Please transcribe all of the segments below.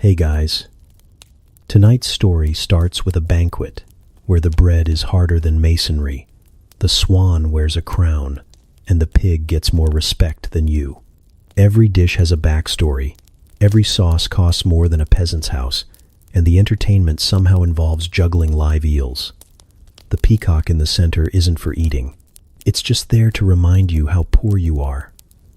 Hey guys, tonight's story starts with a banquet where the bread is harder than masonry, the swan wears a crown, and the pig gets more respect than you. Every dish has a backstory, every sauce costs more than a peasant's house, and the entertainment somehow involves juggling live eels. The peacock in the center isn't for eating, it's just there to remind you how poor you are.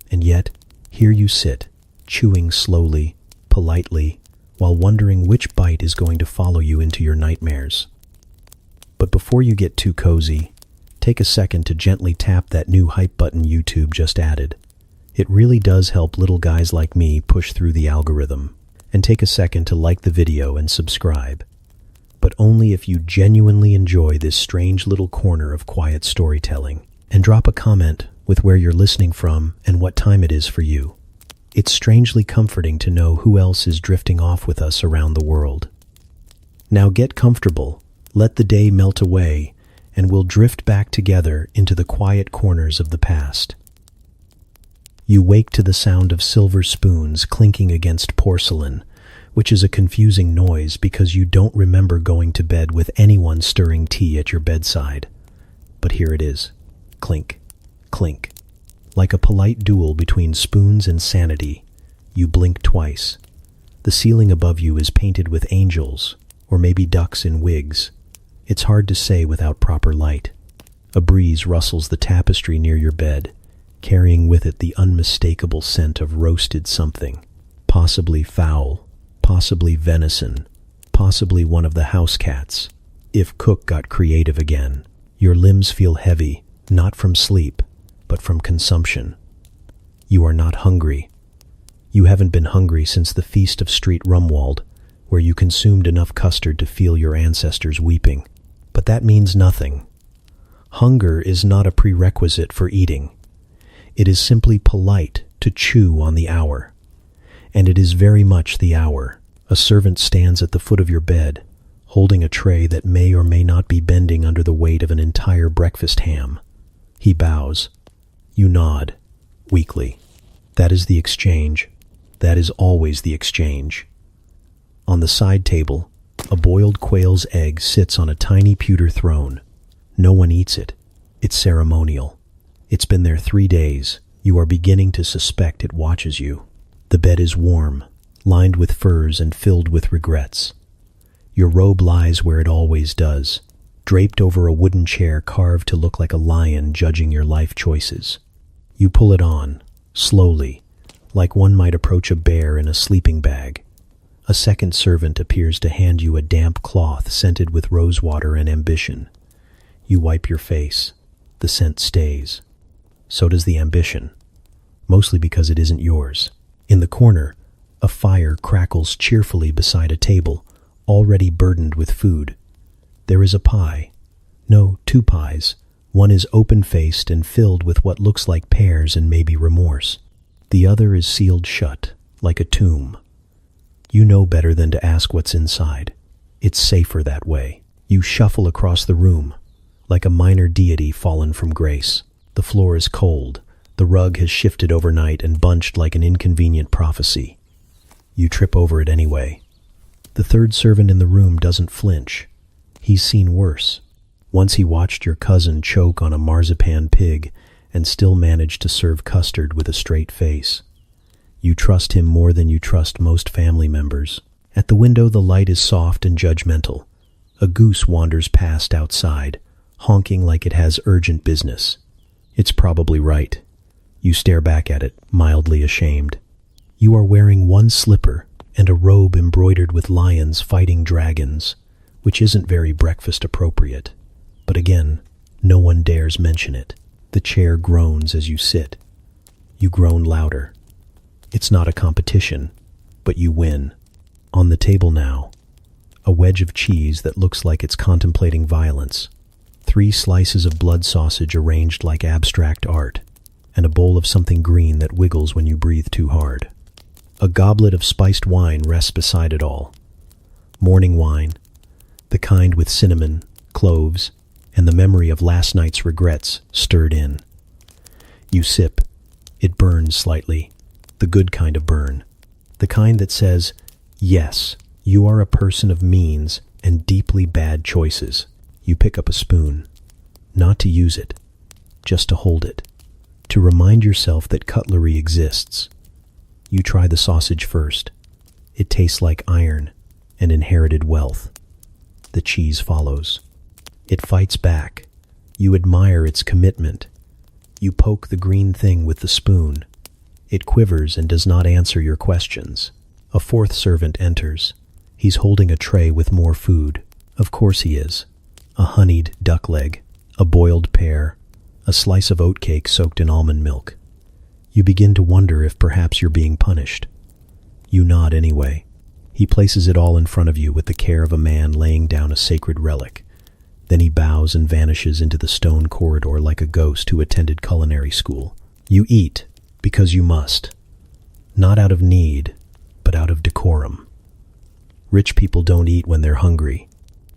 And yet, here you sit, chewing slowly, politely, while wondering which bite is going to follow you into your nightmares. But before you get too cozy, take a second to gently tap that new hype button YouTube just added. It really does help little guys like me push through the algorithm. And take a second to like the video and subscribe. But only if you genuinely enjoy this strange little corner of quiet storytelling. And drop a comment with where you're listening from and what time it is for you. It's strangely comforting to know who else is drifting off with us around the world. Now get comfortable, let the day melt away, and we'll drift back together into the quiet corners of the past. You wake to the sound of silver spoons clinking against porcelain, which is a confusing noise because you don't remember going to bed with anyone stirring tea at your bedside. But here it is. Clink, clink. Like a polite duel between spoons and sanity, you blink twice. The ceiling above you is painted with angels, or maybe ducks in wigs. It's hard to say without proper light. A breeze rustles the tapestry near your bed, carrying with it the unmistakable scent of roasted something, possibly fowl, possibly venison, possibly one of the house cats. If Cook got creative again, your limbs feel heavy, not from sleep, but from consumption. You are not hungry. You haven't been hungry since the feast of Street Rumwald, where you consumed enough custard to feel your ancestors weeping. But that means nothing. Hunger is not a prerequisite for eating. It is simply polite to chew on the hour. And it is very much the hour. A servant stands at the foot of your bed, holding a tray that may or may not be bending under the weight of an entire breakfast ham. He bows. You nod, weakly. That is the exchange. That is always the exchange. On the side table, a boiled quail's egg sits on a tiny pewter throne. No one eats it. It's ceremonial. It's been there 3 days. You are beginning to suspect it watches you. The bed is warm, lined with furs and filled with regrets. Your robe lies where it always does, draped over a wooden chair carved to look like a lion judging your life choices. You pull it on, slowly, like one might approach a bear in a sleeping bag. A second servant appears to hand you a damp cloth scented with rosewater and ambition. You wipe your face. The scent stays. So does the ambition, mostly because it isn't yours. In the corner, a fire crackles cheerfully beside a table, already burdened with food. There is a pie. No, 2 pies. One is open-faced and filled with what looks like pears and maybe remorse. The other is sealed shut, like a tomb. You know better than to ask what's inside. It's safer that way. You shuffle across the room, like a minor deity fallen from grace. The floor is cold. The rug has shifted overnight and bunched like an inconvenient prophecy. You trip over it anyway. The third servant in the room doesn't flinch. He's seen worse. Once he watched your cousin choke on a marzipan pig and still managed to serve custard with a straight face. You trust him more than you trust most family members. At the window, the light is soft and judgmental. A goose wanders past outside, honking like it has urgent business. It's probably right. You stare back at it, mildly ashamed. You are wearing one slipper and a robe embroidered with lions fighting dragons, which isn't very breakfast appropriate. But again, no one dares mention it. The chair groans as you sit. You groan louder. It's not a competition, but you win. On the table now, a wedge of cheese that looks like it's contemplating violence, 3 slices of blood sausage arranged like abstract art, and a bowl of something green that wiggles when you breathe too hard. A goblet of spiced wine rests beside it all. Morning wine, the kind with cinnamon, cloves, and the memory of last night's regrets stirred in. You sip. It burns slightly, the good kind of burn, the kind that says, Yes, you are a person of means and deeply bad choices. You pick up a spoon, not to use it, just to hold it, to remind yourself that cutlery exists. You try the sausage first. It tastes like iron and inherited wealth. The cheese follows. It fights back. You admire its commitment. You poke the green thing with the spoon. It quivers and does not answer your questions. A fourth servant enters. He's holding a tray with more food. Of course he is. A honeyed duck leg, a boiled pear, a slice of oatcake soaked in almond milk. You begin to wonder if perhaps you're being punished. You nod anyway. He places it all in front of you with the care of a man laying down a sacred relic. Then he bows and vanishes into the stone corridor like a ghost who attended culinary school. You eat because you must. Not out of need, but out of decorum. Rich people don't eat when they're hungry.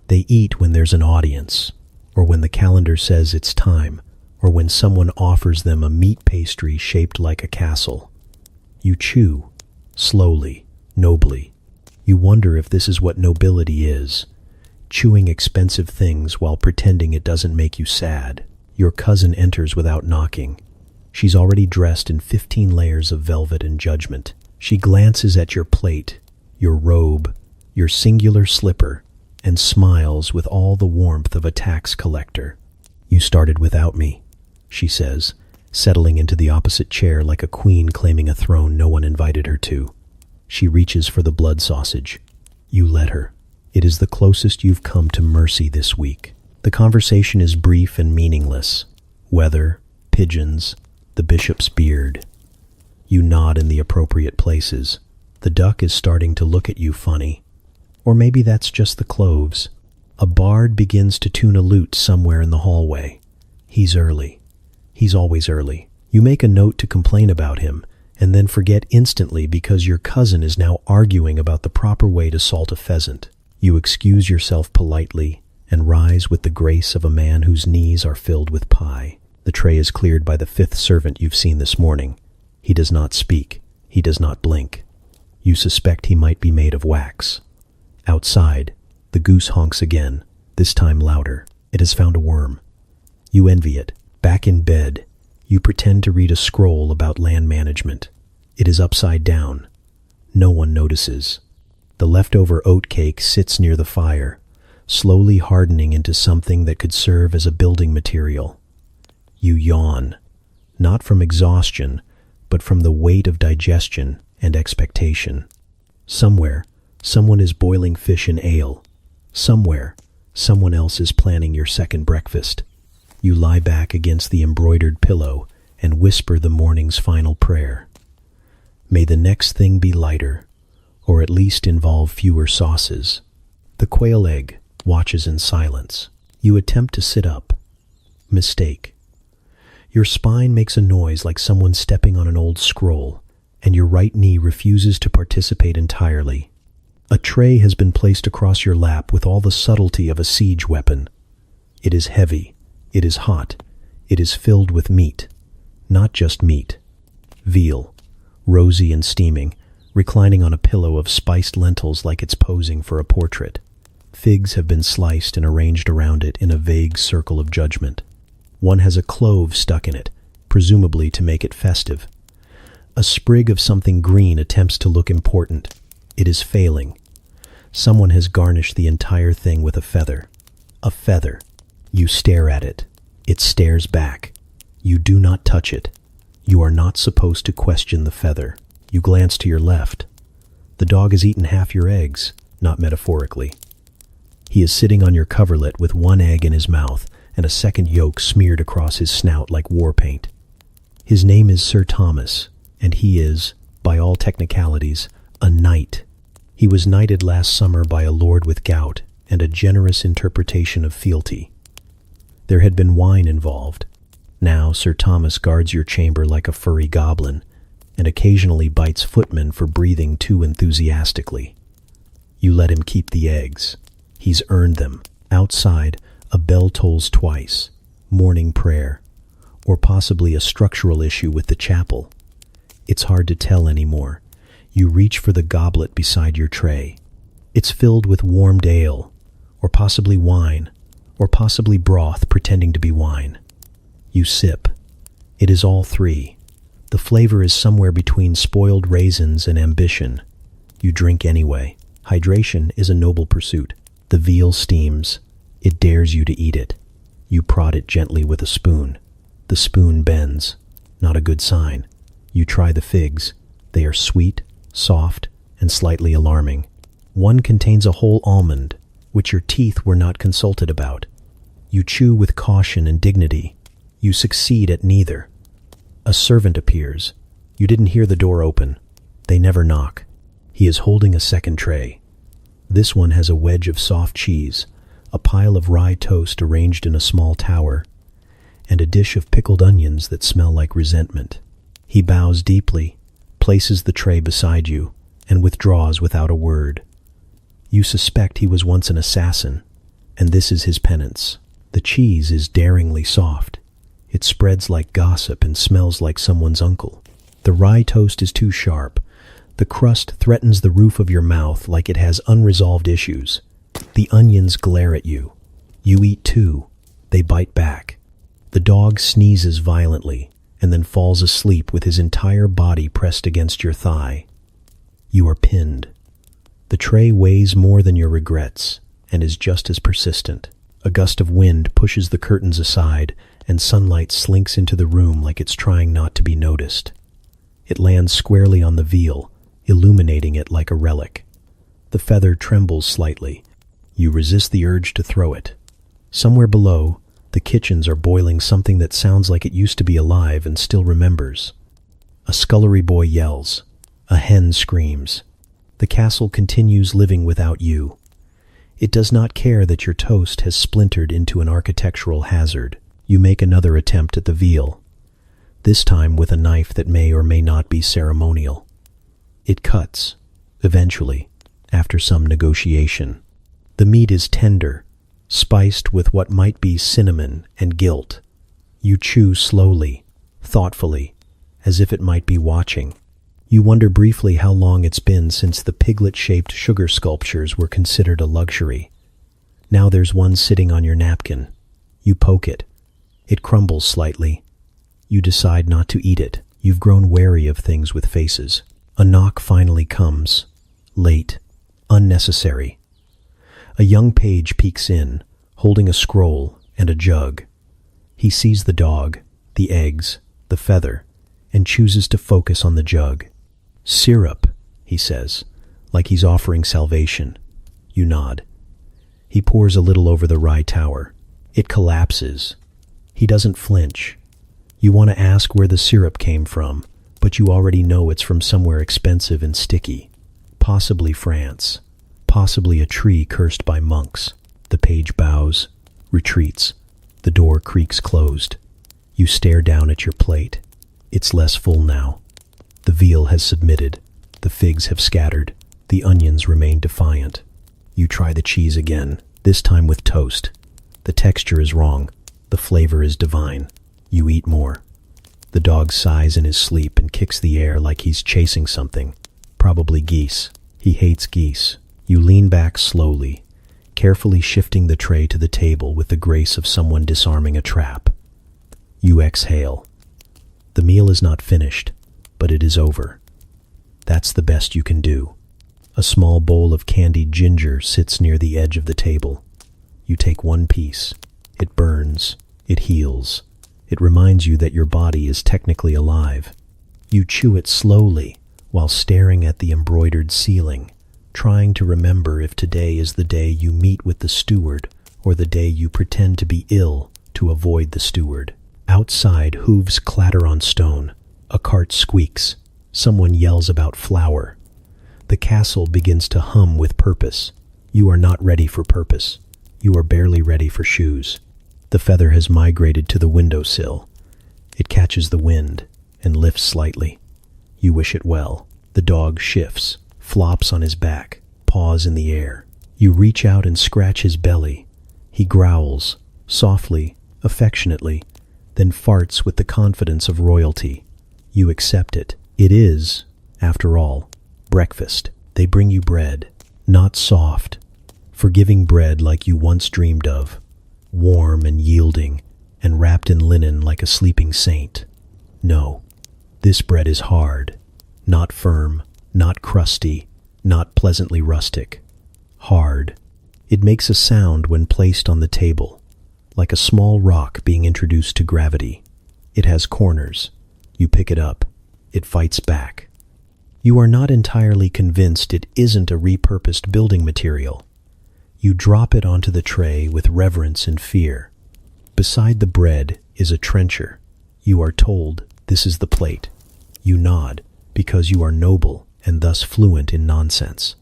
They eat when there's an audience, or when the calendar says it's time, or when someone offers them a meat pastry shaped like a castle. You chew, slowly, nobly. You wonder if this is what nobility is, chewing expensive things while pretending it doesn't make you sad. Your cousin enters without knocking. She's already dressed in 15 layers of velvet and judgment. She glances at your plate, your robe, your singular slipper, and smiles with all the warmth of a tax collector. "You started without me," she says, settling into the opposite chair like a queen claiming a throne no one invited her to. She reaches for the blood sausage. You let her. It is the closest you've come to mercy this week. The conversation is brief and meaningless. Weather, pigeons, the bishop's beard. You nod in the appropriate places. The duck is starting to look at you funny. Or maybe that's just the cloves. A bard begins to tune a lute somewhere in the hallway. He's early. He's always early. You make a note to complain about him, and then forget instantly because your cousin is now arguing about the proper way to salt a pheasant. You excuse yourself politely and rise with the grace of a man whose knees are filled with pie. The tray is cleared by the fifth servant you've seen this morning. He does not speak. He does not blink. You suspect he might be made of wax. Outside, the goose honks again, this time louder. It has found a worm. You envy it. Back in bed, you pretend to read a scroll about land management. It is upside down. No one notices. The leftover oatcake sits near the fire, slowly hardening into something that could serve as a building material. You yawn, not from exhaustion, but from the weight of digestion and expectation. Somewhere, someone is boiling fish in ale. Somewhere, someone else is planning your second breakfast. You lie back against the embroidered pillow and whisper the morning's final prayer. May the next thing be lighter, or at least involve fewer sauces. The quail egg watches in silence. You attempt to sit up. Mistake. Your spine makes a noise like someone stepping on an old scroll, and your right knee refuses to participate entirely. A tray has been placed across your lap with all the subtlety of a siege weapon. It is heavy. It is hot. It is filled with meat. Not just meat. Veal, rosy and steaming, reclining on a pillow of spiced lentils like it's posing for a portrait. Figs have been sliced and arranged around it in a vague circle of judgment. One has a clove stuck in it, presumably to make it festive. A sprig of something green attempts to look important. It is failing. Someone has garnished the entire thing with a feather. A feather. You stare at it. It stares back. You do not touch it. You are not supposed to question the feather. You glance to your left. The dog has eaten half your eggs, not metaphorically. He is sitting on your coverlet with one egg in his mouth and a second yolk smeared across his snout like war paint. His name is Sir Thomas, and he is, by all technicalities, a knight. He was knighted last summer by a lord with gout and a generous interpretation of fealty. There had been wine involved. Now Sir Thomas guards your chamber like a furry goblin, and occasionally bites footmen for breathing too enthusiastically. You let him keep the eggs. He's earned them. Outside, a bell tolls twice, morning prayer, or possibly a structural issue with the chapel. It's hard to tell anymore. You reach for the goblet beside your tray. It's filled with warmed ale, or possibly wine, or possibly broth pretending to be wine. You sip. It is all three. The flavor is somewhere between spoiled raisins and ambition. You drink anyway. Hydration is a noble pursuit. The veal steams. It dares you to eat it. You prod it gently with a spoon. The spoon bends. Not a good sign. You try the figs. They are sweet, soft, and slightly alarming. One contains a whole almond, which your teeth were not consulted about. You chew with caution and dignity. You succeed at neither. A servant appears. You didn't hear the door open. They never knock. He is holding a second tray. This one has a wedge of soft cheese, a pile of rye toast arranged in a small tower, and a dish of pickled onions that smell like resentment. He bows deeply, places the tray beside you, and withdraws without a word. You suspect he was once an assassin, and this is his penance. The cheese is daringly soft. It spreads like gossip and smells like someone's uncle. The rye toast is too sharp. The crust threatens the roof of your mouth like it has unresolved issues. The onions glare at you. You eat too. They bite back. The dog sneezes violently and then falls asleep with his entire body pressed against your thigh. You are pinned. The tray weighs more than your regrets and is just as persistent. A gust of wind pushes the curtains aside and sunlight slinks into the room like it's trying not to be noticed. It lands squarely on the veal, illuminating it like a relic. The feather trembles slightly. You resist the urge to throw it. Somewhere below, the kitchens are boiling something that sounds like it used to be alive and still remembers. A scullery boy yells. A hen screams. The castle continues living without you. It does not care that your toast has splintered into an architectural hazard. You make another attempt at the veal, this time with a knife that may or may not be ceremonial. It cuts, eventually, after some negotiation. The meat is tender, spiced with what might be cinnamon and guilt. You chew slowly, thoughtfully, as if it might be watching. You wonder briefly how long it's been since the piglet-shaped sugar sculptures were considered a luxury. Now there's one sitting on your napkin. You poke it. It crumbles slightly. You decide not to eat it. You've grown wary of things with faces. A knock finally comes. Late. Unnecessary. A young page peeks in, holding a scroll and a jug. He sees the dog, the eggs, the feather, and chooses to focus on the jug. "Syrup," he says, like he's offering salvation. You nod. He pours a little over the rye tower. It collapses. He doesn't flinch. You want to ask where the syrup came from, but you already know it's from somewhere expensive and sticky. Possibly France. Possibly a tree cursed by monks. The page bows, retreats. The door creaks closed. You stare down at your plate. It's less full now. The veal has submitted. The figs have scattered. The onions remain defiant. You try the cheese again, this time with toast. The texture is wrong. The flavor is divine. You eat more. The dog sighs in his sleep and kicks the air like he's chasing something. Probably geese. He hates geese. You lean back slowly, carefully shifting the tray to the table with the grace of someone disarming a trap. You exhale. The meal is not finished, but it is over. That's the best you can do. A small bowl of candied ginger sits near the edge of the table. You take one piece. It burns. It heals. It reminds you that your body is technically alive. You chew it slowly while staring at the embroidered ceiling, trying to remember if today is the day you meet with the steward or the day you pretend to be ill to avoid the steward. Outside, hooves clatter on stone. A cart squeaks. Someone yells about flour. The castle begins to hum with purpose. You are not ready for purpose. You are barely ready for shoes. The feather has migrated to the windowsill. It catches the wind and lifts slightly. You wish it well. The dog shifts, flops on his back, paws in the air. You reach out and scratch his belly. He growls, softly, affectionately, then farts with the confidence of royalty. You accept it. It is, after all, Breakfast. They bring you bread, not soft, forgiving bread like you once dreamed of, warm and yielding, and wrapped in linen like a sleeping saint. No, this bread is hard, not firm, not crusty, not pleasantly rustic. Hard. It makes a sound when placed on the table, like a small rock being introduced to gravity. It has corners. You pick it up. It fights back. You are not entirely convinced it isn't a repurposed building material. You drop it onto the tray with reverence and fear. Beside the bread is a trencher. You are told this is the plate. You nod because you are noble and thus fluent in nonsense.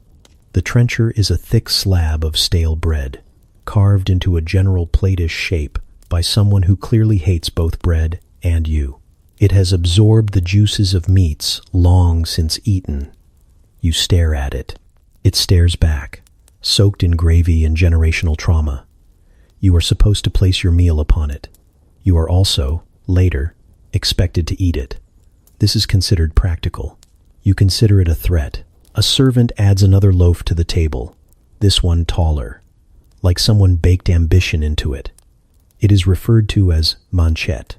The trencher is a thick slab of stale bread, carved into a general plate-ish shape by someone who clearly hates both bread and you. It has absorbed the juices of meats long since eaten. You stare at it. It stares back, soaked in gravy and generational trauma. You are supposed to place your meal upon it. You are also, later, expected to eat it. This is considered practical. You consider it a threat. A servant adds another loaf to the table, this one taller, like someone baked ambition into it. It is referred to as manchette.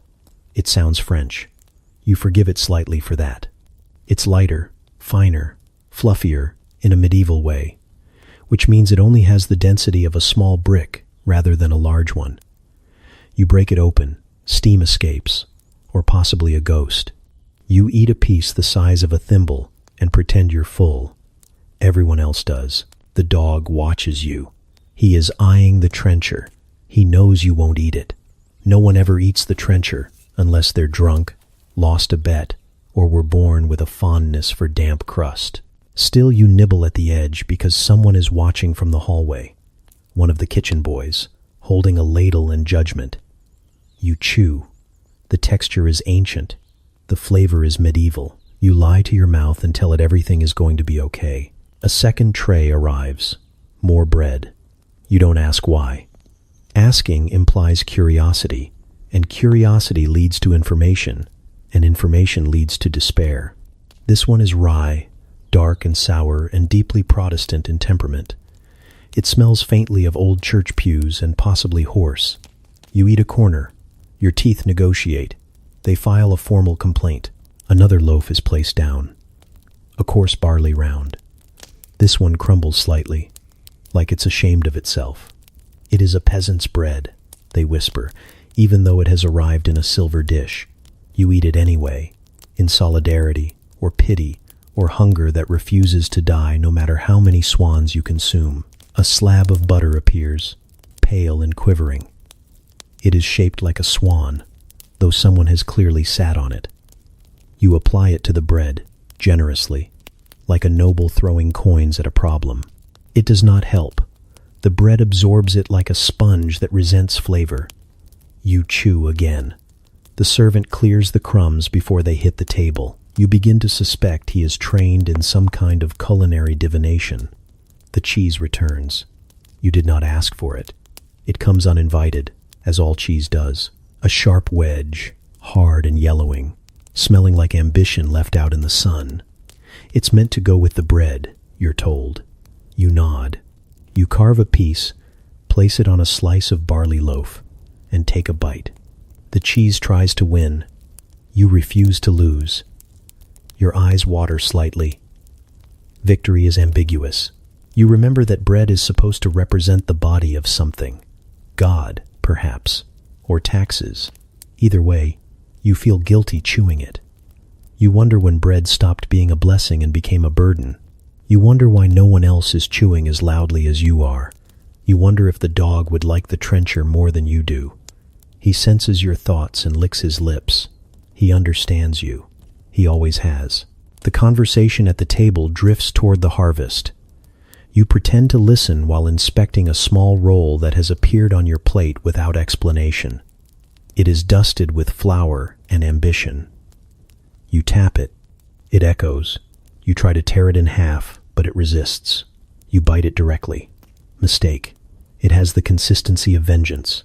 It sounds French. You forgive it slightly for that. It's lighter, finer, fluffier in a medieval way, which means it only has the density of a small brick rather than a large one. You break it open, steam escapes, or possibly a ghost. You eat a piece the size of a thimble and pretend you're full. Everyone else does. The dog watches you. He is eyeing the trencher. He knows you won't eat it. No one ever eats the trencher unless they're drunk, lost a bet, or were born with a fondness for damp crust. Still, you nibble at the edge because someone is watching from the hallway. One of the kitchen boys, holding a ladle in judgment. You chew. The texture is ancient. The flavor is medieval. You lie to your mouth and tell it everything is going to be okay. A second tray arrives. More bread. You don't ask why. Asking implies curiosity, and curiosity leads to information, and information leads to despair. This one is rye, dark and sour and deeply Protestant in temperament. It smells faintly of old church pews and possibly horse. You eat a corner. Your teeth negotiate. They file a formal complaint. Another loaf is placed down. A coarse barley round. This one crumbles slightly, like it's ashamed of itself. It is a peasant's bread, they whisper, even though it has arrived in a silver dish. You eat it anyway, in solidarity, or pity, or hunger that refuses to die no matter how many swans you consume. A slab of butter appears, pale and quivering. It is shaped like a swan, though someone has clearly sat on it. You apply it to the bread, generously, like a noble throwing coins at a problem. It does not help. The bread absorbs it like a sponge that resents flavor. You chew again. The servant clears the crumbs before they hit the table. You begin to suspect he is trained in some kind of culinary divination. The cheese returns. You did not ask for it. It comes uninvited, as all cheese does. A sharp wedge, hard and yellowing, smelling like ambition left out in the sun. It's meant to go with the bread, you're told. You nod. You carve a piece, place it on a slice of barley loaf, and take a bite. The cheese tries to win. You refuse to lose. Your eyes water slightly. Victory is ambiguous. You remember that bread is supposed to represent the body of something. God, perhaps, or taxes. Either way, you feel guilty chewing it. You wonder when bread stopped being a blessing and became a burden. You wonder why no one else is chewing as loudly as you are. You wonder if the dog would like the trencher more than you do. He senses your thoughts and licks his lips. He understands you. He always has. The conversation at the table drifts toward the harvest. You pretend to listen while inspecting a small roll that has appeared on your plate without explanation. It is dusted with flour and ambition. You tap it. It echoes. You try to tear it in half, but it resists. You bite it directly. Mistake. It has the consistency of vengeance.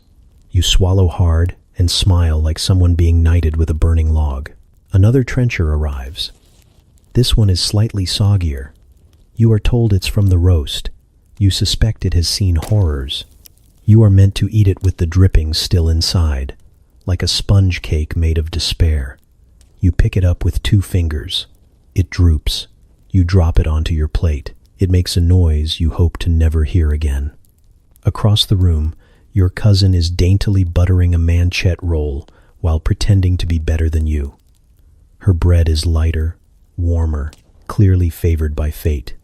You swallow hard and smile like someone being knighted with a burning log. Another trencher arrives. This one is slightly soggier, You are told it's from the roast. You suspect it has seen horrors. You are meant to eat it with the drippings still inside, like a sponge cake made of despair. You pick it up with 2 fingers. It droops. You drop it onto your plate. It makes a noise you hope to never hear again. Across the room, your cousin is daintily buttering a manchette roll while pretending to be better than you. Her bread is lighter, warmer, clearly favored by fate.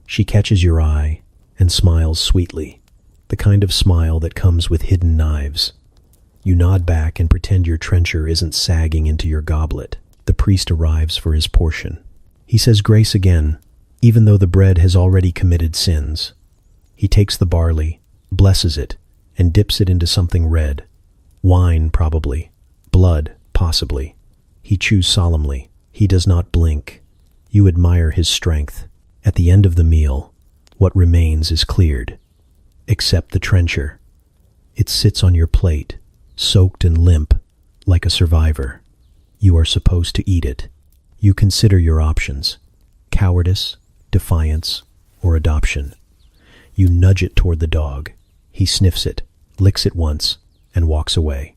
She catches your eye and smiles sweetly, the kind of smile that comes with hidden knives. You nod back and pretend your trencher isn't sagging into your goblet. The priest arrives for his portion. He says grace again, even though the bread has already committed sins. He takes the barley, blesses it, and dips it into something red. Wine, probably. Blood, possibly. He chews solemnly. He does not blink. You admire his strength. At the end of the meal, what remains is cleared. Except the trencher. It sits on your plate, soaked and limp, like a survivor. You are supposed to eat it. You consider your options: cowardice, defiance, or adoption. You nudge it toward the dog. He sniffs it, licks it once, and walks away.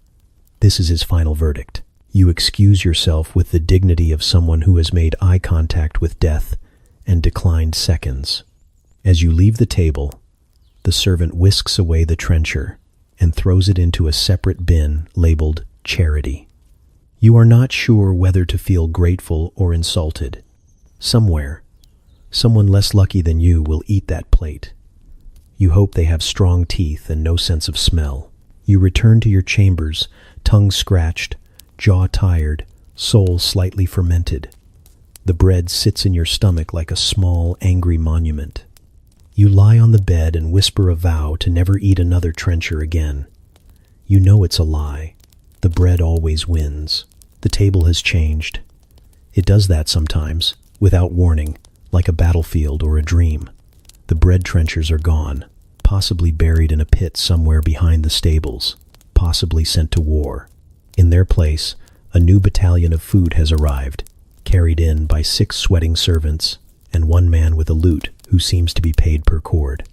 This is his final verdict. You excuse yourself with the dignity of someone who has made eye contact with death and declined seconds. As you leave the table, the servant whisks away the trencher and throws it into a separate bin labeled charity. You are not sure whether to feel grateful or insulted. Somewhere, someone less lucky than you will eat that plate. You hope they have strong teeth and no sense of smell. You return to your chambers, tongue scratched, jaw tired, soul slightly fermented. The bread sits in your stomach like a small, angry monument. You lie on the bed and whisper a vow to never eat another trencher again. You know it's a lie. The bread always wins. The table has changed. It does that sometimes, without warning, like a battlefield or a dream. The bread trenchers are gone, possibly buried in a pit somewhere behind the stables, possibly sent to war. In their place, a new battalion of food has arrived, carried in by 6 sweating servants and 1 man with a lute who seems to be paid per cord.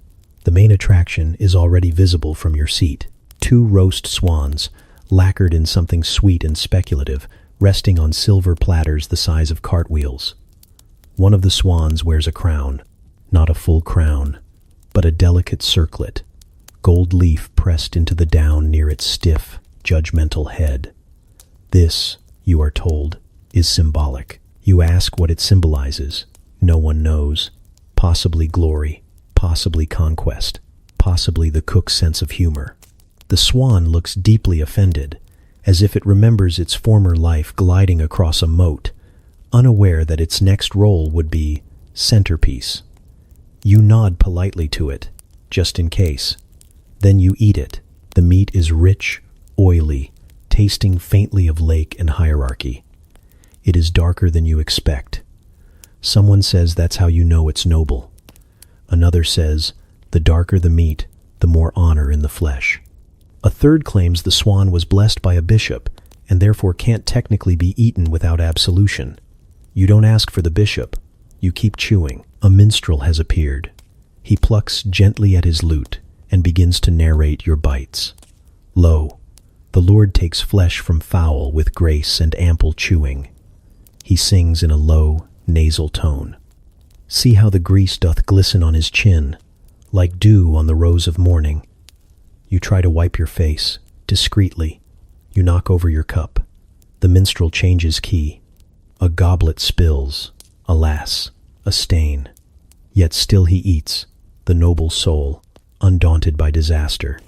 The main attraction is already visible from your seat. 2 roast swans, lacquered in something sweet and speculative, resting on silver platters the size of cartwheels. One of the swans wears a crown, not a full crown, but a delicate circlet, gold leaf pressed into the down near its stiff, judgmental head. This, you are told, is symbolic. You ask what it symbolizes. No one knows. Possibly glory, possibly conquest, possibly the cook's sense of humor. The swan looks deeply offended, as if it remembers its former life gliding across a moat, unaware that its next role would be centerpiece. You nod politely to it, just in case. Then you eat it. The meat is rich, oily, tasting faintly of lake and hierarchy. It is darker than you expect. Someone says that's how you know it's noble. Another says, the darker the meat, the more honor in the flesh. A third claims the swan was blessed by a bishop, and therefore can't technically be eaten without absolution. You don't ask for the bishop. You keep chewing. A minstrel has appeared. He plucks gently at his lute and begins to narrate your bites. Lo, the Lord takes flesh from fowl with grace and ample chewing. He sings in a low, nasal tone. See how the grease doth glisten on his chin, like dew on the rose of morning. You try to wipe your face, discreetly. You knock over your cup. The minstrel changes key. A goblet spills. Alas, a stain. Yet still he eats, the noble soul, undaunted by disaster.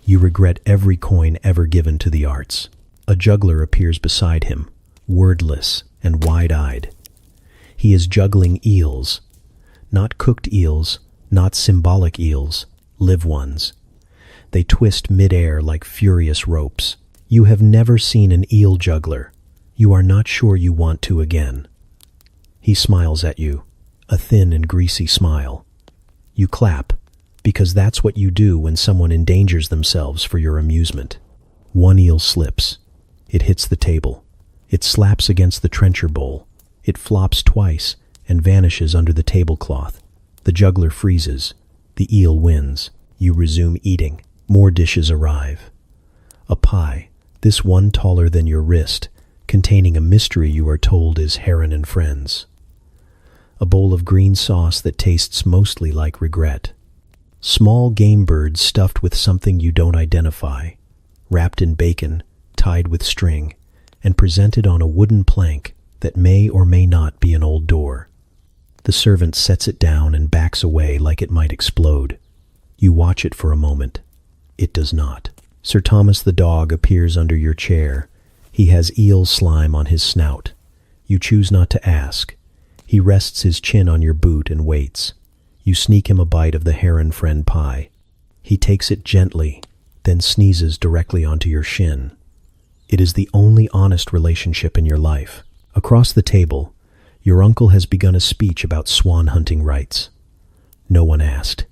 You regret every coin ever given to the arts. A juggler appears beside him, wordless and wide-eyed. He is juggling eels. Not cooked eels, not symbolic eels, live ones. They twist mid-air like furious ropes. You have never seen an eel juggler. You are not sure you want to again. He smiles at you, a thin and greasy smile. You clap, because that's what you do when someone endangers themselves for your amusement. One eel slips. It hits the table. It slaps against the trencher bowl. It flops twice and vanishes under the tablecloth. The juggler freezes. The eel wins. You resume eating. More dishes arrive. A pie, this one taller than your wrist, containing a mystery you are told is Heron and Friends. A bowl of green sauce that tastes mostly like regret. Small game birds stuffed with something you don't identify, wrapped in bacon, tied with string, and presented on a wooden plank that may or may not be an old door. The servant sets it down and backs away like it might explode. You watch it for a moment. It does not. Sir Thomas the dog appears under your chair. He has eel slime on his snout. You choose not to ask. He rests his chin on your boot and waits. You sneak him a bite of the Heron Friend pie. He takes it gently, then sneezes directly onto your shin. It is the only honest relationship in your life. Across the table, your uncle has begun a speech about swan hunting rights. No one asked.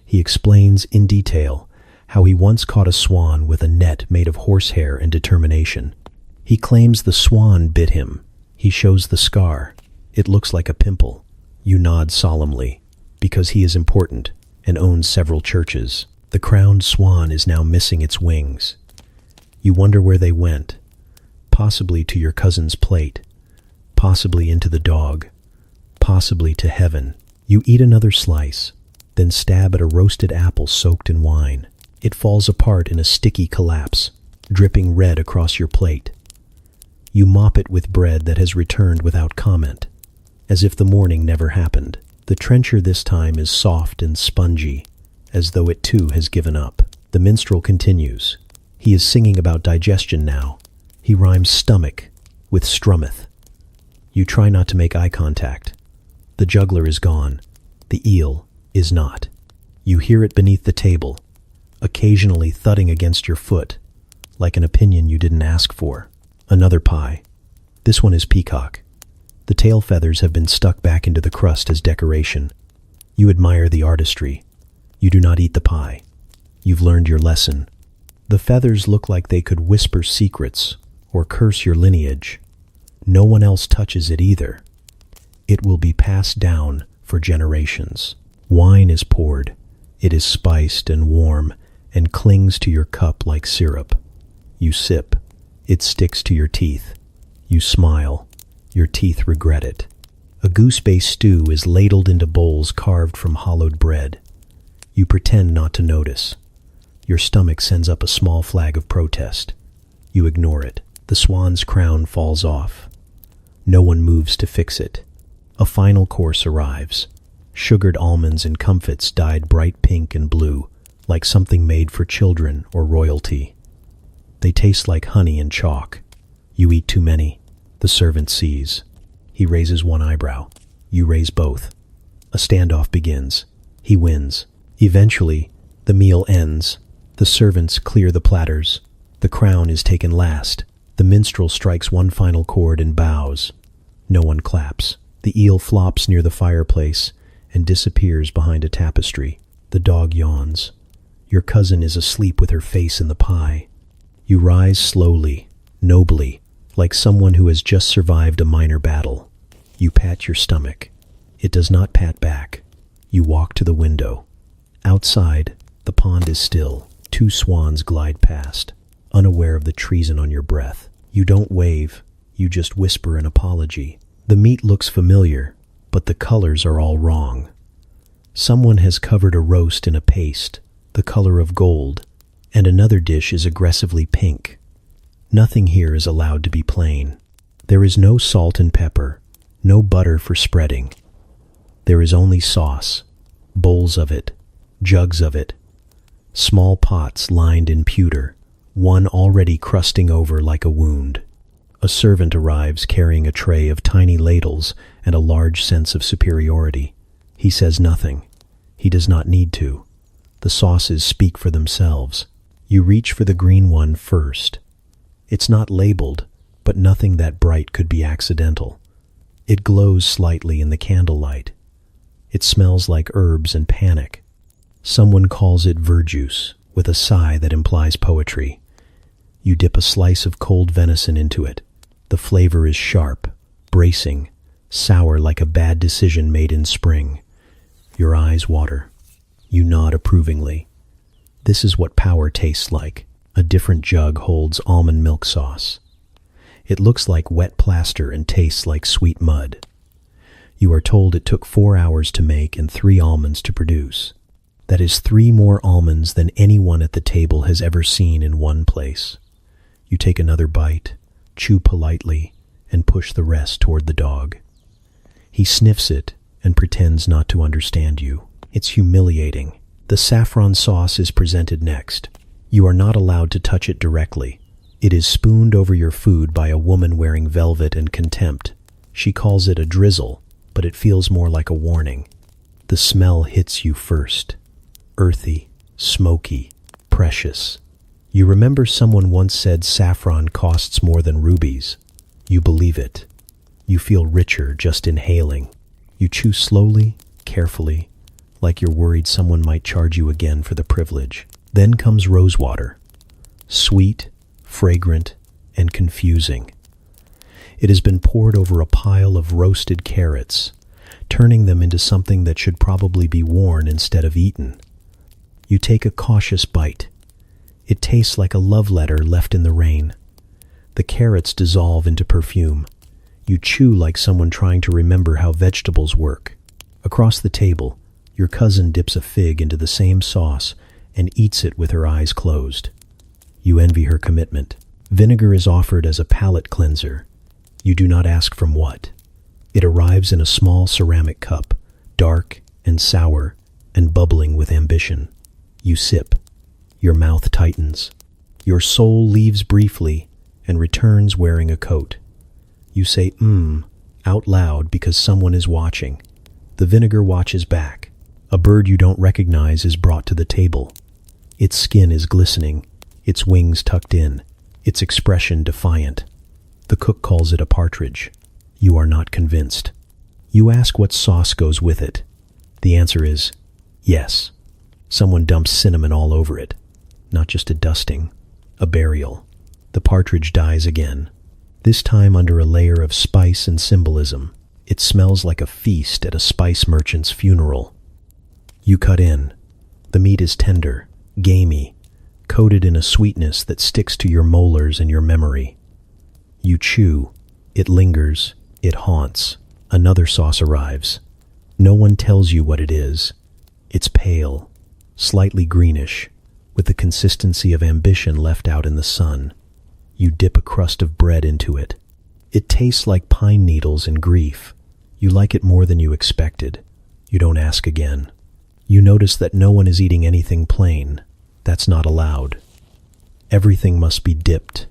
He explains in detail how he once caught a swan with a net made of horsehair and determination. He claims the swan bit him. He shows the scar. It looks like a pimple. You nod solemnly, because he is important and owns several churches. The crowned swan is now missing its wings. You wonder where they went. Possibly to your cousin's plate. Possibly into the dog. Possibly to heaven. You eat another slice, then stab at a roasted apple soaked in wine. It falls apart in a sticky collapse, dripping red across your plate. You mop it with bread that has returned without comment, as if the morning never happened. The trencher this time is soft and spongy, as though it too has given up. The minstrel continues. He is singing about digestion now. He rhymes stomach with strummeth. You try not to make eye contact. The juggler is gone. The eel is not. You hear it beneath the table, occasionally thudding against your foot, like an opinion you didn't ask for. Another pie. This one is peacock. The tail feathers have been stuck back into the crust as decoration. You admire the artistry. You do not eat the pie. You've learned your lesson. The feathers look like they could whisper secrets or curse your lineage. No one else touches it either. It will be passed down for generations. Wine is poured. It is spiced and warm and clings to your cup like syrup. You sip. It sticks to your teeth. You smile. Your teeth regret it. A goose-based stew is ladled into bowls carved from hollowed bread. You pretend not to notice. Your stomach sends up a small flag of protest. You ignore it. The swan's crown falls off. No one moves to fix it. A final course arrives. Sugared almonds and comfits dyed bright pink and blue, like something made for children or royalty. They taste like honey and chalk. You eat too many. The servant sees. He raises one eyebrow. You raise both. A standoff begins. He wins. Eventually, the meal ends. The servants clear the platters. The crown is taken last. The minstrel strikes one final chord and bows. No one claps. The eel flops near the fireplace and disappears behind a tapestry. The dog yawns. Your cousin is asleep with her face in the pie. You rise slowly, nobly, like someone who has just survived a minor battle. You pat your stomach. It does not pat back. You walk to the window. Outside, the pond is still. Two swans glide past, unaware of the treason on your breath. You don't wave. You just whisper an apology. The meat looks familiar, but the colors are all wrong. Someone has covered a roast in a paste, the color of gold, and another dish is aggressively pink. Nothing here is allowed to be plain. There is no salt and pepper, no butter for spreading. There is only sauce, bowls of it, jugs of it, small pots lined in pewter, one already crusting over like a wound. A servant arrives carrying a tray of tiny ladles and a large sense of superiority. He says nothing. He does not need to. The sauces speak for themselves. You reach for the green one first. It's not labeled, but nothing that bright could be accidental. It glows slightly in the candlelight. It smells like herbs and panic. Someone calls it verjuice, with a sigh that implies poetry. You dip a slice of cold venison into it. The flavor is sharp, bracing, sour like a bad decision made in spring. Your eyes water. You nod approvingly. This is what power tastes like. A different jug holds almond milk sauce. It looks like wet plaster and tastes like sweet mud. You are told it took 4 hours to make and 3 almonds to produce. That is 3 more almonds than anyone at the table has ever seen in one place. You take another bite, chew politely, and push the rest toward the dog. He sniffs it and pretends not to understand you. It's humiliating. The saffron sauce is presented next. You are not allowed to touch it directly. It is spooned over your food by a woman wearing velvet and contempt. She calls it a drizzle, but it feels more like a warning. The smell hits you first. Earthy, smoky, precious. You remember someone once said saffron costs more than rubies. You believe it. You feel richer just inhaling. You chew slowly, carefully, like you're worried someone might charge you again for the privilege. Then comes rosewater. Sweet, fragrant, and confusing. It has been poured over a pile of roasted carrots, turning them into something that should probably be worn instead of eaten. You take a cautious bite. It tastes like a love letter left in the rain. The carrots dissolve into perfume. You chew like someone trying to remember how vegetables work. Across the table, your cousin dips a fig into the same sauce and eats it with her eyes closed. You envy her commitment. Vinegar is offered as a palate cleanser. You do not ask from what. It arrives in a small ceramic cup, dark and sour and bubbling with ambition. You sip. Your mouth tightens. Your soul leaves briefly and returns wearing a coat. You say, out loud because someone is watching. The vinegar watches back. A bird you don't recognize is brought to the table. Its skin is glistening, its wings tucked in, its expression defiant. The cook calls it a partridge. You are not convinced. You ask what sauce goes with it. The answer is yes. Someone dumps cinnamon all over it. Not just a dusting, a burial. The partridge dies again, this time under a layer of spice and symbolism. It smells like a feast at a spice merchant's funeral. You cut in. The meat is tender, gamey, coated in a sweetness that sticks to your molars and your memory. You chew. It lingers. It haunts. Another sauce arrives. No one tells you what it is. It's pale, slightly greenish, with the consistency of ambition left out in the sun. You dip a crust of bread into it. It tastes like pine needles and grief. You like it more than you expected. You don't ask again. You notice that no one is eating anything plain. That's not allowed. Everything must be dipped,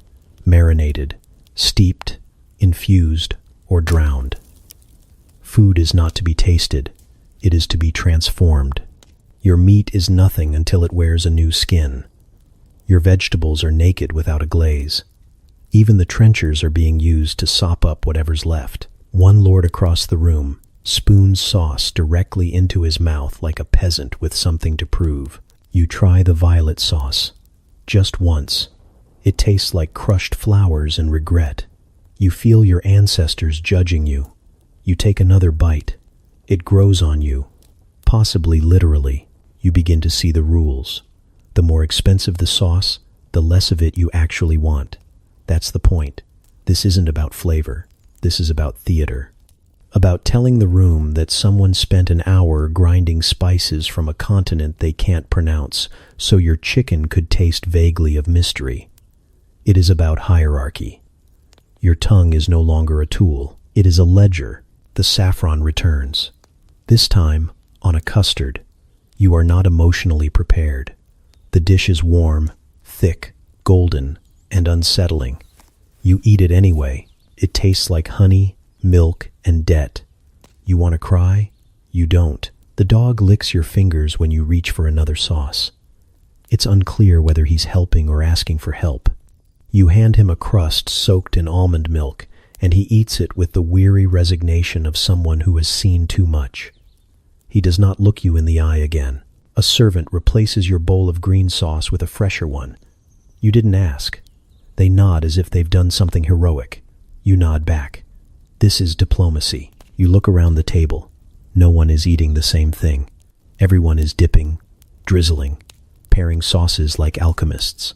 marinated, steeped, infused, or drowned. Food is not to be tasted. It is to be transformed. Your meat is nothing until it wears a new skin. Your vegetables are naked without a glaze. Even the trenchers are being used to sop up whatever's left. One lord across the room spoons sauce directly into his mouth like a peasant with something to prove. You try the violet sauce. Just once. It tastes like crushed flowers and regret. You feel your ancestors judging you. You take another bite. It grows on you. Possibly literally. You begin to see the rules. The more expensive the sauce, the less of it you actually want. That's the point. This isn't about flavor. This is about theater. About telling the room that someone spent an hour grinding spices from a continent they can't pronounce, so your chicken could taste vaguely of mystery. It is about hierarchy. Your tongue is no longer a tool. It is a ledger. The saffron returns. This time, on a custard. You are not emotionally prepared. The dish is warm, thick, golden, and unsettling. You eat it anyway. It tastes like honey, milk, and debt. You want to cry? You don't. The dog licks your fingers when you reach for another sauce. It's unclear whether he's helping or asking for help. You hand him a crust soaked in almond milk, and he eats it with the weary resignation of someone who has seen too much. He does not look you in the eye again. A servant replaces your bowl of green sauce with a fresher one. You didn't ask. They nod as if they've done something heroic. You nod back. This is diplomacy. You look around the table. No one is eating the same thing. Everyone is dipping, drizzling, pairing sauces like alchemists.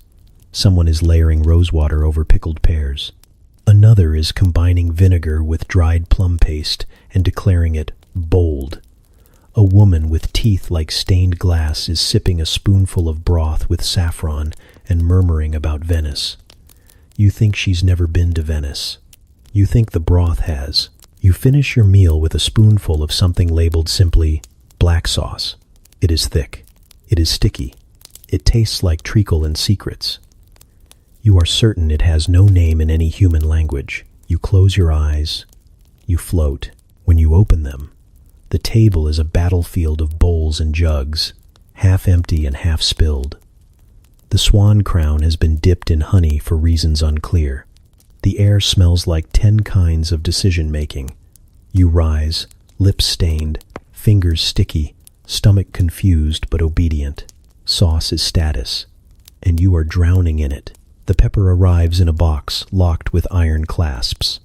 Someone is layering rosewater over pickled pears. Another is combining vinegar with dried plum paste and declaring it bold. A woman with teeth like stained glass is sipping a spoonful of broth with saffron and murmuring about Venice. You think she's never been to Venice. You think the broth has. You finish your meal with a spoonful of something labeled simply black sauce. It is thick. It is sticky. It tastes like treacle and secrets. You are certain it has no name in any human language. You close your eyes. You float. When you open them, the table is a battlefield of bowls and jugs, half empty and half spilled. The swan crown has been dipped in honey for reasons unclear. The air smells like 10 kinds of decision-making. You rise, lips stained, fingers sticky, stomach confused but obedient. Sauce is status, and you are drowning in it. The pepper arrives in a box locked with iron clasps.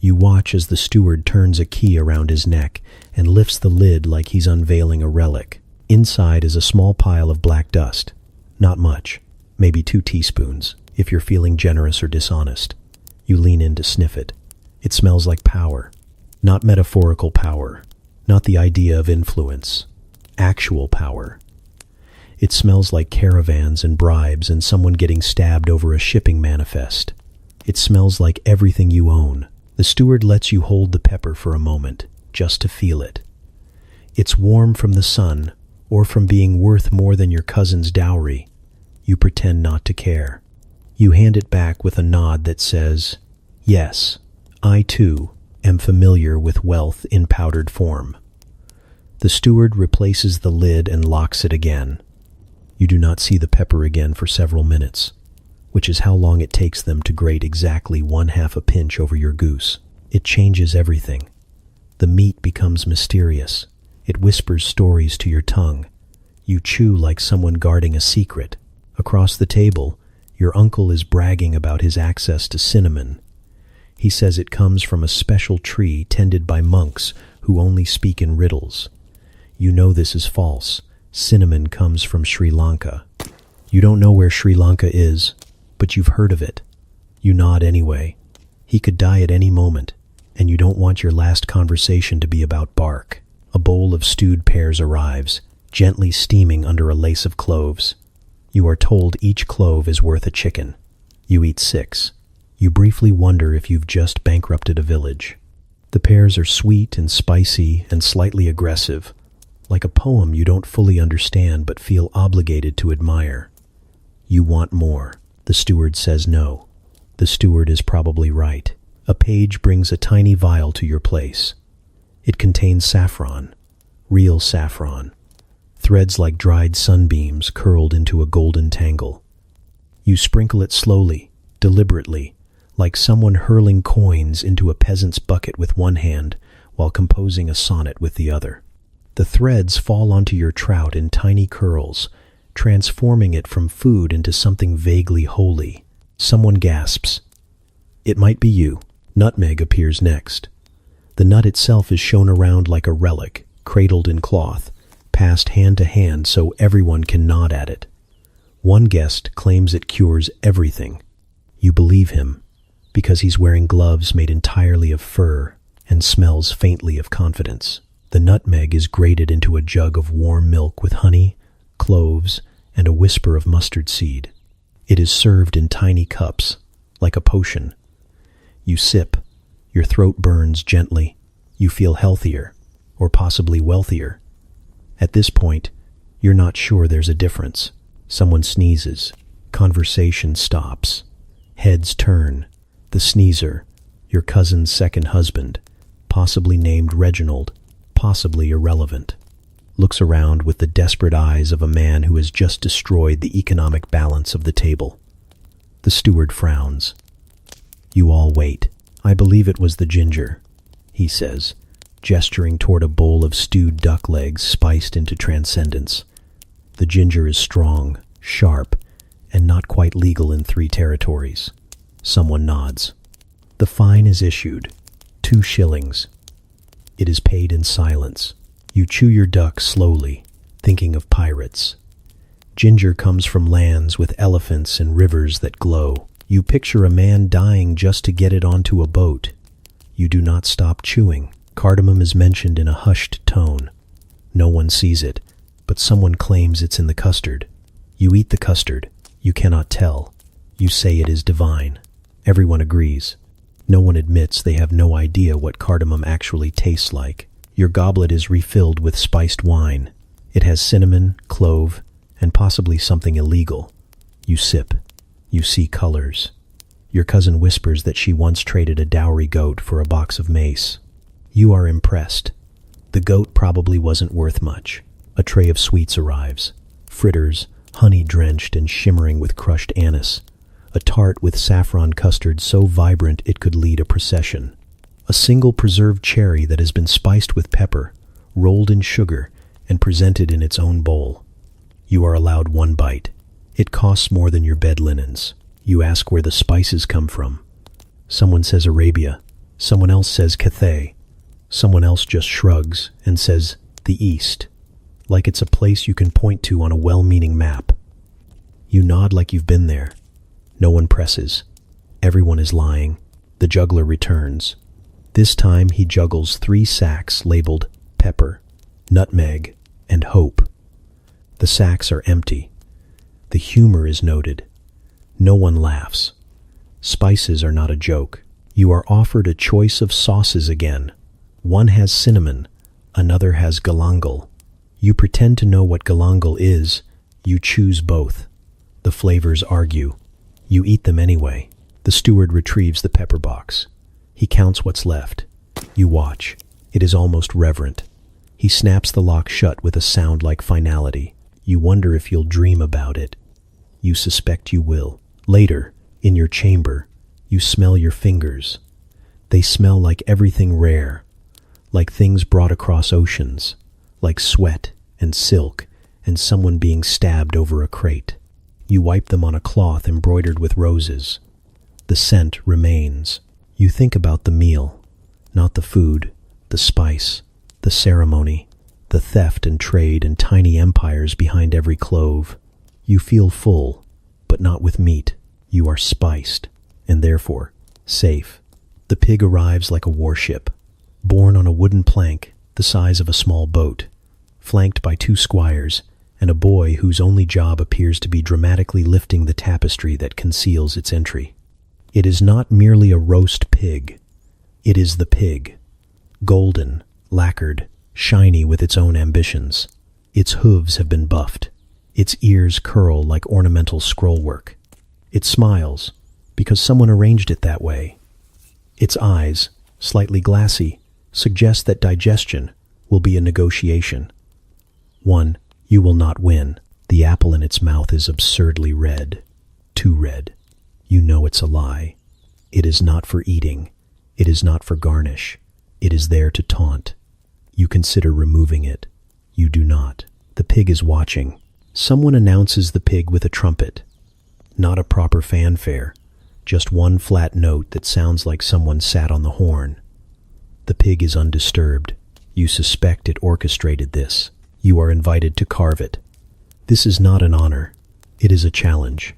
You watch as the steward turns a key around his neck and lifts the lid like he's unveiling a relic. Inside is a small pile of black dust. Not much, maybe 2 teaspoons, if you're feeling generous or dishonest. You lean in to sniff it. It smells like power. Not metaphorical power. Not the idea of influence. Actual power. It smells like caravans and bribes and someone getting stabbed over a shipping manifest. It smells like everything you own. The steward lets you hold the pepper for a moment, just to feel it. It's warm from the sun, or from being worth more than your cousin's dowry. You pretend not to care. You hand it back with a nod that says, "Yes, I too am familiar with wealth in powdered form." The steward replaces the lid and locks it again. You do not see the pepper again for several minutes, which is how long it takes them to grate exactly 1/2 a pinch over your goose. It changes everything. The meat becomes mysterious. It whispers stories to your tongue. You chew like someone guarding a secret. Across the table, your uncle is bragging about his access to cinnamon. He says it comes from a special tree tended by monks who only speak in riddles. You know this is false. Cinnamon comes from Sri Lanka. You don't know where Sri Lanka is, but you've heard of it. You nod anyway. He could die at any moment, and you don't want your last conversation to be about bark. A bowl of stewed pears arrives, gently steaming under a lace of cloves. You are told each clove is worth a chicken. You eat 6. You briefly wonder if you've just bankrupted a village. The pears are sweet and spicy and slightly aggressive, like a poem you don't fully understand but feel obligated to admire. You want more. The steward says no. The steward is probably right. A page brings a tiny vial to your place. It contains saffron, real saffron, threads like dried sunbeams curled into a golden tangle. You sprinkle it slowly, deliberately, like someone hurling coins into a peasant's bucket with one hand while composing a sonnet with the other. The threads fall onto your trout in tiny curls, transforming it from food into something vaguely holy. Someone gasps. It might be you. Nutmeg appears next. The nut itself is shown around like a relic, cradled in cloth, passed hand to hand so everyone can nod at it. One guest claims it cures everything. You believe him, because he's wearing gloves made entirely of fur and smells faintly of confidence. The nutmeg is grated into a jug of warm milk with honey, cloves, and a whisper of mustard seed. It is served in tiny cups, like a potion. You sip. Your throat burns gently. You feel healthier, or possibly wealthier. At this point, you're not sure there's a difference. Someone sneezes. Conversation stops. Heads turn. The sneezer, your cousin's second husband, possibly named Reginald, possibly irrelevant, looks around with the desperate eyes of a man who has just destroyed the economic balance of the table. The steward frowns. You all wait. I believe it was the ginger, he says, gesturing toward a bowl of stewed duck legs spiced into transcendence. The ginger is strong, sharp, and not quite legal in 3 territories. Someone nods. The fine is issued. 2 shillings. It is paid in silence. You chew your duck slowly, thinking of pirates. Ginger comes from lands with elephants and rivers that glow. You picture a man dying just to get it onto a boat. You do not stop chewing. Cardamom is mentioned in a hushed tone. No one sees it, but someone claims it's in the custard. You eat the custard. You cannot tell. You say it is divine. Everyone agrees. No one admits they have no idea what cardamom actually tastes like. Your goblet is refilled with spiced wine. It has cinnamon, clove, and possibly something illegal. You sip. You see colors. Your cousin whispers that she once traded a dowry goat for a box of mace. You are impressed. The goat probably wasn't worth much. A tray of sweets arrives. Fritters, honey-drenched and shimmering with crushed anise. A tart with saffron custard so vibrant it could lead a procession. A single preserved cherry that has been spiced with pepper, rolled in sugar, and presented in its own bowl. You are allowed one bite. It costs more than your bed linens. You ask where the spices come from. Someone says Arabia. Someone else says Cathay. Someone else just shrugs and says the East, like it's a place you can point to on a well-meaning map. You nod like you've been there. No one presses. Everyone is lying. The juggler returns. This time he juggles 3 sacks labeled pepper, nutmeg, and hope. The sacks are empty. The humor is noted. No one laughs. Spices are not a joke. You are offered a choice of sauces again. One has cinnamon, another has galangal. You pretend to know what galangal is. You choose both. The flavors argue. You eat them anyway. The steward retrieves the pepper box. He counts what's left. You watch. It is almost reverent. He snaps the lock shut with a sound like finality. You wonder if you'll dream about it. You suspect you will. Later, in your chamber, you smell your fingers. They smell like everything rare, like things brought across oceans, like sweat and silk and someone being stabbed over a crate. You wipe them on a cloth embroidered with roses. The scent remains. You think about the meal, not the food, the spice, the ceremony, the theft and trade and tiny empires behind every clove. You feel full, but not with meat. You are spiced, and therefore safe. The pig arrives like a warship, borne on a wooden plank the size of a small boat, flanked by 2 squires and a boy whose only job appears to be dramatically lifting the tapestry that conceals its entry. It is not merely a roast pig. It is the pig, golden, lacquered, shiny with its own ambitions. Its hooves have been buffed. Its ears curl like ornamental scrollwork. It smiles because someone arranged it that way. Its eyes, slightly glassy, suggest that digestion will be a negotiation. 1. You will not win. The apple in its mouth is absurdly red. Too red. You know it's a lie. It is not for eating. It is not for garnish. It is there to taunt. You consider removing it. You do not. The pig is watching. Someone announces the pig with a trumpet. Not a proper fanfare, just one flat note that sounds like someone sat on the horn. The pig is undisturbed. You suspect it orchestrated this. You are invited to carve it. This is not an honor. It is a challenge.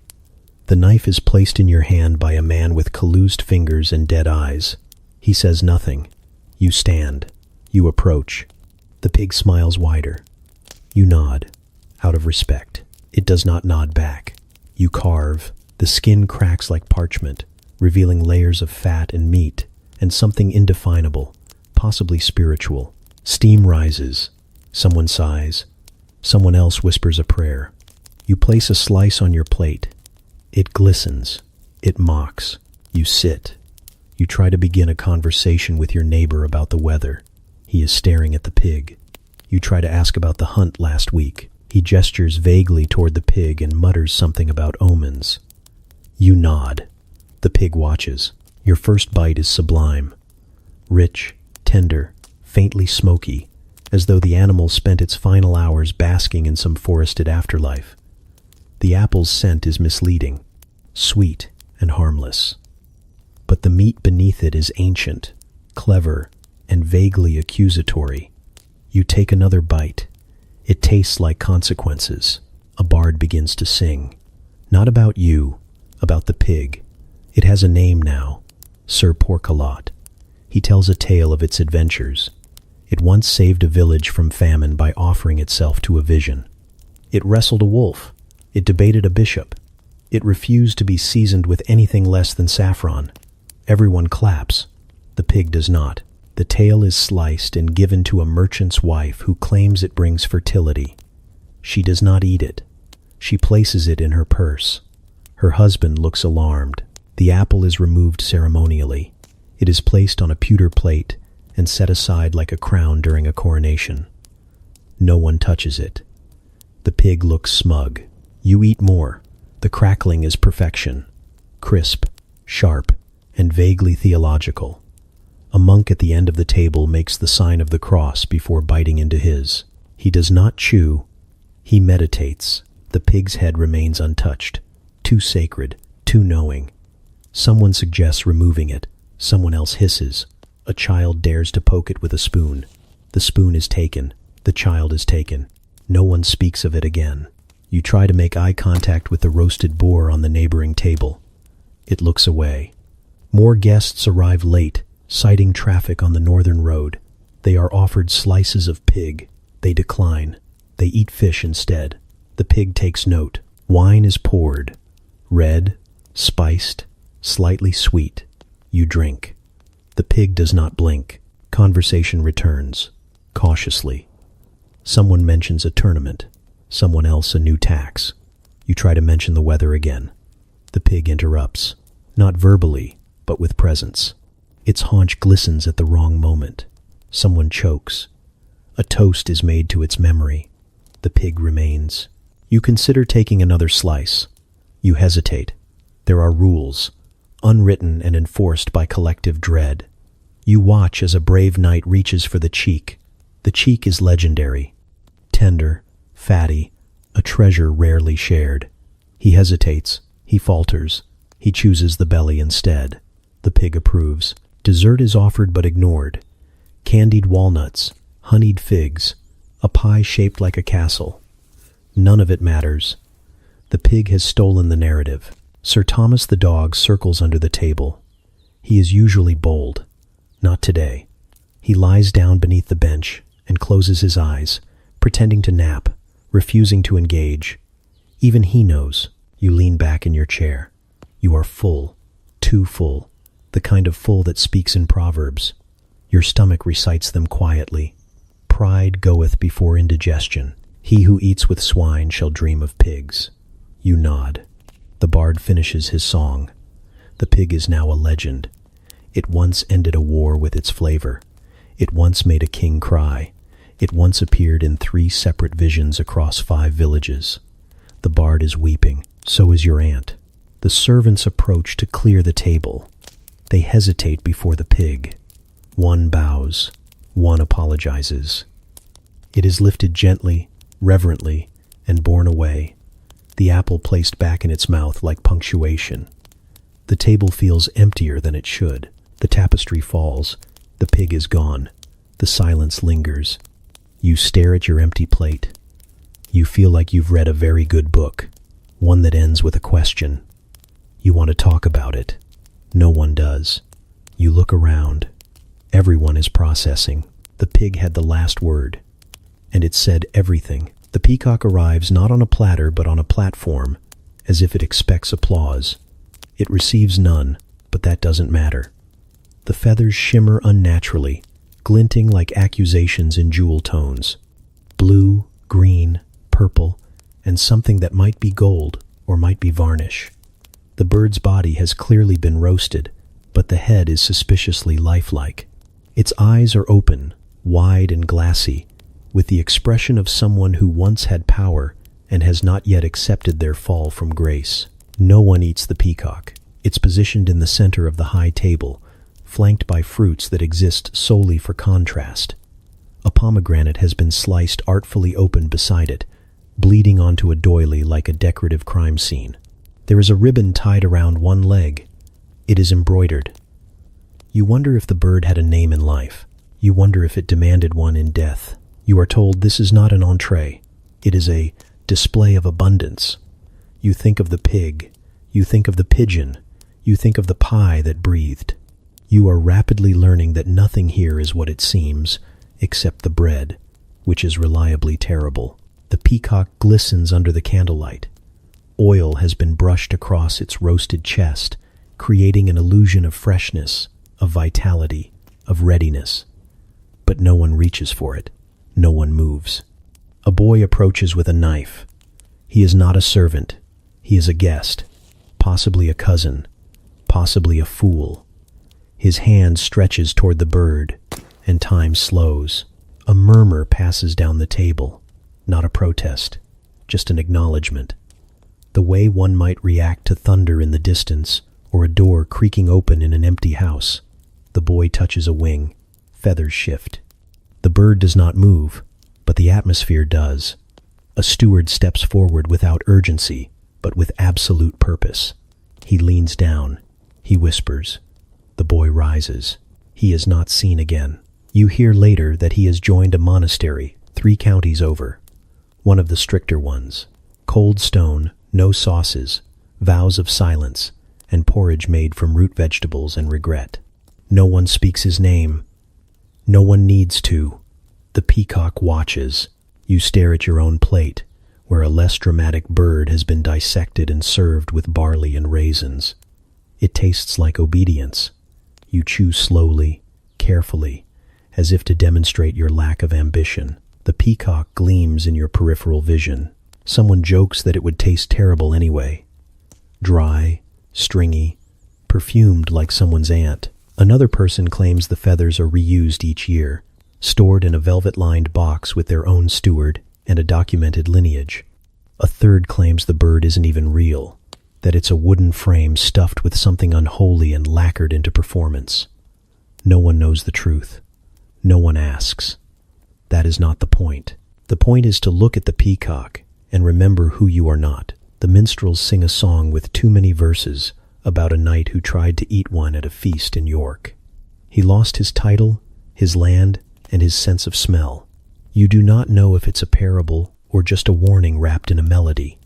The knife is placed in your hand by a man with calloused fingers and dead eyes. He says nothing. You stand. You approach. The pig smiles wider. You nod, out of respect. It does not nod back. You carve. The skin cracks like parchment, revealing layers of fat and meat, and something indefinable, possibly spiritual. Steam rises. Someone sighs. Someone else whispers a prayer. You place a slice on your plate. It glistens. It mocks. You sit. You try to begin a conversation with your neighbor about the weather. He is staring at the pig. You try to ask about the hunt last week. He gestures vaguely toward the pig and mutters something about omens. You nod. The pig watches. Your first bite is sublime. Rich, tender, faintly smoky, as though the animal spent its final hours basking in some forested afterlife. The apple's scent is misleading, sweet and harmless. But the meat beneath it is ancient, clever, and vaguely accusatory. You take another bite. It tastes like consequences. A bard begins to sing. Not about you, about the pig. It has a name now, Sir Porkalot. He tells a tale of its adventures. It once saved a village from famine by offering itself to a vision. It wrestled a wolf. It debated a bishop. It refused to be seasoned with anything less than saffron. Everyone claps. The pig does not. The tail is sliced and given to a merchant's wife who claims it brings fertility. She does not eat it. She places it in her purse. Her husband looks alarmed. The apple is removed ceremonially. It is placed on a pewter plate and set aside like a crown during a coronation. No one touches it. The pig looks smug. You eat more. The crackling is perfection. Crisp, sharp, and vaguely theological. A monk at the end of the table makes the sign of the cross before biting into his. He does not chew. He meditates. The pig's head remains untouched. Too sacred, too knowing. Someone suggests removing it. Someone else hisses. A child dares to poke it with a spoon. The spoon is taken. The child is taken. No one speaks of it again. You try to make eye contact with the roasted boar on the neighboring table. It looks away. More guests arrive late, citing traffic on the northern road. They are offered slices of pig. They decline. They eat fish instead. The pig takes note. Wine is poured. Red, spiced, slightly sweet. You drink. The pig does not blink. Conversation returns, cautiously. Someone mentions a tournament. Someone else a new tax. You try to mention the weather again. The pig interrupts, not verbally, but with presence. Its haunch glistens at the wrong moment. Someone chokes. A toast is made to its memory. The pig remains. You consider taking another slice. You hesitate. There are rules, unwritten and enforced by collective dread. You watch as a brave knight reaches for the cheek. The cheek is legendary. Tender, fatty, a treasure rarely shared. He hesitates. He falters. He chooses the belly instead. The pig approves. Dessert is offered but ignored. Candied walnuts, honeyed figs, a pie shaped like a castle. None of it matters. The pig has stolen the narrative. Sir Thomas the dog circles under the table. He is usually bold. Not today. He lies down beneath the bench and closes his eyes, pretending to nap, refusing to engage. Even he knows. You lean back in your chair. You are full, too full, the kind of full that speaks in proverbs. Your stomach recites them quietly. Pride goeth before indigestion. He who eats with swine shall dream of pigs. You nod. The bard finishes his song. The pig is now a legend. It once ended a war with its flavor. It once made a king cry. It once appeared in 3 separate visions across 5 villages. The bard is weeping. So is your aunt. The servants approach to clear the table. They hesitate before the pig. One bows. One apologizes. It is lifted gently, reverently, and borne away. The apple placed back in its mouth like punctuation. The table feels emptier than it should. The tapestry falls. The pig is gone. The silence lingers. You stare at your empty plate. You feel like you've read a very good book, one that ends with a question. You want to talk about it. No one does. You look around. Everyone is processing. The pig had the last word, and it said everything. The peacock arrives not on a platter but on a platform, as if it expects applause. It receives none, but that doesn't matter. The feathers shimmer unnaturally, glinting like accusations in jewel tones. Blue, green, purple, and something that might be gold or might be varnish. The bird's body has clearly been roasted, but the head is suspiciously lifelike. Its eyes are open, wide and glassy, with the expression of someone who once had power and has not yet accepted their fall from grace. No one eats the peacock. It's positioned in the center of the high table, flanked by fruits that exist solely for contrast. A pomegranate has been sliced artfully open beside it, bleeding onto a doily like a decorative crime scene. There is a ribbon tied around one leg. It is embroidered. You wonder if the bird had a name in life. You wonder if it demanded one in death. You are told this is not an entree. It is a display of abundance. You think of the pig. You think of the pigeon. You think of the pie that breathed. You are rapidly learning that nothing here is what it seems, except the bread, which is reliably terrible. The peacock glistens under the candlelight. Oil has been brushed across its roasted chest, creating an illusion of freshness, of vitality, of readiness. But no one reaches for it. No one moves. A boy approaches with a knife. He is not a servant. He is a guest, possibly a cousin, possibly a fool. His hand stretches toward the bird, and time slows. A murmur passes down the table, not a protest, just an acknowledgement. The way one might react to thunder in the distance or a door creaking open in an empty house. The boy touches a wing. Feathers shift. The bird does not move, but the atmosphere does. A steward steps forward without urgency, but with absolute purpose. He leans down. He whispers. The boy rises. He is not seen again. You hear later that he has joined a monastery 3 counties over, one of the stricter ones. Cold stone, no sauces, vows of silence, and porridge made from root vegetables and regret. No one speaks his name. No one needs to. The peacock watches. You stare at your own plate, where a less dramatic bird has been dissected and served with barley and raisins. It tastes like obedience. You chew slowly, carefully, as if to demonstrate your lack of ambition. The peacock gleams in your peripheral vision. Someone jokes that it would taste terrible anyway. Dry, stringy, perfumed like someone's aunt. Another person claims the feathers are reused each year, stored in a velvet-lined box with their own steward and a documented lineage. A third claims the bird isn't even real, that it's a wooden frame stuffed with something unholy and lacquered into performance. No one knows the truth. No one asks. That is not the point. The point is to look at the peacock and remember who you are not. The minstrels sing a song with too many verses about a knight who tried to eat one at a feast in York. He lost his title, his land, and his sense of smell. You do not know if it's a parable or just a warning wrapped in a melody.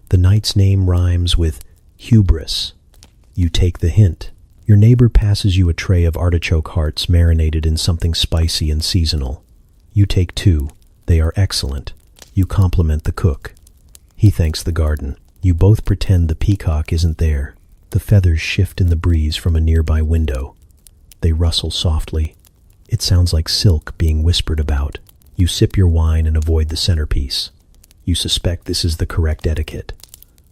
The knight's name rhymes with hubris. You take the hint. Your neighbor passes you a tray of artichoke hearts marinated in something spicy and seasonal. You take 2. They are excellent. You compliment the cook. He thanks the garden. You both pretend the peacock isn't there. The feathers shift in the breeze from a nearby window. They rustle softly. It sounds like silk being whispered about. You sip your wine and avoid the centerpiece. You suspect this is the correct etiquette.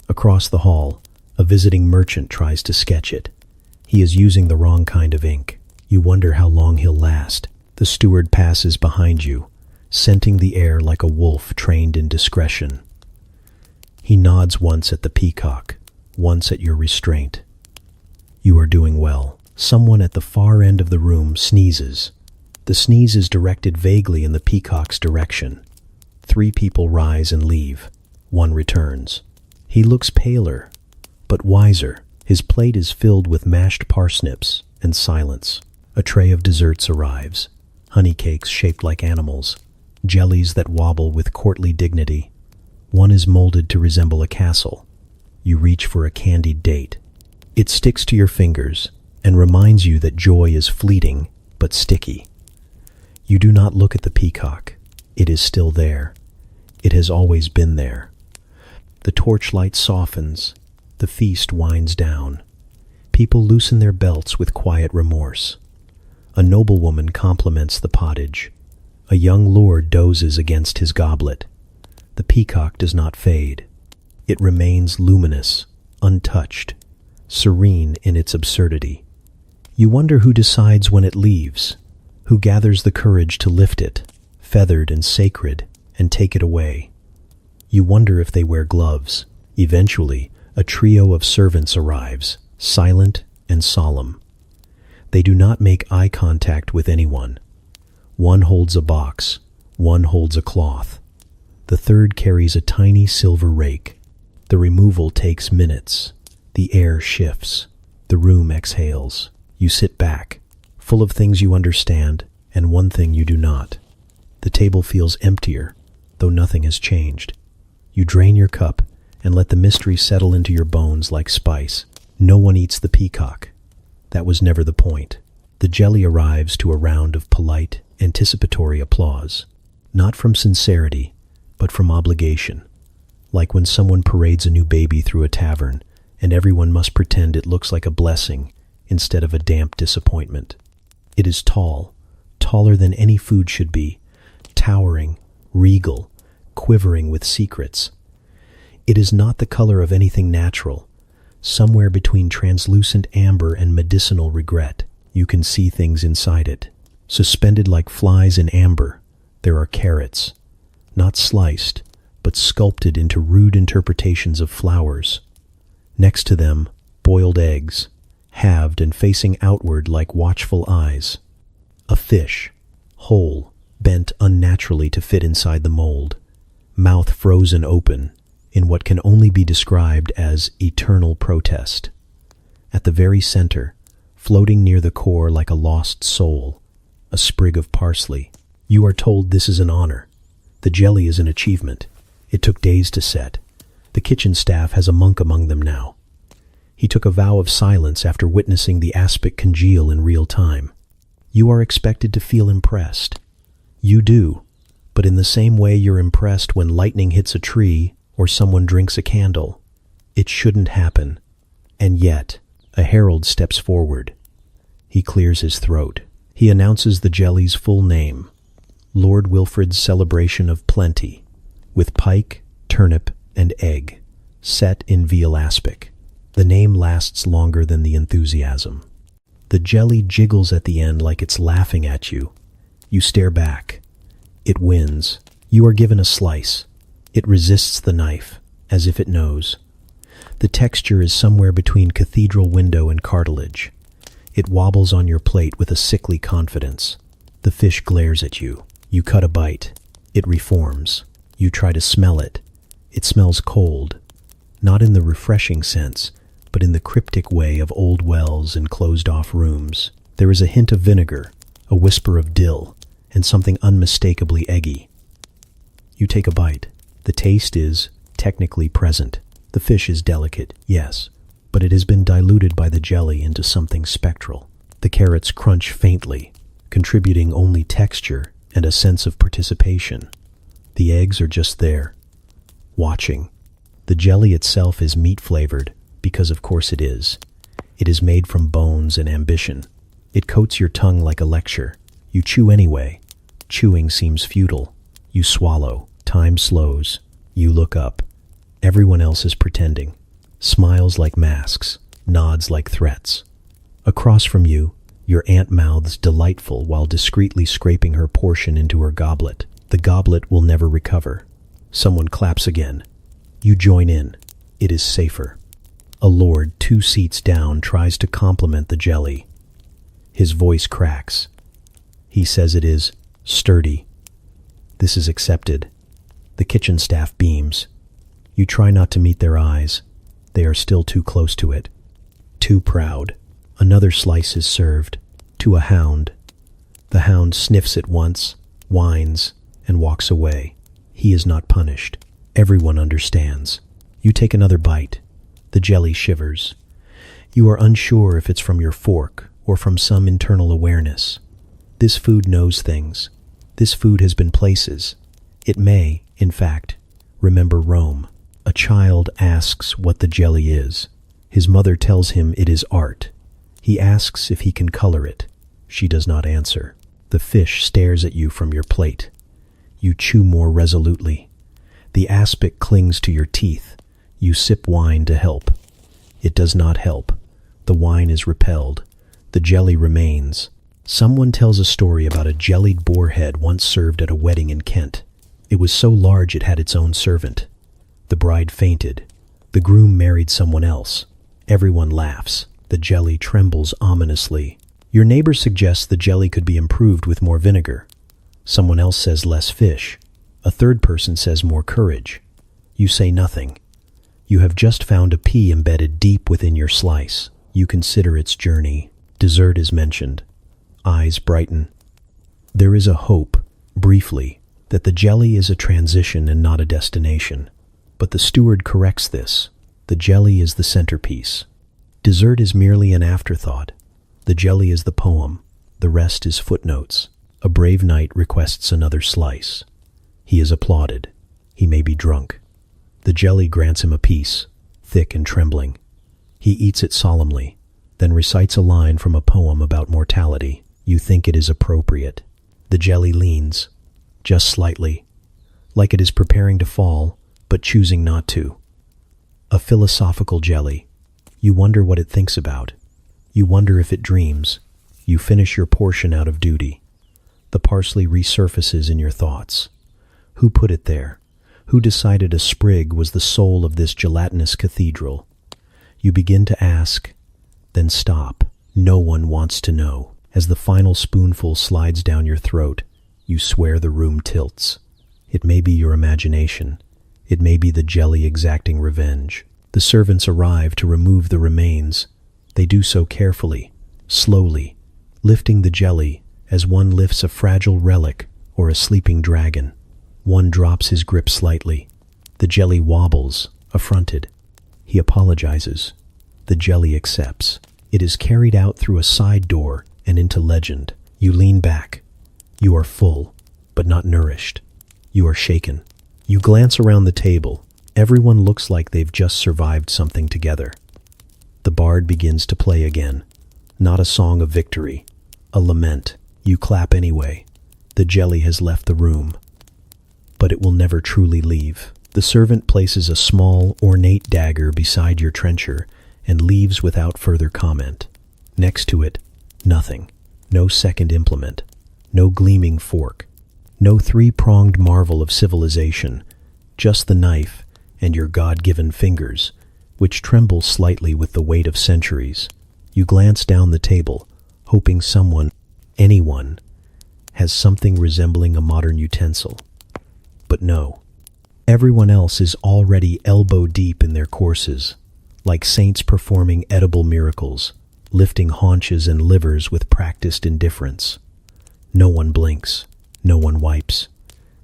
Across the hall, a visiting merchant tries to sketch it. He is using the wrong kind of ink. You wonder how long he'll last. The steward passes behind you, scenting the air like a wolf trained in discretion. He nods once at the peacock, once at your restraint. You are doing well. Someone at the far end of the room sneezes. The sneeze is directed vaguely in the peacock's direction. 3 people rise and leave. 1 returns. He looks paler, but wiser. His plate is filled with mashed parsnips and silence. A tray of desserts arrives. Honey cakes shaped like animals. Jellies that wobble with courtly dignity. One is molded to resemble a castle. You reach for a candied date. It sticks to your fingers and reminds you that joy is fleeting but sticky. You do not look at the peacock. It is still there. It has always been there. The torchlight softens. The feast winds down. People loosen their belts with quiet remorse. A noblewoman compliments the pottage. A young lord dozes against his goblet. The peacock does not fade. It remains luminous, untouched, serene in its absurdity. You wonder who decides when it leaves, who gathers the courage to lift it, feathered and sacred, and take it away. You wonder if they wear gloves. Eventually, a trio of servants arrives, silent and solemn. They do not make eye contact with anyone. One holds a box, one holds a cloth. The third carries a tiny silver rake. The removal takes minutes. The air shifts. The room exhales. You sit back, full of things you understand and one thing you do not. The table feels emptier, though nothing has changed. You drain your cup and let the mystery settle into your bones like spice. No one eats the peacock. That was never the point. The jelly arrives to a round of polite, anticipatory applause. Not from sincerity, but from obligation. Like when someone parades a new baby through a tavern, and everyone must pretend it looks like a blessing instead of a damp disappointment. It is tall, taller than any food should be, towering, regal, quivering with secrets. It is not the color of anything natural. Somewhere between translucent amber and medicinal regret, you can see things inside it. Suspended like flies in amber, there are carrots, not sliced, but sculpted into rude interpretations of flowers. Next to them, boiled eggs, halved and facing outward like watchful eyes. A fish, whole, bent unnaturally to fit inside the mold, mouth frozen open in what can only be described as eternal protest. At the very center, floating near the core like a lost soul, a sprig of parsley. You are told this is an honor. The jelly is an achievement. It took days to set. The kitchen staff has a monk among them now. He took a vow of silence after witnessing the aspic congeal in real time. You are expected to feel impressed. You do, but in the same way you're impressed when lightning hits a tree or someone drinks a candle. It shouldn't happen. And yet, a herald steps forward. He clears his throat. He announces the jelly's full name, Lord Wilfrid's Celebration of Plenty, with pike, turnip, and egg, set in veal aspic. The name lasts longer than the enthusiasm. The jelly jiggles at the end like it's laughing at you. You stare back. It wins. You are given a slice. It resists the knife, as if it knows. The texture is somewhere between cathedral window and cartilage. It wobbles on your plate with a sickly confidence. The fish glares at you. You cut a bite. It reforms. You try to smell it. It smells cold. Not in the refreshing sense, but in the cryptic way of old wells and closed-off rooms. There is a hint of vinegar, a whisper of dill, and something unmistakably eggy. You take a bite. The taste is technically present. The fish is delicate, yes, but it has been diluted by the jelly into something spectral. The carrots crunch faintly, contributing only texture and a sense of participation. The eggs are just there, watching. The jelly itself is meat-flavored, because of course it is. It is made from bones and ambition. It coats your tongue like a lecture. You chew anyway. Chewing seems futile. You swallow. Time slows. You look up. Everyone else is pretending. Smiles like masks. Nods like threats. Across from you, your aunt mouths delightful while discreetly scraping her portion into her goblet. The goblet will never recover. Someone claps again. You join in. It is safer. A lord 2 seats down tries to compliment the jelly. His voice cracks. He says it is sturdy. This is accepted. The kitchen staff beams. You try not to meet their eyes. They are still too close to it. Too proud. Another slice is served. To a hound. The hound sniffs it once, whines, and walks away. He is not punished. Everyone understands. You take another bite. The jelly shivers. You are unsure if it's from your fork or from some internal awareness. This food knows things. This food has been places. It may, in fact, remember Rome. A child asks what the jelly is. His mother tells him it is art. He asks if he can color it. She does not answer. The fish stares at you from your plate. You chew more resolutely. The aspic clings to your teeth. You sip wine to help. It does not help. The wine is repelled. The jelly remains. Someone tells a story about a jellied boar head once served at a wedding in Kent. It was so large it had its own servant. The bride fainted. The groom married someone else. Everyone laughs. The jelly trembles ominously. Your neighbor suggests the jelly could be improved with more vinegar. Someone else says less fish. A third person says more courage. You say nothing. You have just found a pea embedded deep within your slice. You consider its journey. Dessert is mentioned. Eyes brighten. There is a hope, briefly, that the jelly is a transition and not a destination. But the steward corrects this. The jelly is the centerpiece. Dessert is merely an afterthought. The jelly is the poem. The rest is footnotes. A brave knight requests another slice. He is applauded. He may be drunk. The jelly grants him a piece, thick and trembling. He eats it solemnly, then recites a line from a poem about mortality. You think it is appropriate. The jelly leans, just slightly, like it is preparing to fall, but choosing not to. A philosophical jelly. You wonder what it thinks about. You wonder if it dreams. You finish your portion out of duty. The parsley resurfaces in your thoughts. Who put it there? Who decided a sprig was the soul of this gelatinous cathedral? You begin to ask, then stop. No one wants to know. As the final spoonful slides down your throat, you swear the room tilts. It may be your imagination. It may be the jelly exacting revenge. The servants arrive to remove the remains. They do so carefully, slowly, lifting the jelly as one lifts a fragile relic or a sleeping dragon. One drops his grip slightly. The jelly wobbles, affronted. He apologizes. The jelly accepts. It is carried out through a side door and into legend. You lean back. You are full, but not nourished. You are shaken. You glance around the table. Everyone looks like they've just survived something together. The bard begins to play again. Not a song of victory, a lament. You clap anyway. The jelly has left the room, but it will never truly leave. The servant places a small, ornate dagger beside your trencher and leaves without further comment. Next to it, nothing. No second implement. No gleaming fork. No three-pronged marvel of civilization. Just the knife and your God-given fingers, which tremble slightly with the weight of centuries. You glance down the table, hoping someone, anyone, has something resembling a modern utensil. But no. Everyone else is already elbow-deep in their courses, like saints performing edible miracles, lifting haunches and livers with practiced indifference. No one blinks. No one wipes.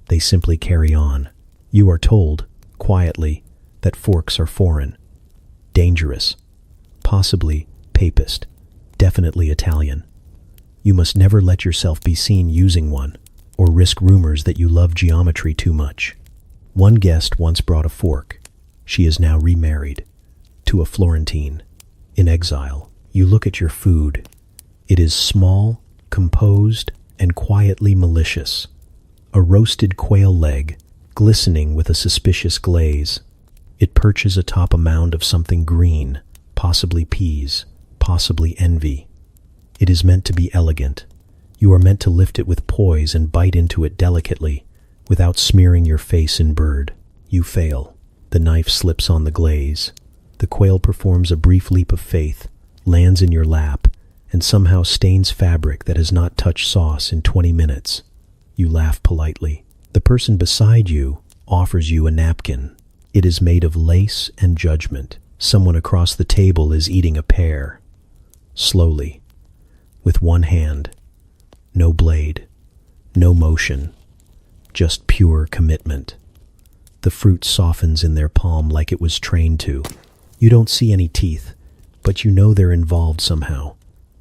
They simply carry on. You are told, quietly, that forks are foreign, dangerous, possibly papist, definitely Italian. You must never let yourself be seen using one, or risk rumors that you love geometry too much. One guest once brought a fork. She is now remarried, to a Florentine, in exile. You look at your food. It is small, composed, and quietly malicious. A roasted quail leg, glistening with a suspicious glaze. It perches atop a mound of something green, possibly peas, possibly envy. It is meant to be elegant. You are meant to lift it with poise and bite into it delicately, without smearing your face in bird. You fail. The knife slips on the glaze. The quail performs a brief leap of faith, lands in your lap, and somehow stains fabric that has not touched sauce in 20 minutes. You laugh politely. The person beside you offers you a napkin. It is made of lace and judgment. Someone across the table is eating a pear. Slowly, with one hand. No blade, no motion, just pure commitment. The fruit softens in their palm like it was trained to. You don't see any teeth, but you know they're involved somehow.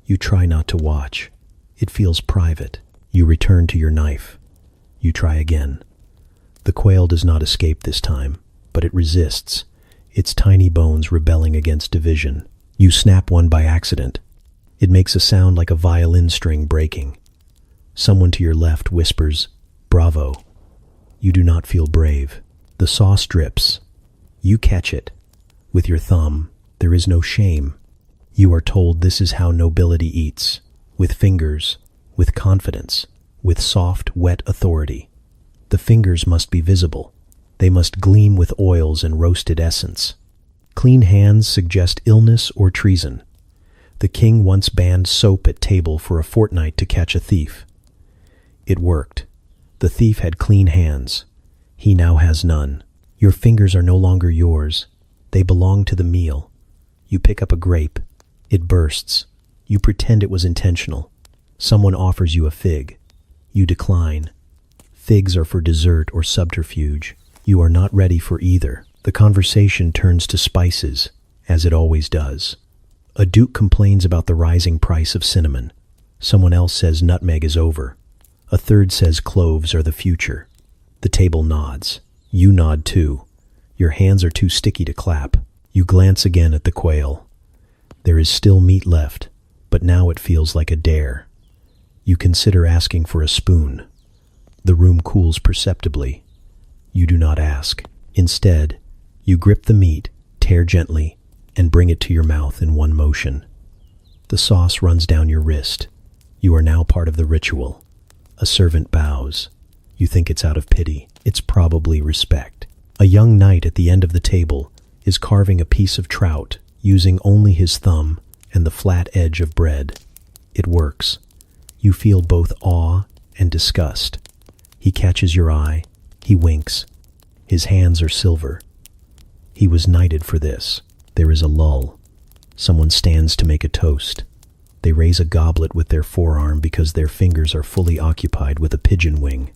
You try not to watch. It feels private. You return to your knife. You try again. The quail does not escape this time, but it resists, its tiny bones rebelling against division. You snap one by accident. It makes a sound like a violin string breaking. Someone to your left whispers, "Bravo." You do not feel brave. The sauce drips. You catch it. With your thumb, there is no shame. You are told this is how nobility eats, with fingers, with confidence, with soft, wet authority. The fingers must be visible. They must gleam with oils and roasted essence. Clean hands suggest illness or treason. The king once banned soap at table for a fortnight to catch a thief. It worked. The thief had clean hands. He now has none. Your fingers are no longer yours. They belong to the meal. You pick up a grape. It bursts. You pretend it was intentional. Someone offers you a fig. You decline. Figs are for dessert or subterfuge. You are not ready for either. The conversation turns to spices, as it always does. A duke complains about the rising price of cinnamon. Someone else says nutmeg is over. A third says cloves are the future. The table nods. You nod too. Your hands are too sticky to clap. You glance again at the quail. There is still meat left, but now it feels like a dare. You consider asking for a spoon. The room cools perceptibly. You do not ask. Instead, you grip the meat, tear gently, and bring it to your mouth in one motion. The sauce runs down your wrist. You are now part of the ritual. A servant bows. You think it's out of pity. It's probably respect. A young knight at the end of the table is carving a piece of trout using only his thumb and the flat edge of bread. It works. You feel both awe and disgust. He catches your eye. He winks. His hands are silver. He was knighted for this. There is a lull. Someone stands to make a toast. They raise a goblet with their forearm because their fingers are fully occupied with a pigeon wing.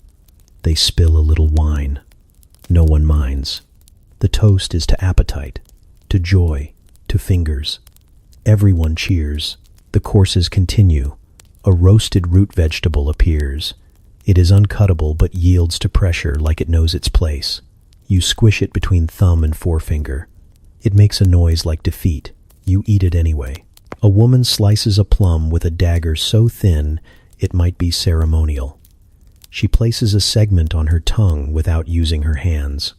They spill a little wine. No one minds. The toast is to appetite, to joy, to fingers. Everyone cheers. The courses continue. A roasted root vegetable appears. It is uncuttable but yields to pressure like it knows its place. You squish it between thumb and forefinger. It makes a noise like defeat. You eat it anyway. A woman slices a plum with a dagger so thin it might be ceremonial. She places a segment on her tongue without using her hands.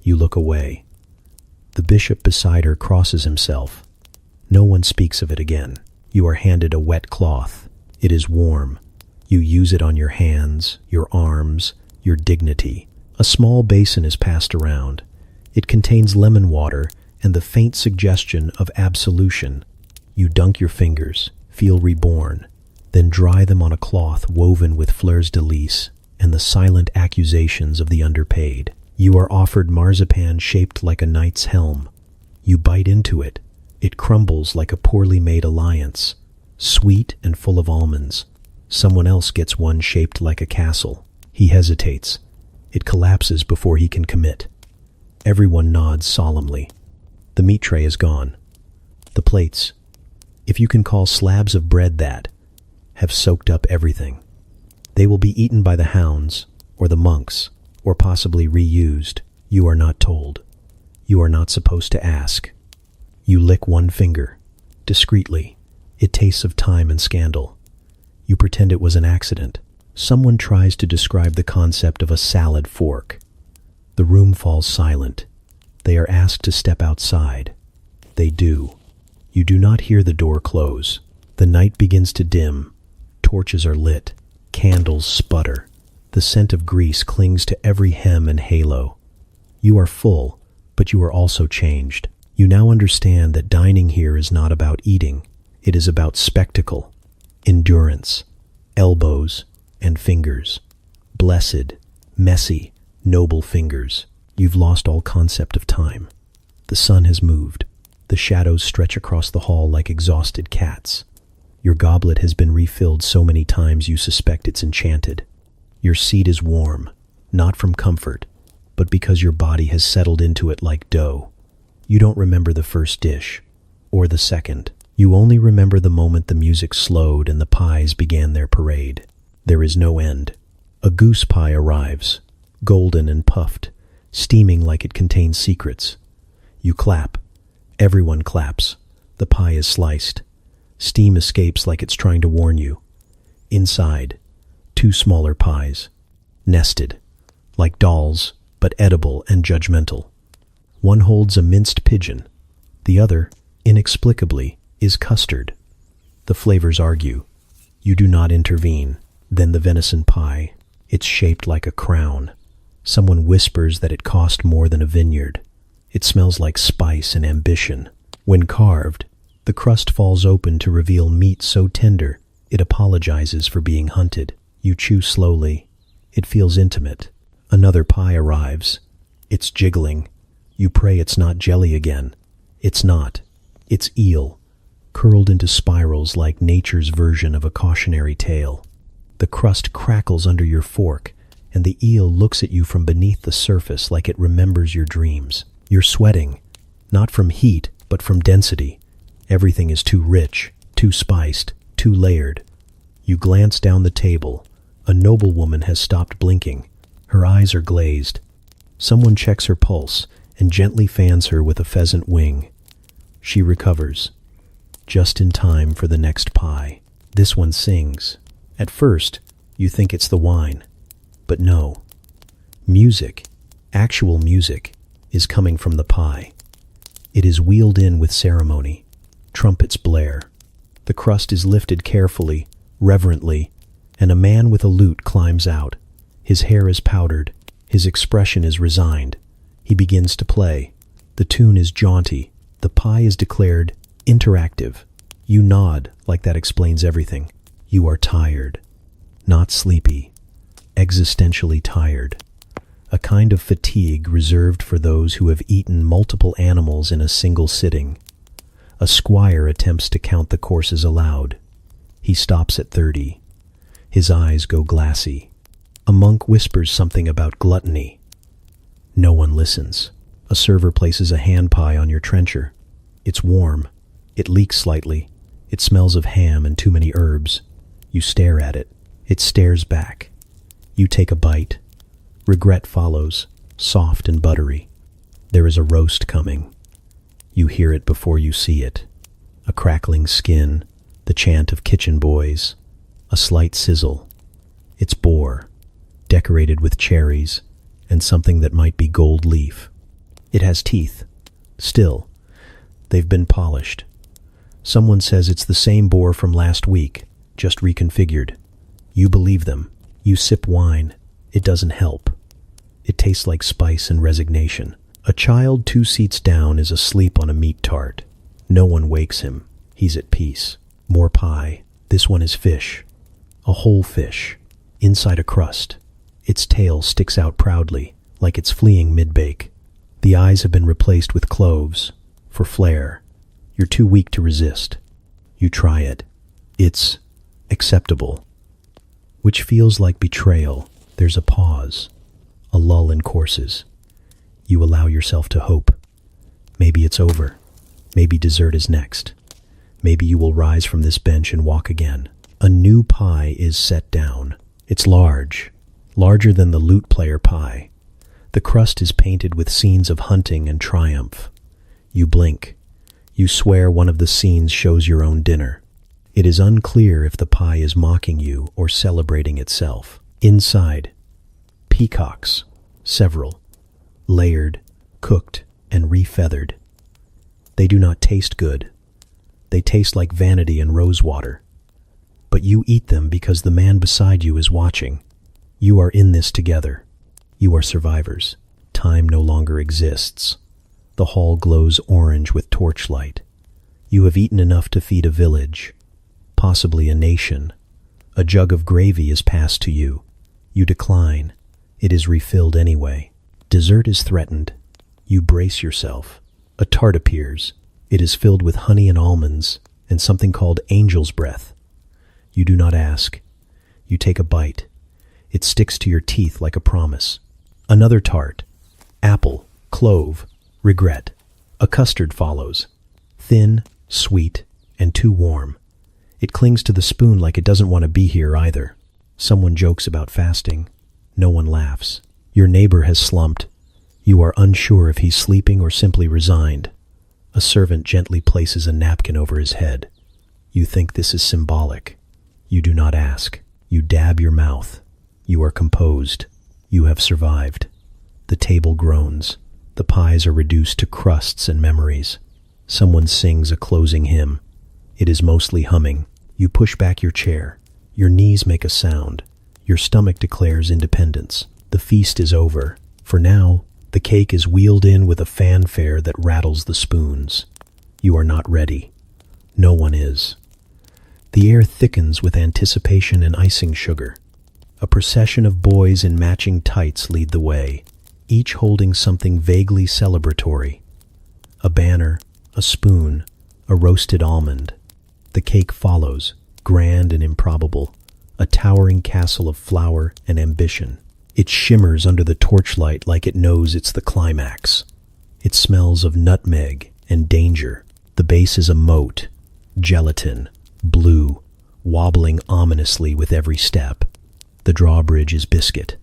You look away. The bishop beside her crosses himself. No one speaks of it again. You are handed a wet cloth. It is warm. You use it on your hands, your arms, your dignity. A small basin is passed around. It contains lemon water and the faint suggestion of absolution. You dunk your fingers, feel reborn, then dry them on a cloth woven with fleurs de lis and the silent accusations of the underpaid. You are offered marzipan shaped like a knight's helm. You bite into it. It crumbles like a poorly made alliance, sweet and full of almonds. Someone else gets one shaped like a castle. He hesitates. It collapses before he can commit. Everyone nods solemnly. The meat tray is gone. The plates, if you can call slabs of bread that, have soaked up everything. They will be eaten by the hounds, or the monks, or possibly reused. You are not told. You are not supposed to ask. You lick one finger, discreetly. It tastes of time and scandal. You pretend it was an accident. Someone tries to describe the concept of a salad fork. The room falls silent. They are asked to step outside. They do. You do not hear the door close. The night begins to dim. Torches are lit. Candles sputter. The scent of grease clings to every hem and halo. You are full, but you are also changed. You now understand that dining here is not about eating. It is about spectacle, endurance, elbows, and fingers. Blessed, messy, noble fingers. You've lost all concept of time. The sun has moved. The shadows stretch across the hall like exhausted cats. Your goblet has been refilled so many times you suspect it's enchanted. Your seat is warm, not from comfort, but because your body has settled into it like dough. You don't remember the first dish, or the second. You only remember the moment the music slowed and the pies began their parade. There is no end. A goose pie arrives, golden and puffed, steaming like it contains secrets. You clap. Everyone claps. The pie is sliced. Steam escapes like it's trying to warn you. Inside, 2 smaller pies, nested, like dolls, but edible and judgmental. One holds a minced pigeon. The other, inexplicably, is custard. The flavors argue. You do not intervene. Then the venison pie. It's shaped like a crown. Someone whispers that it cost more than a vineyard. It smells like spice and ambition. When carved, the crust falls open to reveal meat so tender it apologizes for being hunted. You chew slowly. It feels intimate. Another pie arrives. It's jiggling. You pray it's not jelly again. It's not. It's eel, curled into spirals like nature's version of a cautionary tale. The crust crackles under your fork, and the eel looks at you from beneath the surface like it remembers your dreams. You're sweating, not from heat, but from density. Everything is too rich, too spiced, too layered. You glance down the table. A noblewoman has stopped blinking. Her eyes are glazed. Someone checks her pulse and gently fans her with a pheasant wing. She recovers, just in time for the next pie. This one sings. At first, you think it's the wine. But no. Music, actual music, is coming from the pie. It is wheeled in with ceremony. Trumpets blare. The crust is lifted carefully, reverently, and a man with a lute climbs out. His hair is powdered. His expression is resigned. He begins to play. The tune is jaunty. The pie is declared interactive. You nod like that explains everything. You are tired. Not sleepy. Existentially tired. A kind of fatigue reserved for those who have eaten multiple animals in a single sitting. A squire attempts to count the courses aloud. He stops at 30. His eyes go glassy. A monk whispers something about gluttony. No one listens. A server places a hand pie on your trencher. It's warm. It leaks slightly. It smells of ham and too many herbs. You stare at it. It stares back. You take a bite. Regret follows, soft and buttery. There is a roast coming. You hear it before you see it. A crackling skin, the chant of kitchen boys, a slight sizzle. It's boar, decorated with cherries and something that might be gold leaf. It has teeth. Still, they've been polished. Someone says it's the same boar from last week, just reconfigured. You believe them. You sip wine. It doesn't help. It tastes like spice and resignation. A child 2 seats down is asleep on a meat tart. No one wakes him. He's at peace. More pie. This one is fish. A whole fish. Inside a crust. Its tail sticks out proudly, like it's fleeing mid-bake. The eyes have been replaced with cloves, for flair. You're too weak to resist. You try it. It's acceptable. Which feels like betrayal. There's a pause. A lull in courses. You allow yourself to hope. Maybe it's over. Maybe dessert is next. Maybe you will rise from this bench and walk again. A new pie is set down. It's large. Larger than the lute player pie. The crust is painted with scenes of hunting and triumph. You blink. You swear one of the scenes shows your own dinner. It is unclear if the pie is mocking you or celebrating itself. Inside, peacocks, several, layered, cooked, and refeathered. They do not taste good. They taste like vanity and rosewater. But you eat them because the man beside you is watching. You are in this together. You are survivors. Time no longer exists. The hall glows orange with torchlight. You have eaten enough to feed a village, possibly a nation. A jug of gravy is passed to you. You decline. It is refilled anyway. Dessert is threatened. You brace yourself. A tart appears. It is filled with honey and almonds and something called angel's breath. You do not ask. You take a bite. It sticks to your teeth like a promise. Another tart. Apple, clove, regret. A custard follows. Thin, sweet, and too warm. It clings to the spoon like it doesn't want to be here either. Someone jokes about fasting. No one laughs. Your neighbor has slumped. You are unsure if he's sleeping or simply resigned. A servant gently places a napkin over his head. You think this is symbolic. You do not ask. You dab your mouth. You are composed. You have survived. The table groans. The pies are reduced to crusts and memories. Someone sings a closing hymn. It is mostly humming. You push back your chair. Your knees make a sound. Your stomach declares independence. The feast is over. For now, the cake is wheeled in with a fanfare that rattles the spoons. You are not ready. No one is. The air thickens with anticipation and icing sugar. A procession of boys in matching tights lead the way, each holding something vaguely celebratory. A banner, a spoon, a roasted almond. The cake follows, grand and improbable, a towering castle of flour and ambition. It shimmers under the torchlight like it knows it's the climax. It smells of nutmeg and danger. The base is a moat, gelatin, blue, wobbling ominously with every step. The drawbridge is biscuit.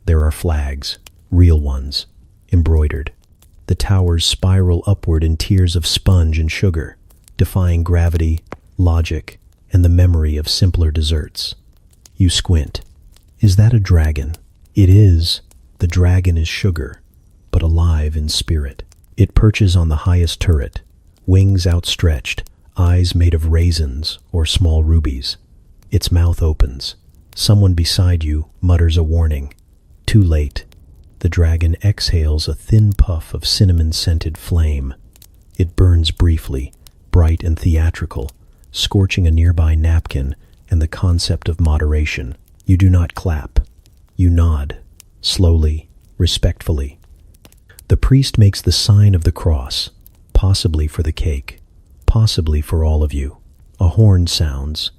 There are flags, real ones, embroidered. The towers spiral upward in tiers of sponge and sugar, defying gravity, logic, and the memory of simpler desserts. You squint. Is that a dragon? It is. The dragon is sugar, but alive in spirit. It perches on the highest turret, wings outstretched, eyes made of raisins or small rubies. Its mouth opens. Someone beside you mutters a warning. Too late. The dragon exhales a thin puff of cinnamon-scented flame. It burns briefly, bright and theatrical, scorching a nearby napkin and the concept of moderation. You do not clap. You nod, slowly, respectfully. The priest makes the sign of the cross, possibly for the cake, possibly for all of you. A horn sounds.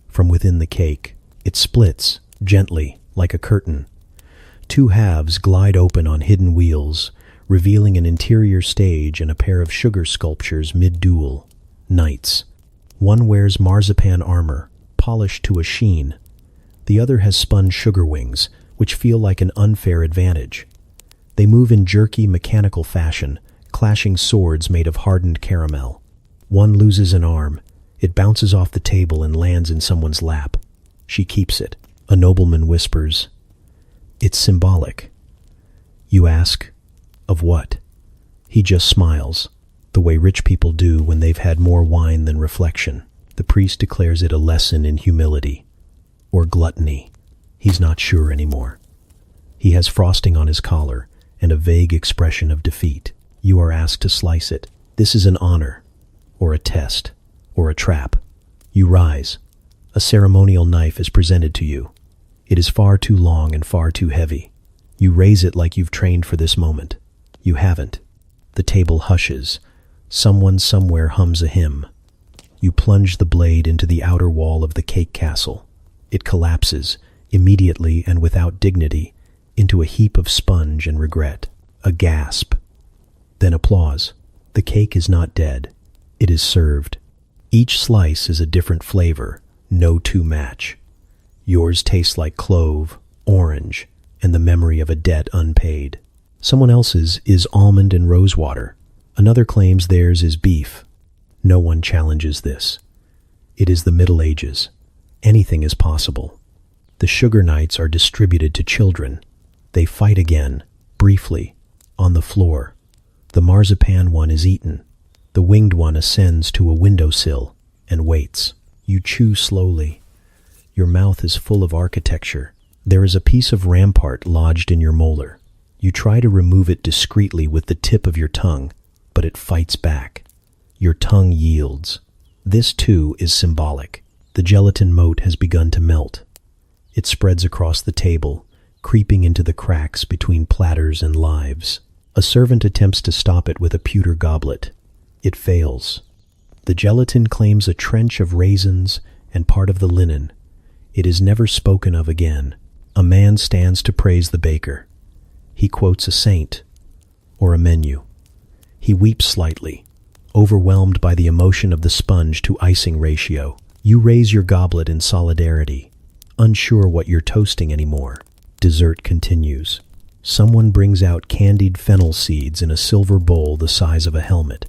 From within the cake, it splits, gently, like a curtain. Two halves glide open on hidden wheels, revealing an interior stage and a pair of sugar sculptures mid-duel. Knights. One wears marzipan armor, polished to a sheen. The other has spun sugar wings, which feel like an unfair advantage. They move in jerky, mechanical fashion, clashing swords made of hardened caramel. One loses an arm. It bounces off the table and lands in someone's lap. She keeps it. A nobleman whispers, "It's symbolic." You ask, "Of what?" He just smiles, the way rich people do when they've had more wine than reflection. The priest declares it a lesson in humility. Or gluttony. He's not sure anymore. He has frosting on his collar and a vague expression of defeat. You are asked to slice it. This is an honor, or a test, or a trap. You rise. A ceremonial knife is presented to you. It is far too long and far too heavy. You raise it like you've trained for this moment. You haven't. The table hushes. Someone somewhere hums a hymn. You plunge the blade into the outer wall of the cake castle. It collapses, immediately and without dignity, into a heap of sponge and regret. A gasp. Then applause. The cake is not dead. It is served. Each slice is a different flavor. No two match. Yours tastes like clove, orange, and the memory of a debt unpaid. Someone else's is almond and rosewater. Another claims theirs is beef. No one challenges this. It is the Middle Ages. Anything is possible. The sugar knights are distributed to children. They fight again, briefly, on the floor. The marzipan one is eaten. The winged one ascends to a windowsill and waits. You chew slowly. Your mouth is full of architecture. There is a piece of rampart lodged in your molar. You try to remove it discreetly with the tip of your tongue, but it fights back. Your tongue yields. This, too, is symbolic. The gelatin moat has begun to melt. It spreads across the table, creeping into the cracks between platters and lives. A servant attempts to stop it with a pewter goblet. It fails. The gelatin claims a trench of raisins and part of the linen. It is never spoken of again. A man stands to praise the baker. He quotes a saint or a menu. He weeps slightly, overwhelmed by the emotion of the sponge to icing ratio. You raise your goblet in solidarity, unsure what you're toasting anymore. Dessert continues. Someone brings out candied fennel seeds in a silver bowl the size of a helmet.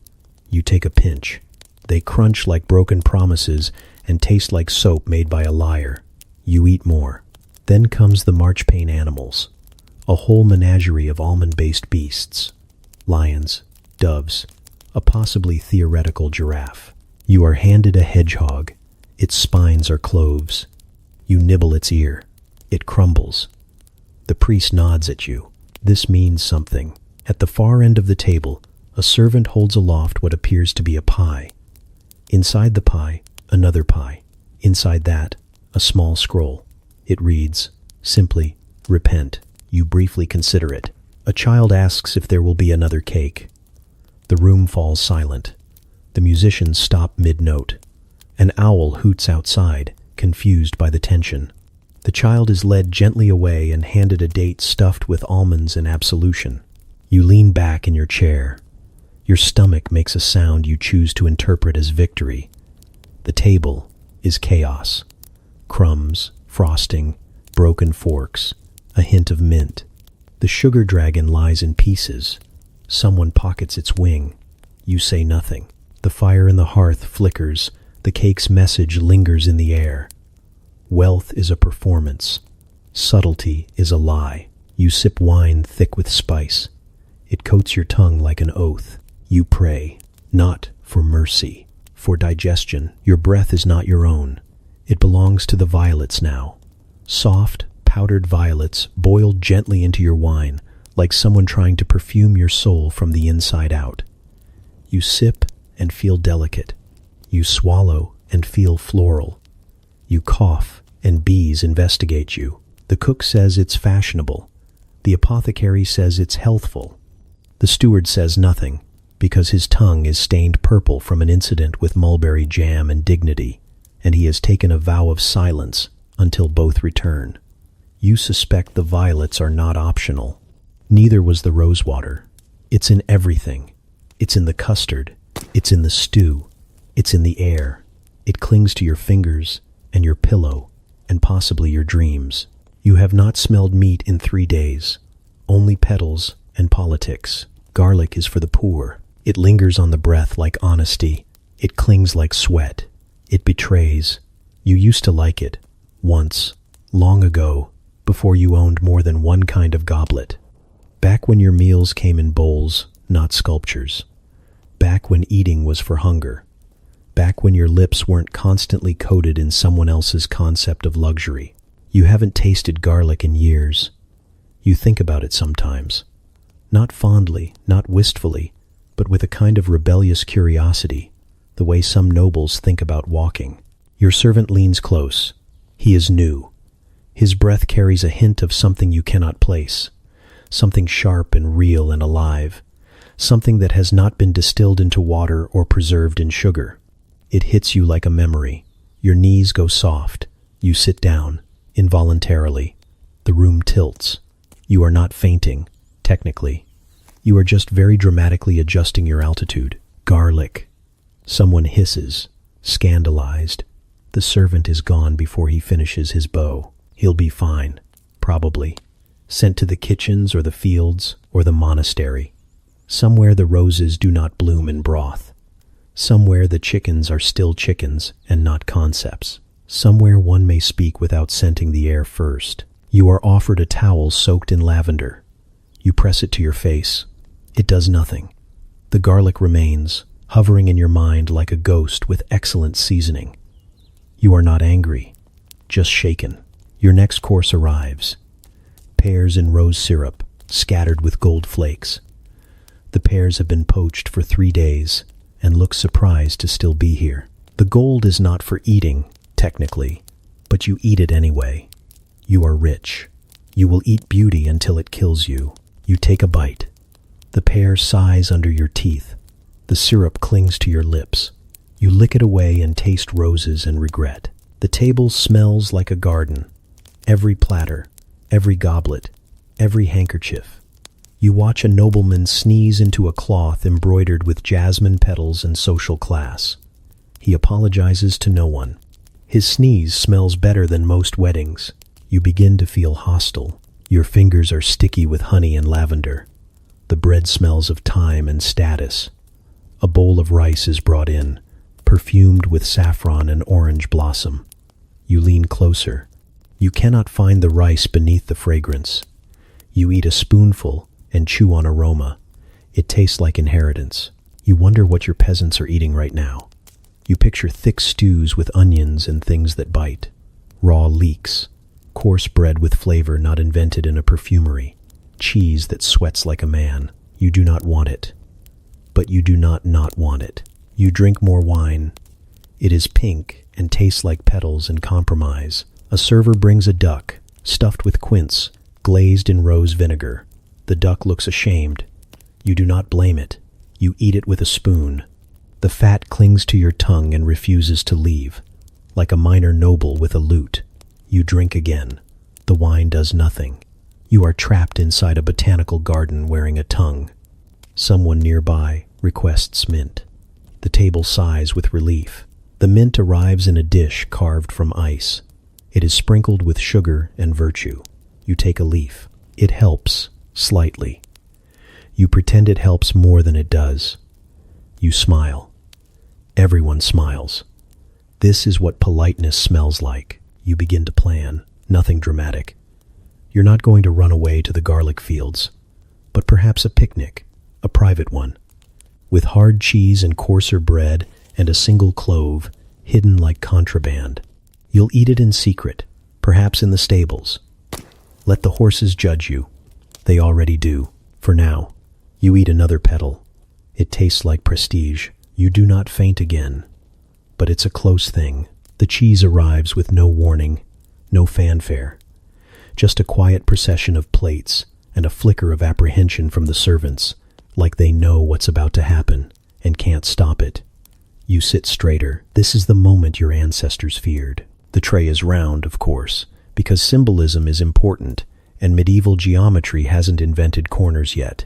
You take a pinch. They crunch like broken promises and taste like soap made by a liar. You eat more. Then comes the marchpane animals, a whole menagerie of almond-based beasts. Lions, doves, a possibly theoretical giraffe. You are handed a hedgehog. Its spines are cloves. You nibble its ear. It crumbles. The priest nods at you. This means something. At the far end of the table, a servant holds aloft what appears to be a pie. Inside the pie, another pie. Inside that, a small scroll. It reads, simply, "Repent." You briefly consider it. A child asks if there will be another cake. The room falls silent. The musicians stop mid-note. An owl hoots outside, confused by the tension. The child is led gently away and handed a date stuffed with almonds and absolution. You lean back in your chair. Your stomach makes a sound you choose to interpret as victory. The table is chaos. Crumbs, frosting, broken forks, a hint of mint. The sugar dragon lies in pieces. Someone pockets its wing. You say nothing. The fire in the hearth flickers. The cake's message lingers in the air. Wealth is a performance. Subtlety is a lie. You sip wine thick with spice. It coats your tongue like an oath. You pray, not for mercy, for digestion. Your breath is not your own. It belongs to the violets now. Soft, powdered violets boiled gently into your wine, like someone trying to perfume your soul from the inside out. You sip and feel delicate. You swallow and feel floral. You cough and bees investigate you. The cook says it's fashionable. The apothecary says it's healthful. The steward says nothing, because his tongue is stained purple from an incident with mulberry jam and dignity, and he has taken a vow of silence until both return. You suspect the violets are not optional. Neither was the rosewater. It's in everything. It's in the custard. It's in the stew. It's in the air. It clings to your fingers and your pillow and possibly your dreams. You have not smelled meat in 3 days. Only petals and politics. Garlic is for the poor. It lingers on the breath like honesty. It clings like sweat. It betrays. You used to like it. Once. Long ago. Before you owned more than one kind of goblet. Back when your meals came in bowls, not sculptures. Back when eating was for hunger. Back when your lips weren't constantly coated in someone else's concept of luxury. You haven't tasted garlic in years. You think about it sometimes. Not fondly, not wistfully, but with a kind of rebellious curiosity, the way some nobles think about walking. Your servant leans close. He is new. His breath carries a hint of something you cannot place, something sharp and real and alive, something that has not been distilled into water or preserved in sugar. It hits you like a memory. Your knees go soft. You sit down, involuntarily. The room tilts. You are not fainting, technically. You are just very dramatically adjusting your altitude. Garlic. Someone hisses, scandalized. The servant is gone before he finishes his bow. He'll be fine, probably. Sent to the kitchens or the fields or the monastery. Somewhere the roses do not bloom in broth. Somewhere the chickens are still chickens and not concepts. Somewhere one may speak without scenting the air first. You are offered a towel soaked in lavender. You press it to your face. It does nothing. The garlic remains, hovering in your mind like a ghost with excellent seasoning. You are not angry, just shaken. Your next course arrives. Pears in rose syrup, scattered with gold flakes. The pears have been poached for 3 days and look surprised to still be here. The gold is not for eating, technically, but you eat it anyway. You are rich. You will eat beauty until it kills you. You take a bite. The pear sighs under your teeth. The syrup clings to your lips. You lick it away and taste roses and regret. The table smells like a garden. Every platter, every goblet, every handkerchief. You watch a nobleman sneeze into a cloth embroidered with jasmine petals and social class. He apologizes to no one. His sneeze smells better than most weddings. You begin to feel hostile. Your fingers are sticky with honey and lavender. The bread smells of time and status. A bowl of rice is brought in, perfumed with saffron and orange blossom. You lean closer. You cannot find the rice beneath the fragrance. You eat a spoonful and chew on aroma. It tastes like inheritance. You wonder what your peasants are eating right now. You picture thick stews with onions and things that bite. Raw leeks. Coarse bread with flavor not invented in a perfumery. Cheese that sweats like a man. You do not want it. But you do not want it. You drink more wine. It is pink and tastes like petals and compromise. A server brings a duck, stuffed with quince, glazed in rose vinegar. The duck looks ashamed. You do not blame it. You eat it with a spoon. The fat clings to your tongue and refuses to leave, like a minor noble with a lute. You drink again. The wine does nothing. You are trapped inside a botanical garden wearing a tongue. Someone nearby requests mint. The table sighs with relief. The mint arrives in a dish carved from ice. It is sprinkled with sugar and virtue. You take a leaf. It helps, slightly. You pretend it helps more than it does. You smile. Everyone smiles. This is what politeness smells like. You begin to plan. Nothing dramatic. You're not going to run away to the garlic fields, but perhaps a picnic, a private one, with hard cheese and coarser bread and a single clove hidden like contraband. You'll eat it in secret, perhaps in the stables. Let the horses judge you. They already do. For now, you eat another petal. It tastes like prestige. You do not faint again. But it's a close thing. The cheese arrives with no warning, no fanfare. Just a quiet procession of plates and a flicker of apprehension from the servants, like they know what's about to happen and can't stop it. You sit straighter. This is the moment your ancestors feared. The tray is round, of course, because symbolism is important, and medieval geometry hasn't invented corners yet.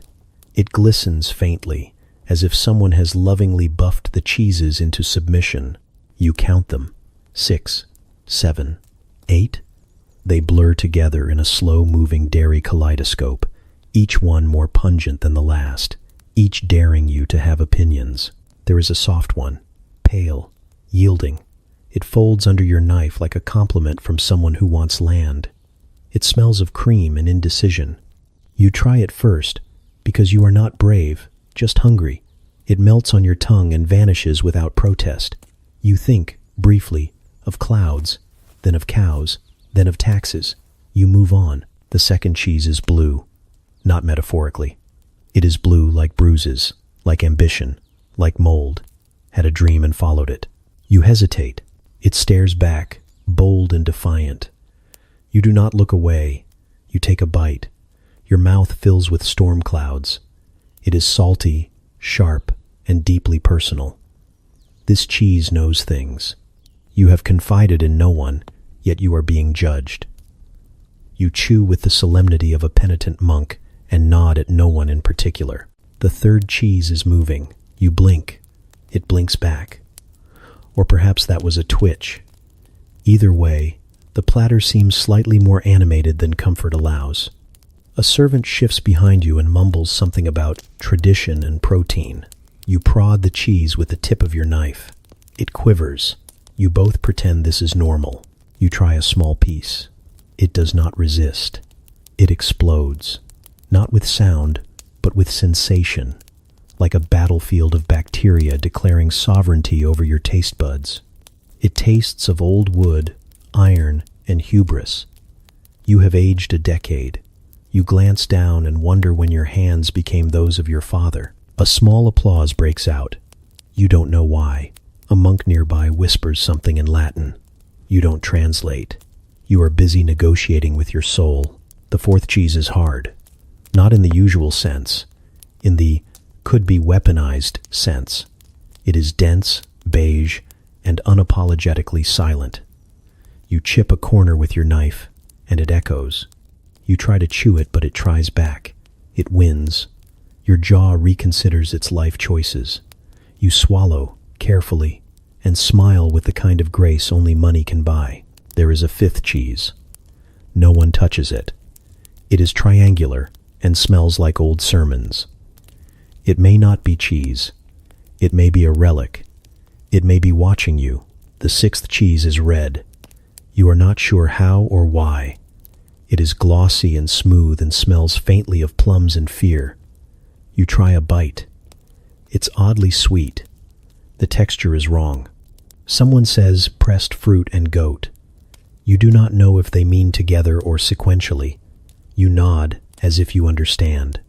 It glistens faintly, as if someone has lovingly buffed the cheeses into submission. You count them. 6, 7, 8. They blur together in a slow-moving dairy kaleidoscope, each one more pungent than the last, each daring you to have opinions. There is a soft one, pale, yielding. It folds under your knife like a compliment from someone who wants land. It smells of cream and indecision. You try it first, because you are not brave, just hungry. It melts on your tongue and vanishes without protest. You think, briefly, of clouds, then of cows, then of taxes. You move on. The second cheese is blue, not metaphorically. It is blue like bruises, like ambition, like mold. Had a dream and followed it. You hesitate. It stares back, bold and defiant. You do not look away. You take a bite. Your mouth fills with storm clouds. It is salty, sharp, and deeply personal. This cheese knows things. You have confided in no one, yet you are being judged. You chew with the solemnity of a penitent monk and nod at no one in particular. The third cheese is moving. You blink. It blinks back. Or perhaps that was a twitch. Either way, the platter seems slightly more animated than comfort allows. A servant shifts behind you and mumbles something about tradition and protein. You prod the cheese with the tip of your knife. It quivers. You both pretend this is normal. You try a small piece. It does not resist. It explodes. Not with sound, but with sensation, like a battlefield of bacteria declaring sovereignty over your taste buds. It tastes of old wood, iron, and hubris. You have aged a decade. You glance down and wonder when your hands became those of your father. A small applause breaks out. You don't know why. A monk nearby whispers something in Latin. You don't translate. You are busy negotiating with your soul. The fourth cheese is hard. Not in the usual sense. In the could-be weaponized sense. It is dense, beige, and unapologetically silent. You chip a corner with your knife, and it echoes. You try to chew it, but it tries back. It wins. Your jaw reconsiders its life choices. You swallow, carefully, and smile with the kind of grace only money can buy. There is a fifth cheese. No one touches it. It is triangular and smells like old sermons. It may not be cheese. It may be a relic. It may be watching you. The sixth cheese is red. You are not sure how or why. It is glossy and smooth and smells faintly of plums and fear. You try a bite. It's oddly sweet. The texture is wrong. Someone says pressed fruit and goat. You do not know if they mean together or sequentially. You nod as if you understand.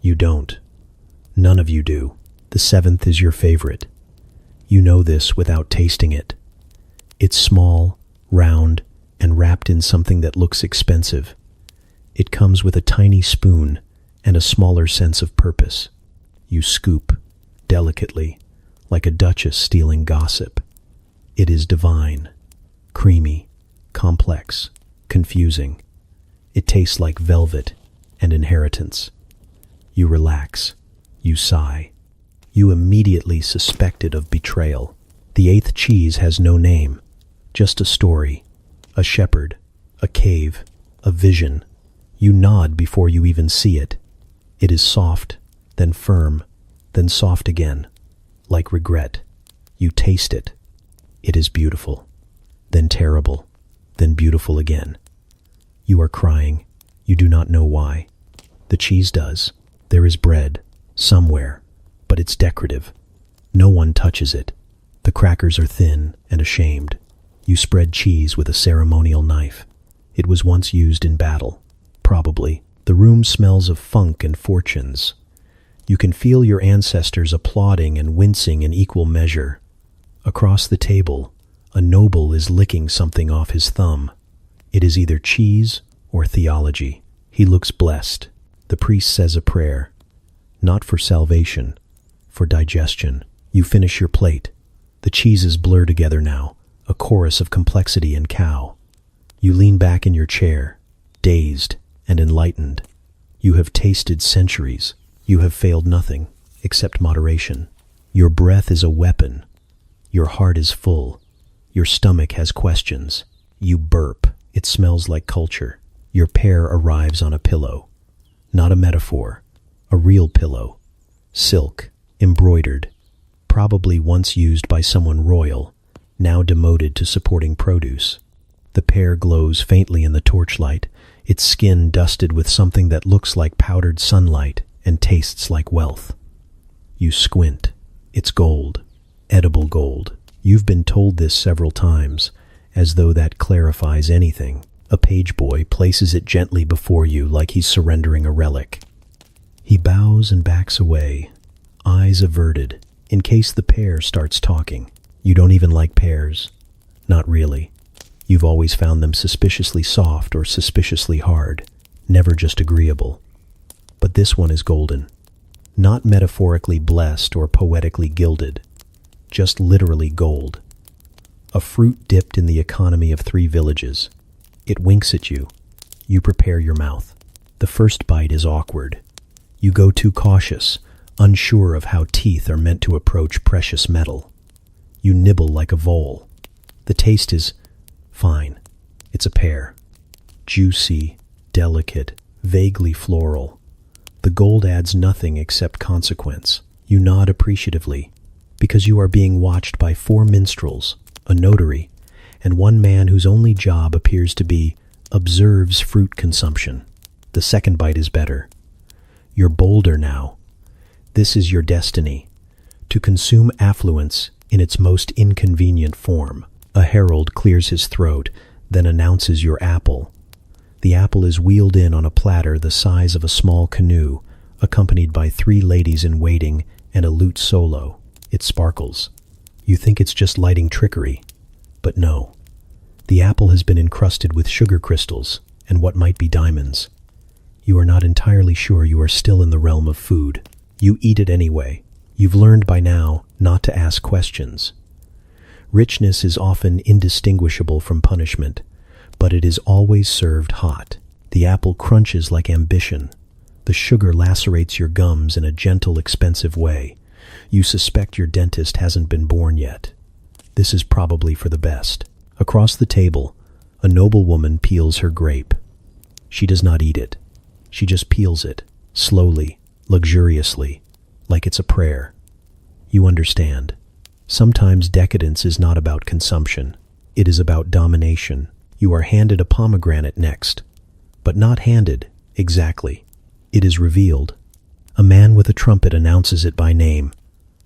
You don't. None of you do. The seventh is your favorite. You know this without tasting it. It's small, round, and wrapped in something that looks expensive. It comes with a tiny spoon and a smaller sense of purpose. You scoop, delicately, like a duchess stealing gossip. It is divine, creamy, complex, confusing. It tastes like velvet and inheritance. You relax. You sigh. You immediately suspected of betrayal. The eighth cheese has no name, just a story, a shepherd, a cave, a vision. You nod before you even see it. It is soft, then firm, then soft again, like regret. You taste it. It is beautiful, then terrible, then beautiful again. You are crying. You do not know why. The cheese does. There is bread, somewhere, but it's decorative. No one touches it. The crackers are thin and ashamed. You spread cheese with a ceremonial knife. It was once used in battle. Probably. The room smells of funk and fortunes. You can feel your ancestors applauding and wincing in equal measure. Across the table, a noble is licking something off his thumb. It is either cheese or theology. He looks blessed. The priest says a prayer. Not for salvation, for digestion. You finish your plate. The cheeses blur together now, a chorus of complexity and cow. You lean back in your chair, dazed and enlightened. You have tasted centuries. You have failed nothing, except moderation. Your breath is a weapon. Your heart is full. Your stomach has questions. You burp. It smells like culture. Your pear arrives on a pillow. Not a metaphor. A real pillow. Silk, embroidered. Probably once used by someone royal, now demoted to supporting produce. The pear glows faintly in the torchlight, its skin dusted with something that looks like powdered sunlight and tastes like wealth. You squint. It's gold. Edible gold. You've been told this several times, as though that clarifies anything. A page boy places it gently before you like he's surrendering a relic. He bows and backs away, eyes averted, in case the pear starts talking. You don't even like pears. Not really. You've always found them suspiciously soft or suspiciously hard, never just agreeable. But this one is golden. Not metaphorically blessed or poetically gilded, just literally gold. A fruit dipped in the economy of 3 villages. It winks at you. You prepare your mouth. The first bite is awkward. You go too cautious, unsure of how teeth are meant to approach precious metal. You nibble like a vole. The taste is fine. It's a pear. Juicy, delicate, vaguely floral. The gold adds nothing except consequence. You nod appreciatively, because you are being watched by 4 minstrels, a notary, and one man whose only job appears to be observes fruit consumption. The second bite is better. You're bolder now. This is your destiny, to consume affluence in its most inconvenient form. A herald clears his throat, then announces your apple. The apple is wheeled in on a platter the size of a small canoe, accompanied by 3 ladies in waiting and a lute solo. It sparkles. You think it's just lighting trickery, but no. The apple has been encrusted with sugar crystals and what might be diamonds. You are not entirely sure you are still in the realm of food. You eat it anyway. You've learned by now not to ask questions. Richness is often indistinguishable from punishment, but it is always served hot. The apple crunches like ambition. The sugar lacerates your gums in a gentle, expensive way. You suspect your dentist hasn't been born yet. This is probably for the best. Across the table, a noble woman peels her grape. She does not eat it. She just peels it, slowly, luxuriously, like it's a prayer. You understand. Sometimes decadence is not about consumption. It is about domination. You are handed a pomegranate next, but not handed, exactly. It is revealed. A man with a trumpet announces it by name.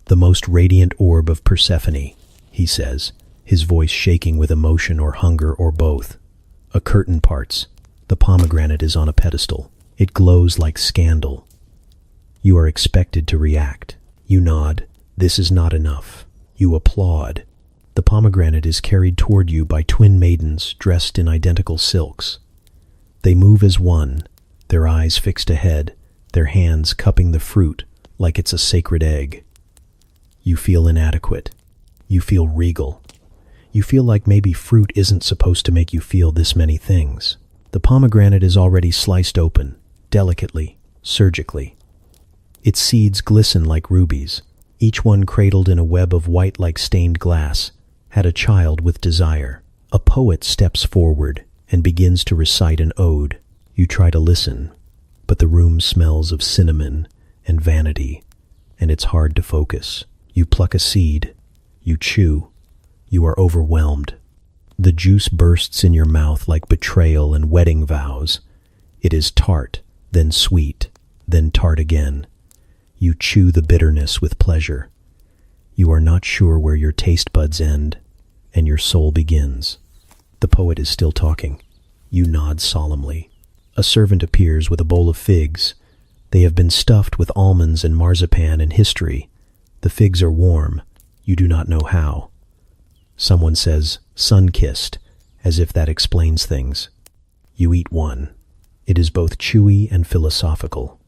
The most radiant orb of Persephone, he says, his voice shaking with emotion or hunger or both. A curtain parts. The pomegranate is on a pedestal. It glows like scandal. You are expected to react. You nod. This is not enough. You applaud. The pomegranate is carried toward you by twin maidens dressed in identical silks. They move as one, their eyes fixed ahead, their hands cupping the fruit like it's a sacred egg. You feel inadequate. You feel regal. You feel like maybe fruit isn't supposed to make you feel this many things. The pomegranate is already sliced open, delicately, surgically. Its seeds glisten like rubies, each one cradled in a web of white like stained glass, had a child with desire. A poet steps forward and begins to recite an ode. You try to listen, but the room smells of cinnamon and vanity, and it's hard to focus. You pluck a seed, you chew, you are overwhelmed. The juice bursts in your mouth like betrayal and wedding vows. It is tart, then sweet, then tart again. You chew the bitterness with pleasure. You are not sure where your taste buds end and your soul begins. The poet is still talking. You nod solemnly. A servant appears with a bowl of figs. They have been stuffed with almonds and marzipan in history. The figs are warm. You do not know how. Someone says, sun-kissed, as if that explains things. You eat one. It is both chewy and philosophical.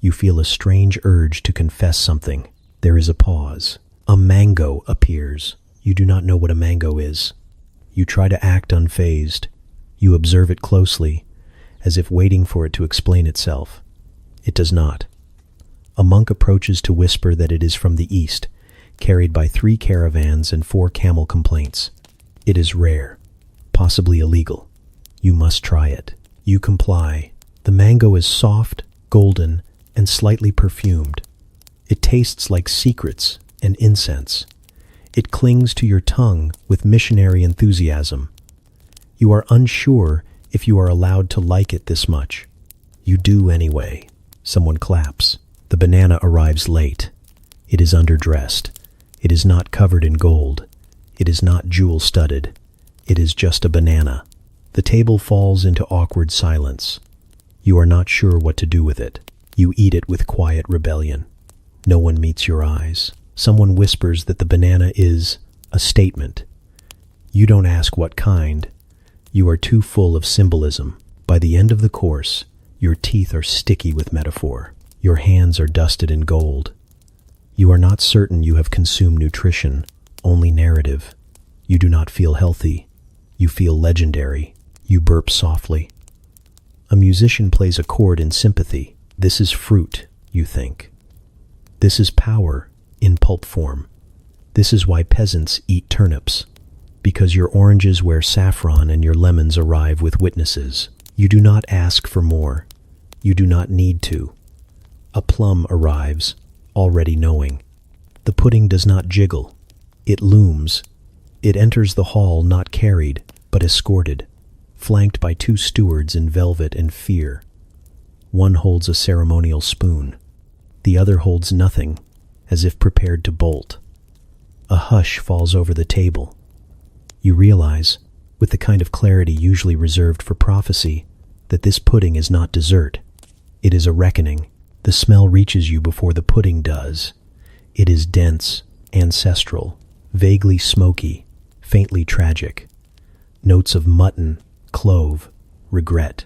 You feel a strange urge to confess something. There is a pause. A mango appears. You do not know what a mango is. You try to act unfazed. You observe it closely, as if waiting for it to explain itself. It does not. A monk approaches to whisper that it is from the east, carried by 3 caravans and 4 camel complaints. It is rare, possibly illegal. You must try it. You comply. The mango is soft, golden, and slightly perfumed. It tastes like secrets and incense. It clings to your tongue with missionary enthusiasm. You are unsure if you are allowed to like it this much. You do anyway. Someone claps. The banana arrives late. It is underdressed. It is not covered in gold. It is not jewel-studded. It is just a banana. The table falls into awkward silence. You are not sure what to do with it. You eat it with quiet rebellion. No one meets your eyes. Someone whispers that the banana is a statement. You don't ask what kind. You are too full of symbolism. By the end of the course, your teeth are sticky with metaphor. Your hands are dusted in gold. You are not certain you have consumed nutrition, only narrative. You do not feel healthy. You feel legendary. You burp softly. A musician plays a chord in sympathy. This is fruit, you think. This is power in pulp form. This is why peasants eat turnips, because your oranges wear saffron and your lemons arrive with witnesses. You do not ask for more. You do not need to. A plum arrives, already knowing. The pudding does not jiggle. It looms. It enters the hall not carried, but escorted, flanked by 2 stewards in velvet and fear. One holds a ceremonial spoon. The other holds nothing, as if prepared to bolt. A hush falls over the table. You realize, with the kind of clarity usually reserved for prophecy, that this pudding is not dessert. It is a reckoning. The smell reaches you before the pudding does. It is dense, ancestral, vaguely smoky, faintly tragic. Notes of mutton, clove, regret,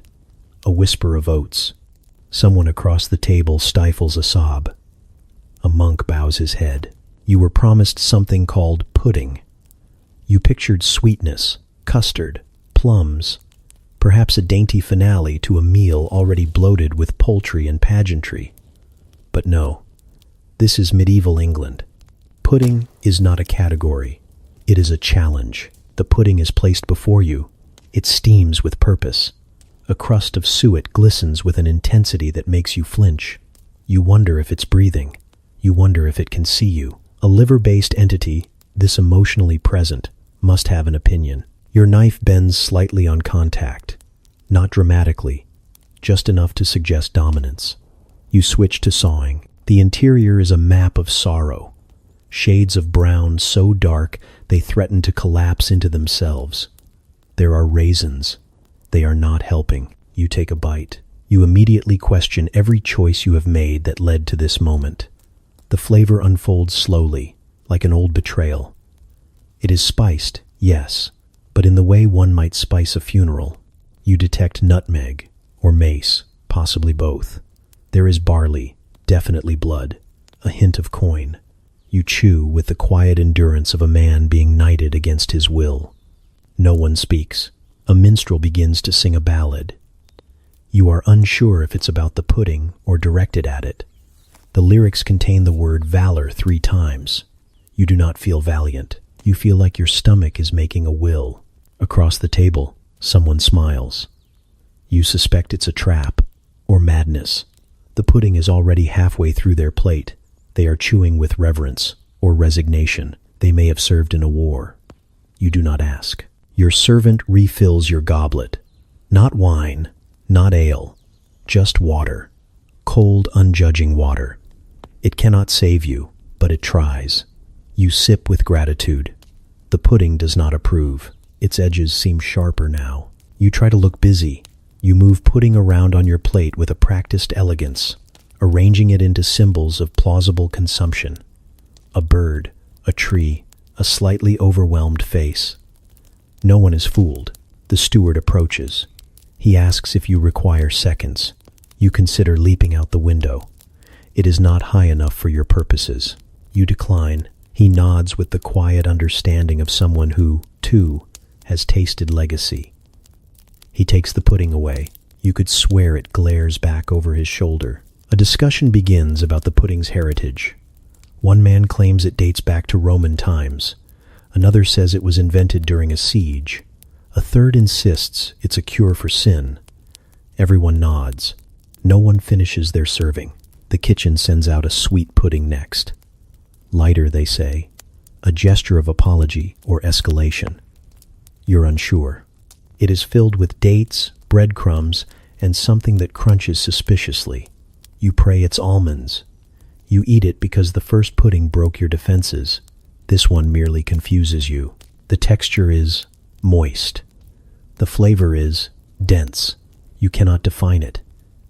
a whisper of oats. Someone across the table stifles a sob. A monk bows his head. You were promised something called pudding. You pictured sweetness, custard, plums, perhaps a dainty finale to a meal already bloated with poultry and pageantry. But no, this is medieval England. Pudding is not a category. It is a challenge. The pudding is placed before you. It steams with purpose. A crust of suet glistens with an intensity that makes you flinch. You wonder if it's breathing. You wonder if it can see you. A liver-based entity, this emotionally present, must have an opinion. Your knife bends slightly on contact. Not dramatically, just enough to suggest dominance. You switch to sawing. The interior is a map of sorrow. Shades of brown so dark they threaten to collapse into themselves. There are raisins. They are not helping. You take a bite. You immediately question every choice you have made that led to this moment. The flavor unfolds slowly, like an old betrayal. It is spiced, yes, but in the way one might spice a funeral. You detect nutmeg, or mace, possibly both. There is barley, definitely blood, a hint of coin. You chew with the quiet endurance of a man being knighted against his will. No one speaks. A minstrel begins to sing a ballad. You are unsure if it's about the pudding or directed at it. The lyrics contain the word valor 3 times. You do not feel valiant. You feel like your stomach is making a will. Across the table, someone smiles. You suspect it's a trap or madness. The pudding is already halfway through their plate. They are chewing with reverence or resignation. They may have served in a war. You do not ask. Your servant refills your goblet. Not wine, not ale, just water. Cold, unjudging water. It cannot save you, but it tries. You sip with gratitude. The pudding does not approve. Its edges seem sharper now. You try to look busy. You move pudding around on your plate with a practiced elegance, arranging it into symbols of plausible consumption. A bird, a tree, a slightly overwhelmed face. No one is fooled. The steward approaches. He asks if you require seconds. You consider leaping out the window. It is not high enough for your purposes. You decline. He nods with the quiet understanding of someone who, too, has tasted legacy. He takes the pudding away. You could swear it glares back over his shoulder. A discussion begins about the pudding's heritage. One man claims it dates back to Roman times. Another says it was invented during a siege. A third insists it's a cure for sin. Everyone nods. No one finishes their serving. The kitchen sends out a sweet pudding next. Lighter, they say. A gesture of apology or escalation. You're unsure. It is filled with dates, breadcrumbs, and something that crunches suspiciously. You pray it's almonds. You eat it because the first pudding broke your defenses. This one merely confuses you. The texture is moist. The flavor is dense. You cannot define it.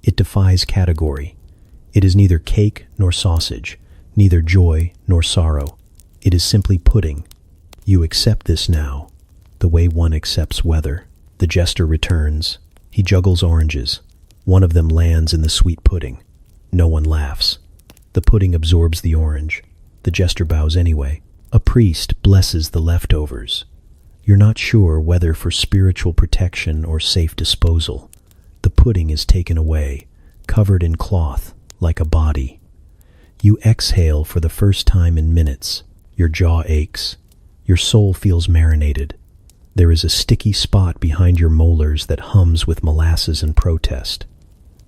It defies category. It is neither cake nor sausage, neither joy nor sorrow. It is simply pudding. You accept this now, the way one accepts weather. The jester returns. He juggles oranges. One of them lands in the sweet pudding. No one laughs. The pudding absorbs the orange. The jester bows anyway. A priest blesses the leftovers. You're not sure whether for spiritual protection or safe disposal. The pudding is taken away, covered in cloth, like a body. You exhale for the first time in minutes. Your jaw aches. Your soul feels marinated. There is a sticky spot behind your molars that hums with molasses and protest.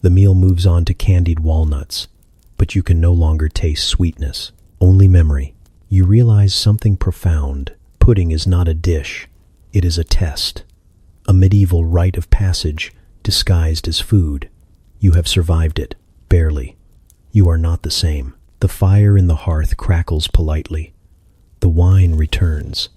The meal moves on to candied walnuts, but you can no longer taste sweetness, only memory. You realize something profound. Pudding is not a dish. It is a test. A medieval rite of passage disguised as food. You have survived it, barely. You are not the same. The fire in the hearth crackles politely. The wine returns.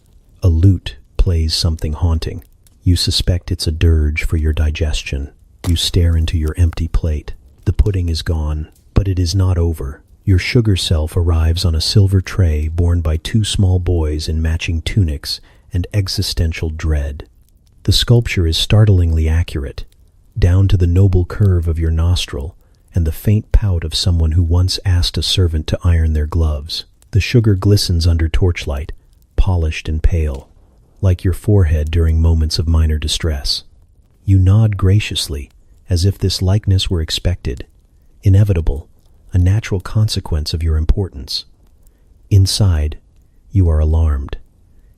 A lute plays something haunting. You suspect it's a dirge for your digestion. You stare into your empty plate. The pudding is gone, but it is not over. Your sugar self arrives on a silver tray borne by 2 small boys in matching tunics and existential dread. The sculpture is startlingly accurate, down to the noble curve of your nostril and the faint pout of someone who once asked a servant to iron their gloves. The sugar glistens under torchlight, polished and pale, like your forehead during moments of minor distress. You nod graciously, as if this likeness were expected, inevitable, a natural consequence of your importance. Inside, you are alarmed.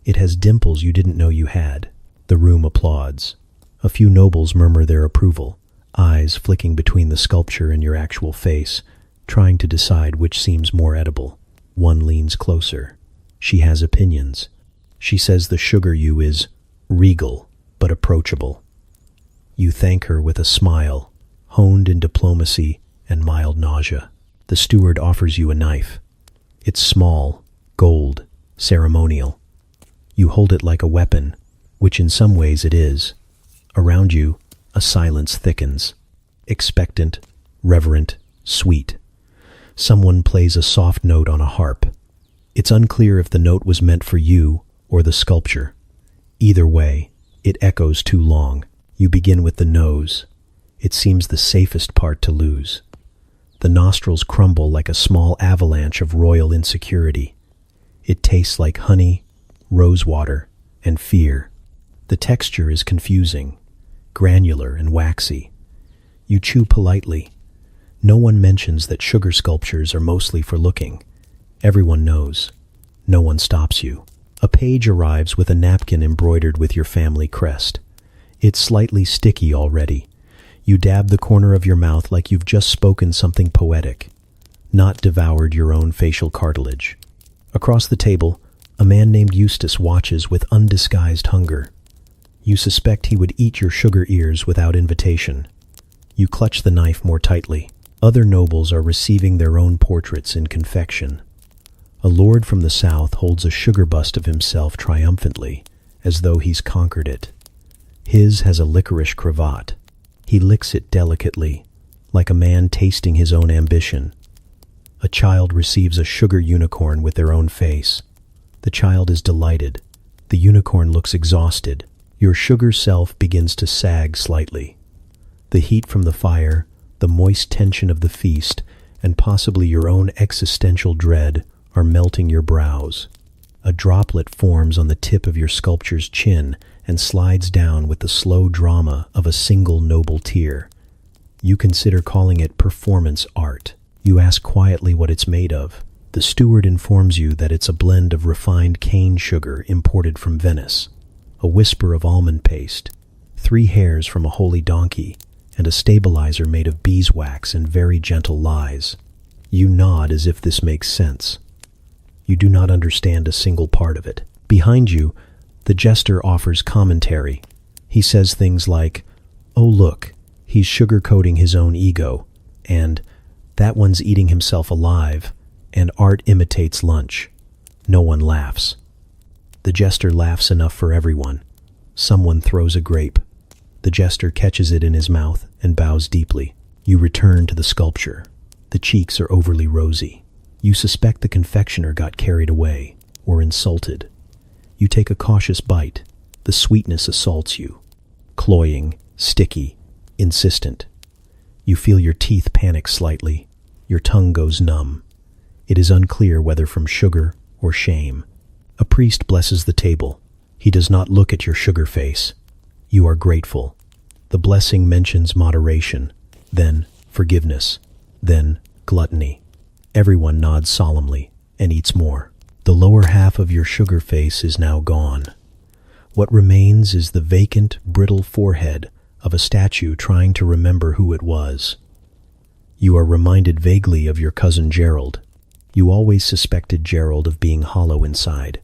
It has dimples you didn't know you had. The room applauds. A few nobles murmur their approval, eyes flicking between the sculpture and your actual face, trying to decide which seems more edible. One leans closer. She has opinions. She says the sugar you is regal, but approachable. You thank her with a smile, honed in diplomacy and mild nausea. The steward offers you a knife. It's small, gold, ceremonial. You hold it like a weapon, which in some ways it is. Around you, a silence thickens. Expectant, reverent, sweet. Someone plays a soft note on a harp. It's unclear if the note was meant for you or the sculpture. Either way, it echoes too long. You begin with the nose. It seems the safest part to lose. The nostrils crumble like a small avalanche of royal insecurity. It tastes like honey, rosewater, and fear. The texture is confusing, granular and waxy. You chew politely. No one mentions that sugar sculptures are mostly for looking. Everyone knows. No one stops you. A page arrives with a napkin embroidered with your family crest. It's slightly sticky already. You dab the corner of your mouth like you've just spoken something poetic, not devoured your own facial cartilage. Across the table, a man named Eustace watches with undisguised hunger. You suspect he would eat your sugar ears without invitation. You clutch the knife more tightly. Other nobles are receiving their own portraits in confection. A lord from the south holds a sugar bust of himself triumphantly, as though he's conquered it. His has a licorice cravat. He licks it delicately, like a man tasting his own ambition. A child receives a sugar unicorn with their own face. The child is delighted. The unicorn looks exhausted. Your sugar self begins to sag slightly. The heat from the fire, the moist tension of the feast, and possibly your own existential dread are melting your brows. A droplet forms on the tip of your sculpture's chin and slides down with the slow drama of a single noble tear. You consider calling it performance art. You ask quietly what it's made of. The steward informs you that it's a blend of refined cane sugar imported from Venice, a whisper of almond paste, 3 hairs from a holy donkey, and a stabilizer made of beeswax and very gentle lies. You nod as if this makes sense. You do not understand a single part of it. Behind you, the jester offers commentary. He says things like, "Oh look, he's sugarcoating his own ego," and "that one's eating himself alive," and "art imitates lunch." No one laughs. The jester laughs enough for everyone. Someone throws a grape. The jester catches it in his mouth and bows deeply. You return to the sculpture. The cheeks are overly rosy. You suspect the confectioner got carried away or insulted. You take a cautious bite. The sweetness assaults you. Cloying, sticky, insistent. You feel your teeth panic slightly. Your tongue goes numb. It is unclear whether from sugar or shame. A priest blesses the table. He does not look at your sugar face. You are grateful. The blessing mentions moderation, then forgiveness, then gluttony. Everyone nods solemnly and eats more. The lower half of your sugar face is now gone. What remains is the vacant, brittle forehead of a statue trying to remember who it was. You are reminded vaguely of your cousin Gerald. You always suspected Gerald of being hollow inside.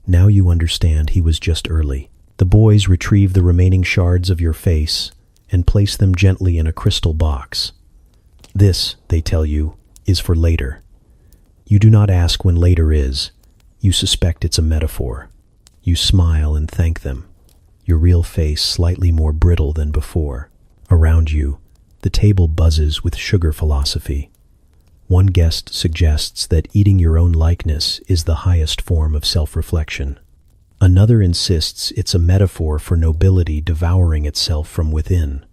Now you understand he was just early. The boys retrieve the remaining shards of your face and place them gently in a crystal box. This, they tell you, is for later. You do not ask when later is. You suspect it's a metaphor. You smile and thank them, your real face slightly more brittle than before. Around you, the table buzzes with sugar philosophy. One guest suggests that eating your own likeness is the highest form of self-reflection. Another insists it's a metaphor for nobility devouring itself from within.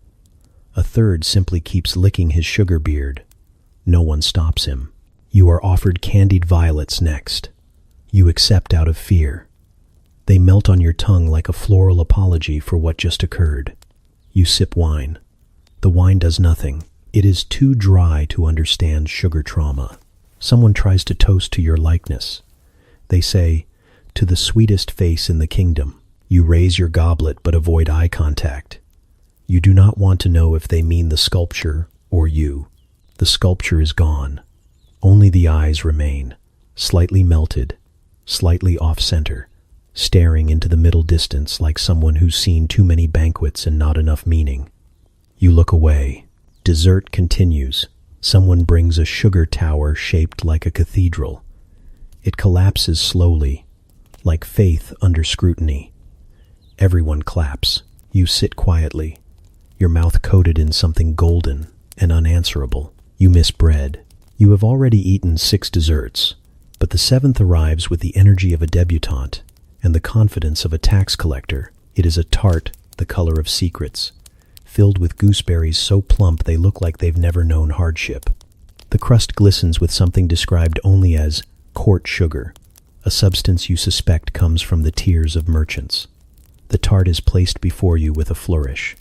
A third simply keeps licking his sugar beard. No one stops him. You are offered candied violets next. You accept out of fear. They melt on your tongue like a floral apology for what just occurred. You sip wine. The wine does nothing. It is too dry to understand sugar trauma. Someone tries to toast to your likeness. They say, "To the sweetest face in the kingdom." You raise your goblet but avoid eye contact. You do not want to know if they mean the sculpture or you. The sculpture is gone. Only the eyes remain, slightly melted, slightly off-center, staring into the middle distance like someone who's seen too many banquets and not enough meaning. You look away. Dessert continues. Someone brings a sugar tower shaped like a cathedral. It collapses slowly, like faith under scrutiny. Everyone claps. You sit quietly, your mouth coated in something golden and unanswerable. You miss bread. You have already eaten 6 desserts, but the 7th arrives with the energy of a debutante and the confidence of a tax collector. It is a tart the color of secrets, filled with gooseberries so plump they look like they've never known hardship. The crust glistens with something described only as court sugar. a substance you suspect comes from the tears of merchants. The tart is placed before you with a flourish.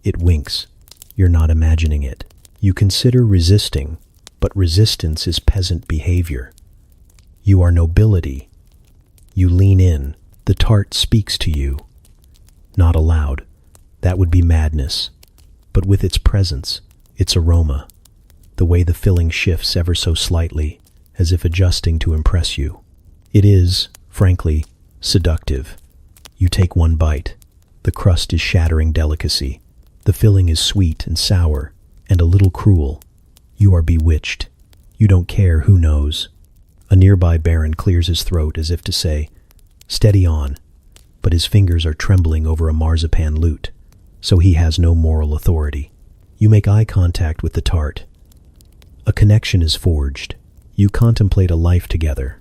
It winks. You're not imagining it. You consider resisting, but resistance is peasant behavior. You are nobility. You lean in. The tart speaks to you. Not aloud. That would be madness. But with its presence, its aroma, the way the filling shifts ever so slightly, as if adjusting to impress you. It is, frankly, seductive. You take one bite. The crust is shattering delicacy. The filling is sweet and sour, and a little cruel. You are bewitched. You don't care who knows. A nearby baron clears his throat as if to say, "Steady on," but his fingers are trembling over a marzipan lute, so he has no moral authority. You make eye contact with the tart. A connection is forged. You contemplate a life together,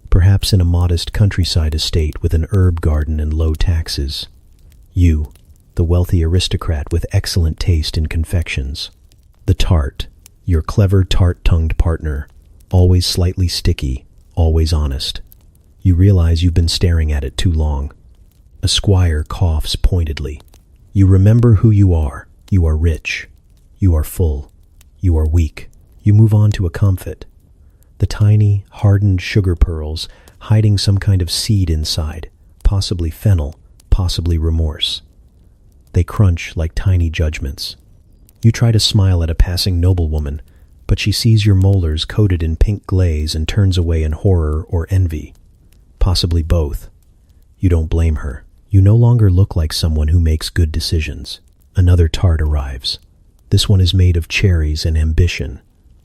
perhaps in a modest countryside estate with an herb garden and low taxes. You, the wealthy aristocrat with excellent taste in confections. The tart, your clever tart-tongued partner, always slightly sticky, always honest. You realize you've been staring at it too long. A squire coughs pointedly. You remember who you are. You are rich. You are full. You are weak. You move on to a comfit. The tiny, hardened sugar pearls hiding some kind of seed inside, possibly fennel, possibly remorse. They crunch like tiny judgments. You try to smile at a passing noblewoman, but she sees your molars coated in pink glaze and turns away in horror or envy. Possibly both. You don't blame her. You no longer look like someone who makes good decisions. Another tart arrives. This one is made of cherries and ambition.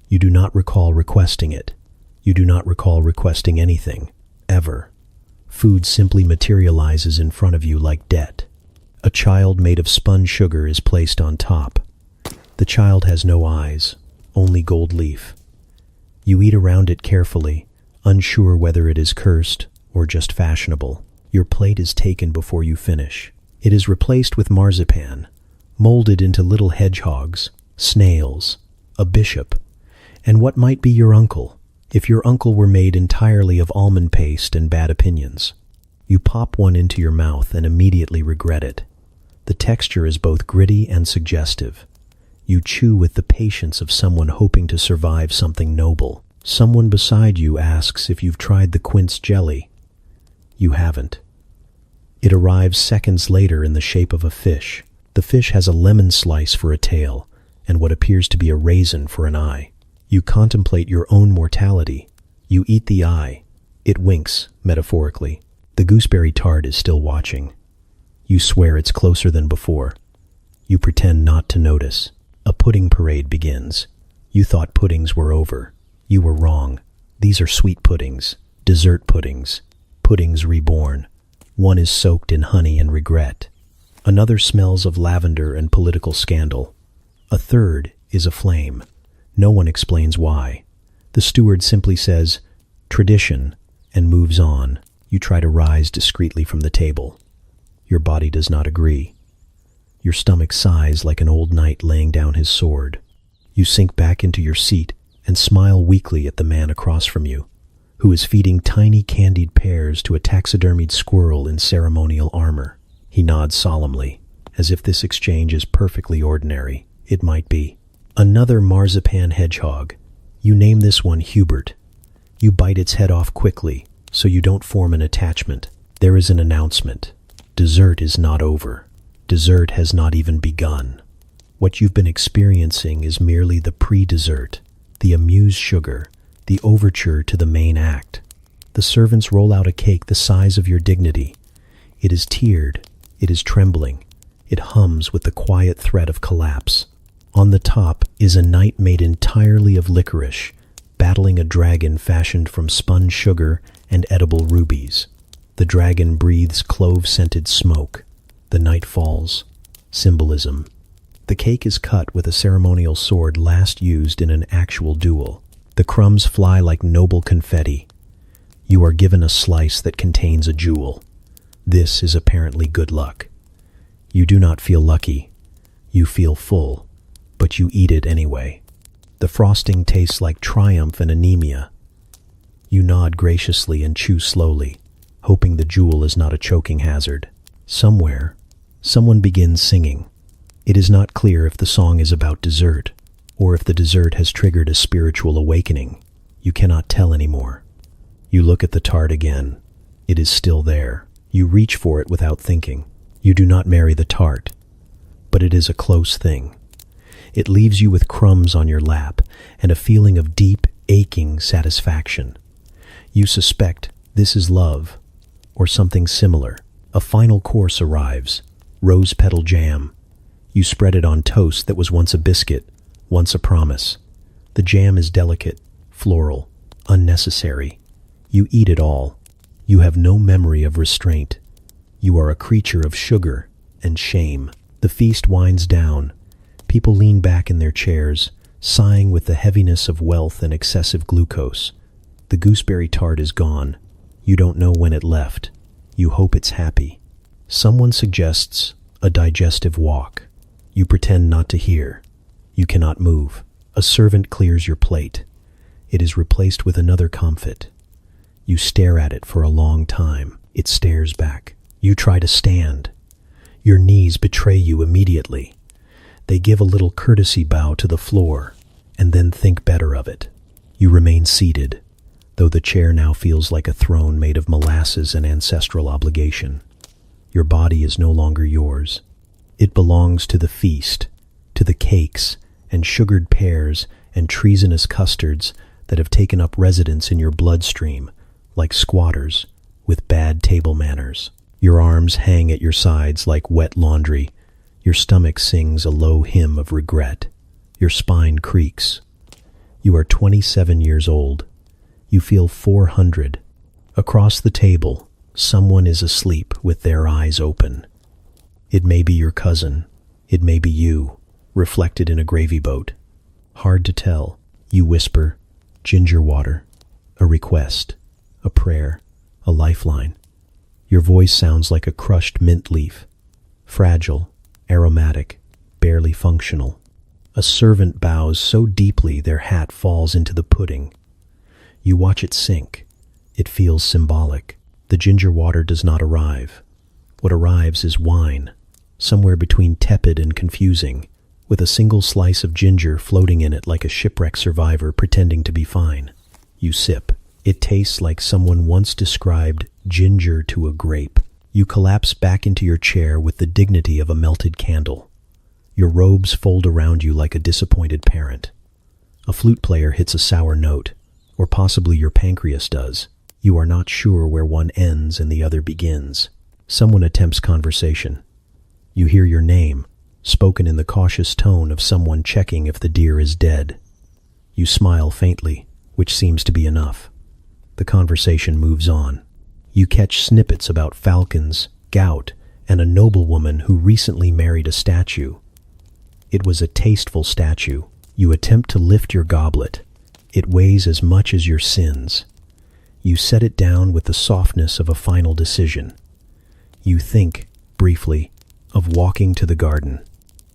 You do not recall requesting it. You do not recall requesting anything, ever. Food simply materializes in front of you like debt. A child made of spun sugar is placed on top. The child has no eyes, only gold leaf. You eat around it carefully, unsure whether it is cursed or just fashionable. Your plate is taken before you finish. It is replaced with marzipan, molded into little hedgehogs, snails, a bishop, and what might be your uncle, if your uncle were made entirely of almond paste and bad opinions. You pop one into your mouth and immediately regret it. The texture is both gritty and suggestive. You chew with the patience of someone hoping to survive something noble. Someone beside you asks if you've tried the quince jelly. You haven't. It arrives seconds later in the shape of a fish. The fish has a lemon slice for a tail and what appears to be a raisin for an eye. You contemplate your own mortality. You eat the eye. It winks, metaphorically. The gooseberry tart is still watching. You swear it's closer than before. You pretend not to notice. A pudding parade begins. You thought puddings were over. You were wrong. These are sweet puddings, dessert puddings, puddings reborn. One is soaked in honey and regret. Another smells of lavender and political scandal. A third is aflame. No one explains why. The steward simply says, "Tradition," and moves on. You try to rise discreetly from the table. Your body does not agree. Your stomach sighs like an old knight laying down his sword. You sink back into your seat and smile weakly at the man across from you, who is feeding tiny candied pears to a taxidermied squirrel in ceremonial armor. He nods solemnly, as if this exchange is perfectly ordinary. It might be. Another marzipan hedgehog. You name this one Hubert. You bite its head off quickly, so you don't form an attachment. There is an announcement. Dessert is not over. Dessert has not even begun. What you've been experiencing is merely the pre-dessert, the amused sugar, the overture to the main act. The servants roll out a cake the size of your dignity. It is tiered. It is trembling. It hums with the quiet threat of collapse. On the top is a knight made entirely of licorice, battling a dragon fashioned from spun sugar and edible rubies. The dragon breathes clove-scented smoke. The knight falls. Symbolism. The cake is cut with a ceremonial sword last used in an actual duel. The crumbs fly like noble confetti. You are given a slice that contains a jewel. This is apparently good luck. You do not feel lucky. You feel full, but you eat it anyway. The frosting tastes like triumph and anemia. You nod graciously and chew slowly, hoping the jewel is not a choking hazard. Somewhere, someone begins singing. It is not clear if the song is about dessert, or if the dessert has triggered a spiritual awakening. You cannot tell anymore. You look at the tart again. It is still there. You reach for it without thinking. You do not marry the tart, but it is a close thing. It leaves you with crumbs on your lap and a feeling of deep, aching satisfaction. You suspect this is love, or something similar. A final course arrives. Rose petal jam. You spread it on toast that was once a biscuit, once a promise. The jam is delicate, floral, unnecessary. You eat it all. You have no memory of restraint. You are a creature of sugar and shame. The feast winds down. People lean back in their chairs, sighing with the heaviness of wealth and excessive glucose. The gooseberry tart is gone. You don't know when it left. You hope it's happy. Someone suggests a digestive walk. You pretend not to hear. You cannot move. A servant clears your plate. It is replaced with another comfit. You stare at it for a long time. It stares back. You try to stand. Your knees betray you immediately. They give a little courtesy bow to the floor, and then think better of it. You remain seated, though the chair now feels like a throne made of molasses and ancestral obligation. Your body is no longer yours. It belongs to the feast, to the cakes and sugared pears and treasonous custards that have taken up residence in your bloodstream, like squatters with bad table manners. Your arms hang at your sides like wet laundry. Your stomach sings a low hymn of regret. Your spine creaks. You are 27 years old. You feel 400. Across the table, someone is asleep with their eyes open. It may be your cousin. It may be you, reflected in a gravy boat. Hard to tell. You whisper, ginger water, a request, a prayer, a lifeline. Your voice sounds like a crushed mint leaf, fragile, aromatic, barely functional. A servant bows so deeply their hat falls into the pudding. You watch it sink. It feels symbolic. The ginger water does not arrive. What arrives is wine, somewhere between tepid and confusing, with a single slice of ginger floating in it like a shipwreck survivor pretending to be fine. You sip. It tastes like someone once described ginger to a grape. You collapse back into your chair with the dignity of a melted candle. Your robes fold around you like a disappointed parent. A flute player hits a sour note, or possibly your pancreas does. You are not sure where one ends and the other begins. Someone attempts conversation. You hear your name, spoken in the cautious tone of someone checking if the deer is dead. You smile faintly, which seems to be enough. The conversation moves on. You catch snippets about falcons, gout, and a noblewoman who recently married a statue. It was a tasteful statue. You attempt to lift your goblet. It weighs as much as your sins. You set it down with the softness of a final decision. You think, briefly, of walking to the garden.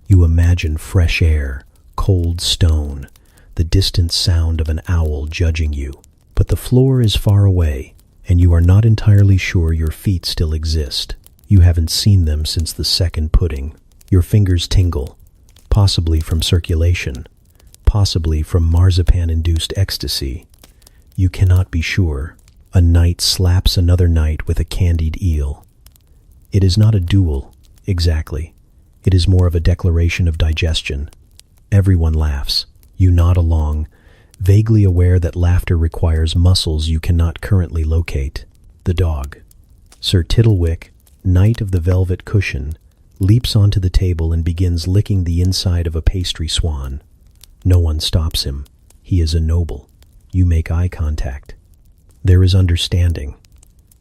You imagine fresh air, cold stone, the distant sound of an owl judging you. But the floor is far away, and you are not entirely sure your feet still exist. You haven't seen them since the second pudding. Your fingers tingle, possibly from circulation, possibly from marzipan-induced ecstasy. You cannot be sure. A knight slaps another knight with a candied eel. It is not a duel, exactly. It is more of a declaration of digestion. Everyone laughs. You nod along, vaguely aware that laughter requires muscles you cannot currently locate. The dog. Sir Tiddlewick, Knight of the Velvet Cushion, leaps onto the table and begins licking the inside of a pastry swan. No one stops him. He is a noble. You make eye contact. There is understanding.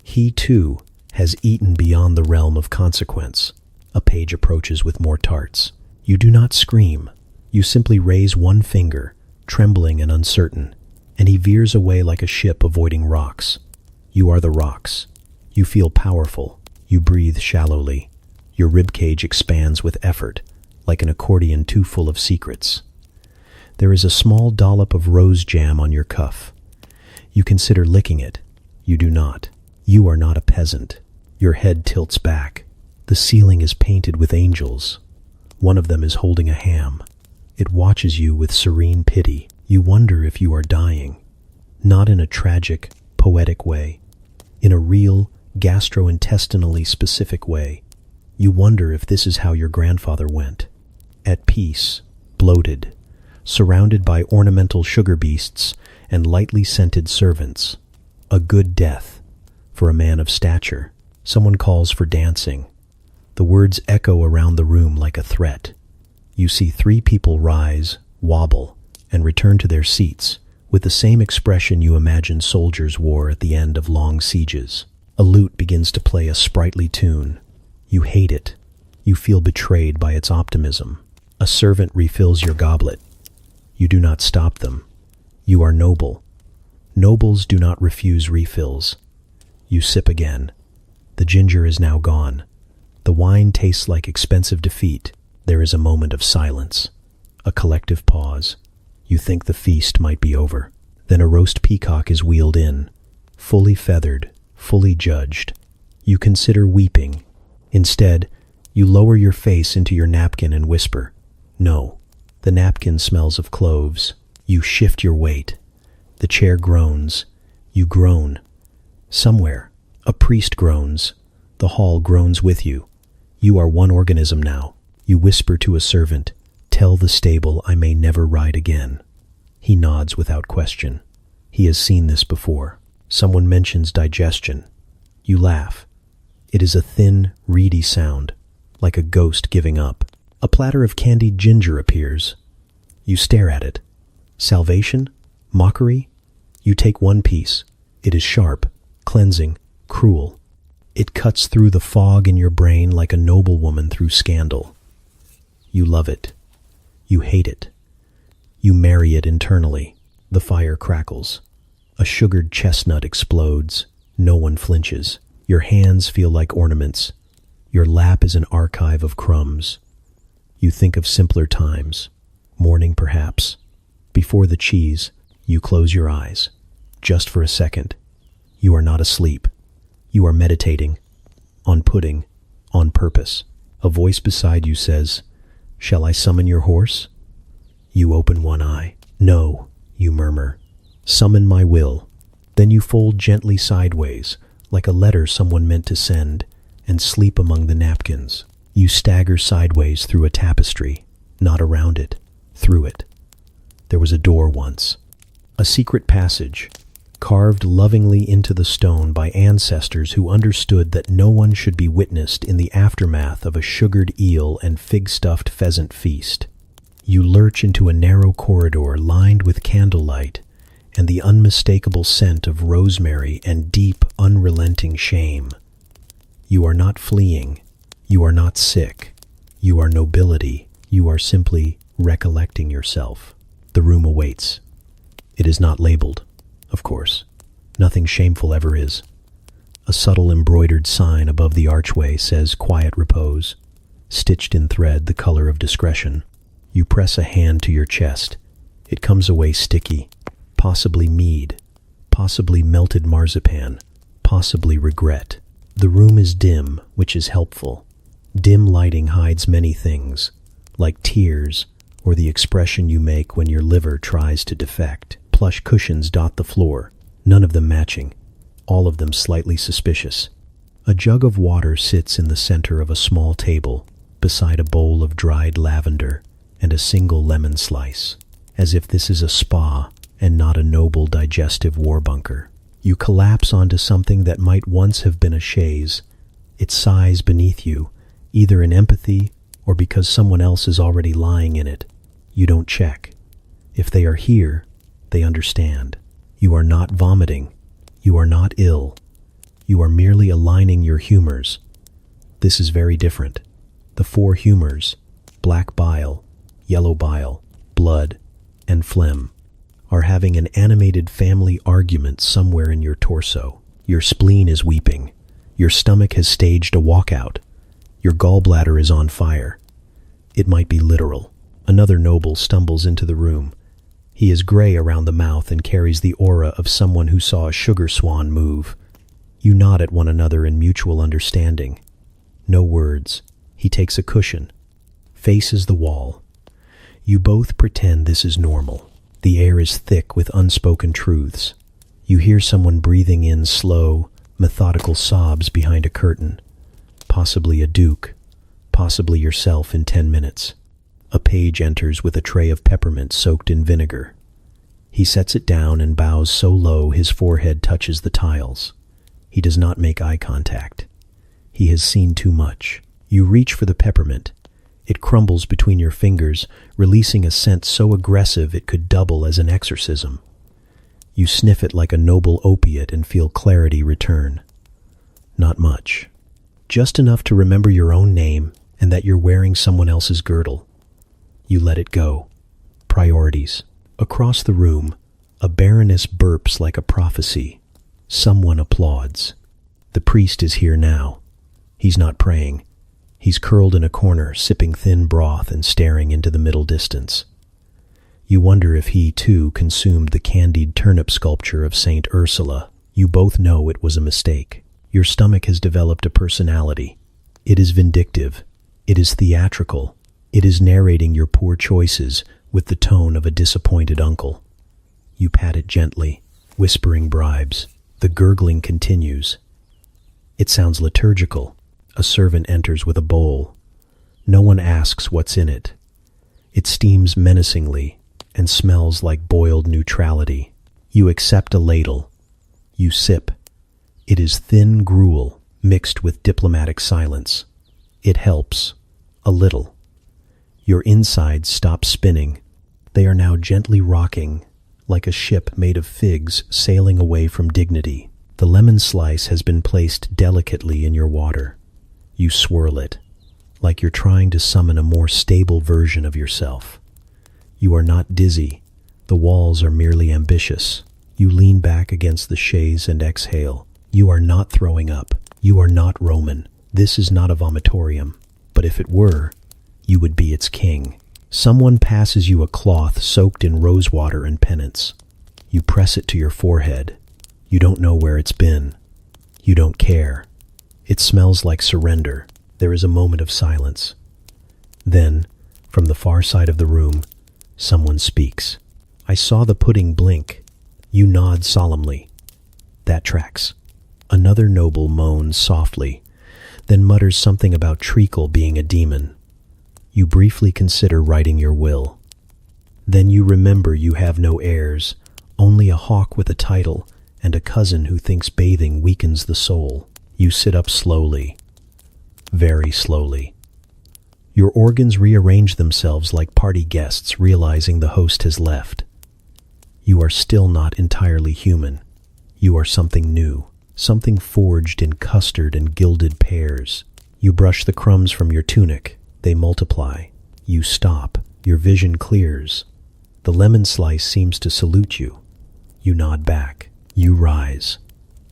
He, too, has eaten beyond the realm of consequence. A page approaches with more tarts. You do not scream. You simply raise one finger, trembling and uncertain, and he veers away like a ship avoiding rocks. You are the rocks. You feel powerful. You breathe shallowly. Your ribcage expands with effort, like an accordion too full of secrets. There is a small dollop of rose jam on your cuff. You consider licking it. You do not. You are not a peasant. Your head tilts back. The ceiling is painted with angels. One of them is holding a ham. It watches you with serene pity. You wonder if you are dying. Not in a tragic, poetic way. In a real, gastrointestinally specific way. You wonder if this is how your grandfather went. At peace, bloated, surrounded by ornamental sugar beasts and lightly scented servants. A good death for a man of stature. Someone calls for dancing. The words echo around the room like a threat. You see 3 people rise, wobble, and return to their seats with the same expression you imagine soldiers wore at the end of long sieges. A lute begins to play a sprightly tune. You hate it. You feel betrayed by its optimism. A servant refills your goblet. You do not stop them. You are noble. Nobles do not refuse refills. You sip again. The ginger is now gone. The wine tastes like expensive defeat. There is a moment of silence. A collective pause. You think the feast might be over. Then a roast peacock is wheeled in, fully feathered, fully judged. You consider weeping. Instead, you lower your face into your napkin and whisper, "No." The napkin smells of cloves. You shift your weight. The chair groans. You groan. Somewhere, a priest groans. The hall groans with you. You are one organism now. You whisper to a servant, "Tell the stable I may never ride again." He nods without question. He has seen this before. Someone mentions digestion. You laugh. It is a thin, reedy sound, like a ghost giving up. A platter of candied ginger appears. You stare at it. Salvation? Mockery? You take one piece. It is sharp, cleansing, cruel. It cuts through the fog in your brain like a noblewoman through scandal. You love it. You hate it. You marry it internally. The fire crackles. A sugared chestnut explodes. No one flinches. Your hands feel like ornaments. Your lap is an archive of crumbs. You think of simpler times. Morning, perhaps. Before the cheese, you close your eyes. Just for a second. You are not asleep. You are meditating. On pudding. On purpose. A voice beside you says, "Shall I summon your horse?" You open one eye. "No," you murmur. "Summon my will." Then you fold gently sideways, like a letter someone meant to send, and sleep among the napkins. You stagger sideways through a tapestry, not around it, through it. There was a door once. A secret passage, carved lovingly into the stone by ancestors who understood that no one should be witnessed in the aftermath of a sugared eel and fig-stuffed pheasant feast. You lurch into a narrow corridor lined with candlelight and the unmistakable scent of rosemary and deep, unrelenting shame. You are not fleeing. You are not sick. You are nobility. You are simply recollecting yourself. The room awaits. It is not labeled, of course. Nothing shameful ever is. A subtle embroidered sign above the archway says quiet repose, stitched in thread the color of discretion. You press a hand to your chest. It comes away sticky, possibly mead, possibly melted marzipan, possibly regret. The room is dim, which is helpful. Dim lighting hides many things, like tears or the expression you make when your liver tries to defect. Plush cushions dot the floor, none of them matching, all of them slightly suspicious. A jug of water sits in the center of a small table, beside a bowl of dried lavender and a single lemon slice, as if this is a spa and not a noble digestive war bunker. You collapse onto something that might once have been a chaise. It sighs beneath you, either in empathy or because someone else is already lying in it. You don't check. If they are here, they understand. You are not vomiting. You are not ill. You are merely aligning your humors. This is very different. The 4 humors, black bile, yellow bile, blood, and phlegm, are having an animated family argument somewhere in your torso. Your spleen is weeping. Your stomach has staged a walkout. Your gallbladder is on fire. It might be literal. Another noble stumbles into the room. He is gray around the mouth and carries the aura of someone who saw a sugar swan move. You nod at one another in mutual understanding. No words. He takes a cushion, faces the wall. You both pretend this is normal. The air is thick with unspoken truths. You hear someone breathing in slow, methodical sobs behind a curtain. Possibly a duke, possibly yourself in 10 minutes. A page enters with a tray of peppermint soaked in vinegar. He sets it down and bows so low his forehead touches the tiles. He does not make eye contact. He has seen too much. You reach for the peppermint. It crumbles between your fingers, releasing a scent so aggressive it could double as an exorcism. You sniff it like a noble opiate and feel clarity return. Not much. Just enough to remember your own name and that you're wearing someone else's girdle. You let it go. Priorities. Across the room, a baroness burps like a prophecy. Someone applauds. The priest is here now. He's not praying. He's curled in a corner, sipping thin broth and staring into the middle distance. You wonder if he, too, consumed the candied turnip sculpture of Saint Ursula. You both know it was a mistake. Your stomach has developed a personality. It is vindictive. It is theatrical. It is narrating your poor choices with the tone of a disappointed uncle. You pat it gently, whispering bribes. The gurgling continues. It sounds liturgical. A servant enters with a bowl. No one asks what's in it. It steams menacingly and smells like boiled neutrality. You accept a ladle. You sip. It is thin gruel mixed with diplomatic silence. It helps. A little. Your insides stop spinning. They are now gently rocking, like a ship made of figs sailing away from dignity. The lemon slice has been placed delicately in your water. You swirl it, like you're trying to summon a more stable version of yourself. You are not dizzy. The walls are merely ambitious. You lean back against the chaise and exhale. You are not throwing up. You are not Roman. This is not a vomitorium. But if it were, you would be its king. Someone passes you a cloth soaked in rosewater and penance. You press it to your forehead. You don't know where it's been. You don't care. It smells like surrender. There is a moment of silence. Then, from the far side of the room, someone speaks. I saw the pudding blink. You nod solemnly. That tracks. Another noble moans softly, then mutters something about treacle being a demon. You briefly consider writing your will. Then you remember you have no heirs, only a hawk with a title and a cousin who thinks bathing weakens the soul. You sit up slowly, very slowly. Your organs rearrange themselves like party guests realizing the host has left. You are still not entirely human. You are something new, something forged in custard and gilded pears. You brush the crumbs from your tunic. They multiply. You stop. Your vision clears. The lemon slice seems to salute you. You nod back. You rise.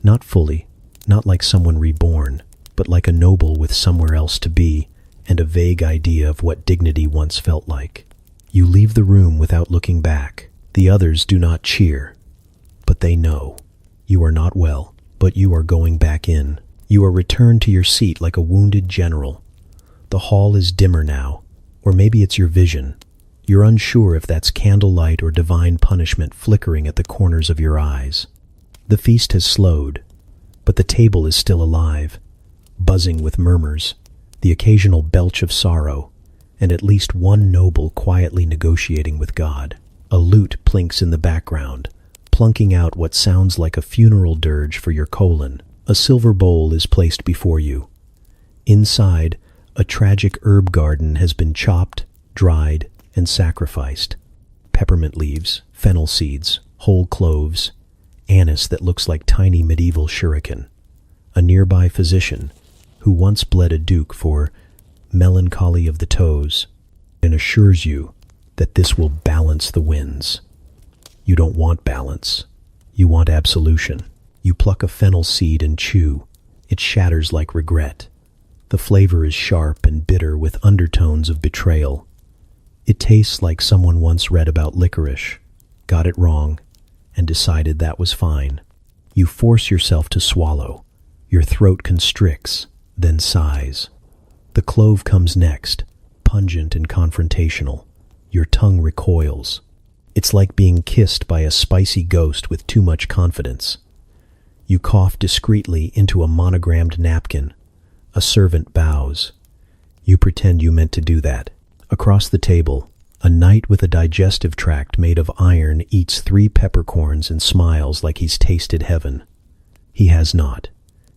Not fully, not like someone reborn, but like a noble with somewhere else to be and a vague idea of what dignity once felt like. You leave the room without looking back. The others do not cheer, but they know. You are not well, but you are going back in. You are returned to your seat like a wounded general. The hall is dimmer now, or maybe it's your vision. You're unsure if that's candlelight or divine punishment flickering at the corners of your eyes. The feast has slowed, but the table is still alive, buzzing with murmurs, the occasional belch of sorrow, and at least one noble quietly negotiating with God. A lute plinks in the background, plunking out what sounds like a funeral dirge for your colon. A silver bowl is placed before you. Inside, a tragic herb garden has been chopped, dried, and sacrificed. Peppermint leaves, fennel seeds, whole cloves, anise that looks like tiny medieval shuriken. A nearby physician, who once bled a duke for melancholy of the toes, and assures you that this will balance the winds. You don't want balance. You want absolution. You pluck a fennel seed and chew. It shatters like regret. The flavor is sharp and bitter with undertones of betrayal. It tastes like someone once read about licorice, got it wrong, and decided that was fine. You force yourself to swallow. Your throat constricts, then sighs. The clove comes next, pungent and confrontational. Your tongue recoils. It's like being kissed by a spicy ghost with too much confidence. You cough discreetly into a monogrammed napkin. A servant bows. You pretend you meant to do that. Across the table, a knight with a digestive tract made of iron eats 3 peppercorns and smiles like he's tasted heaven. He has not.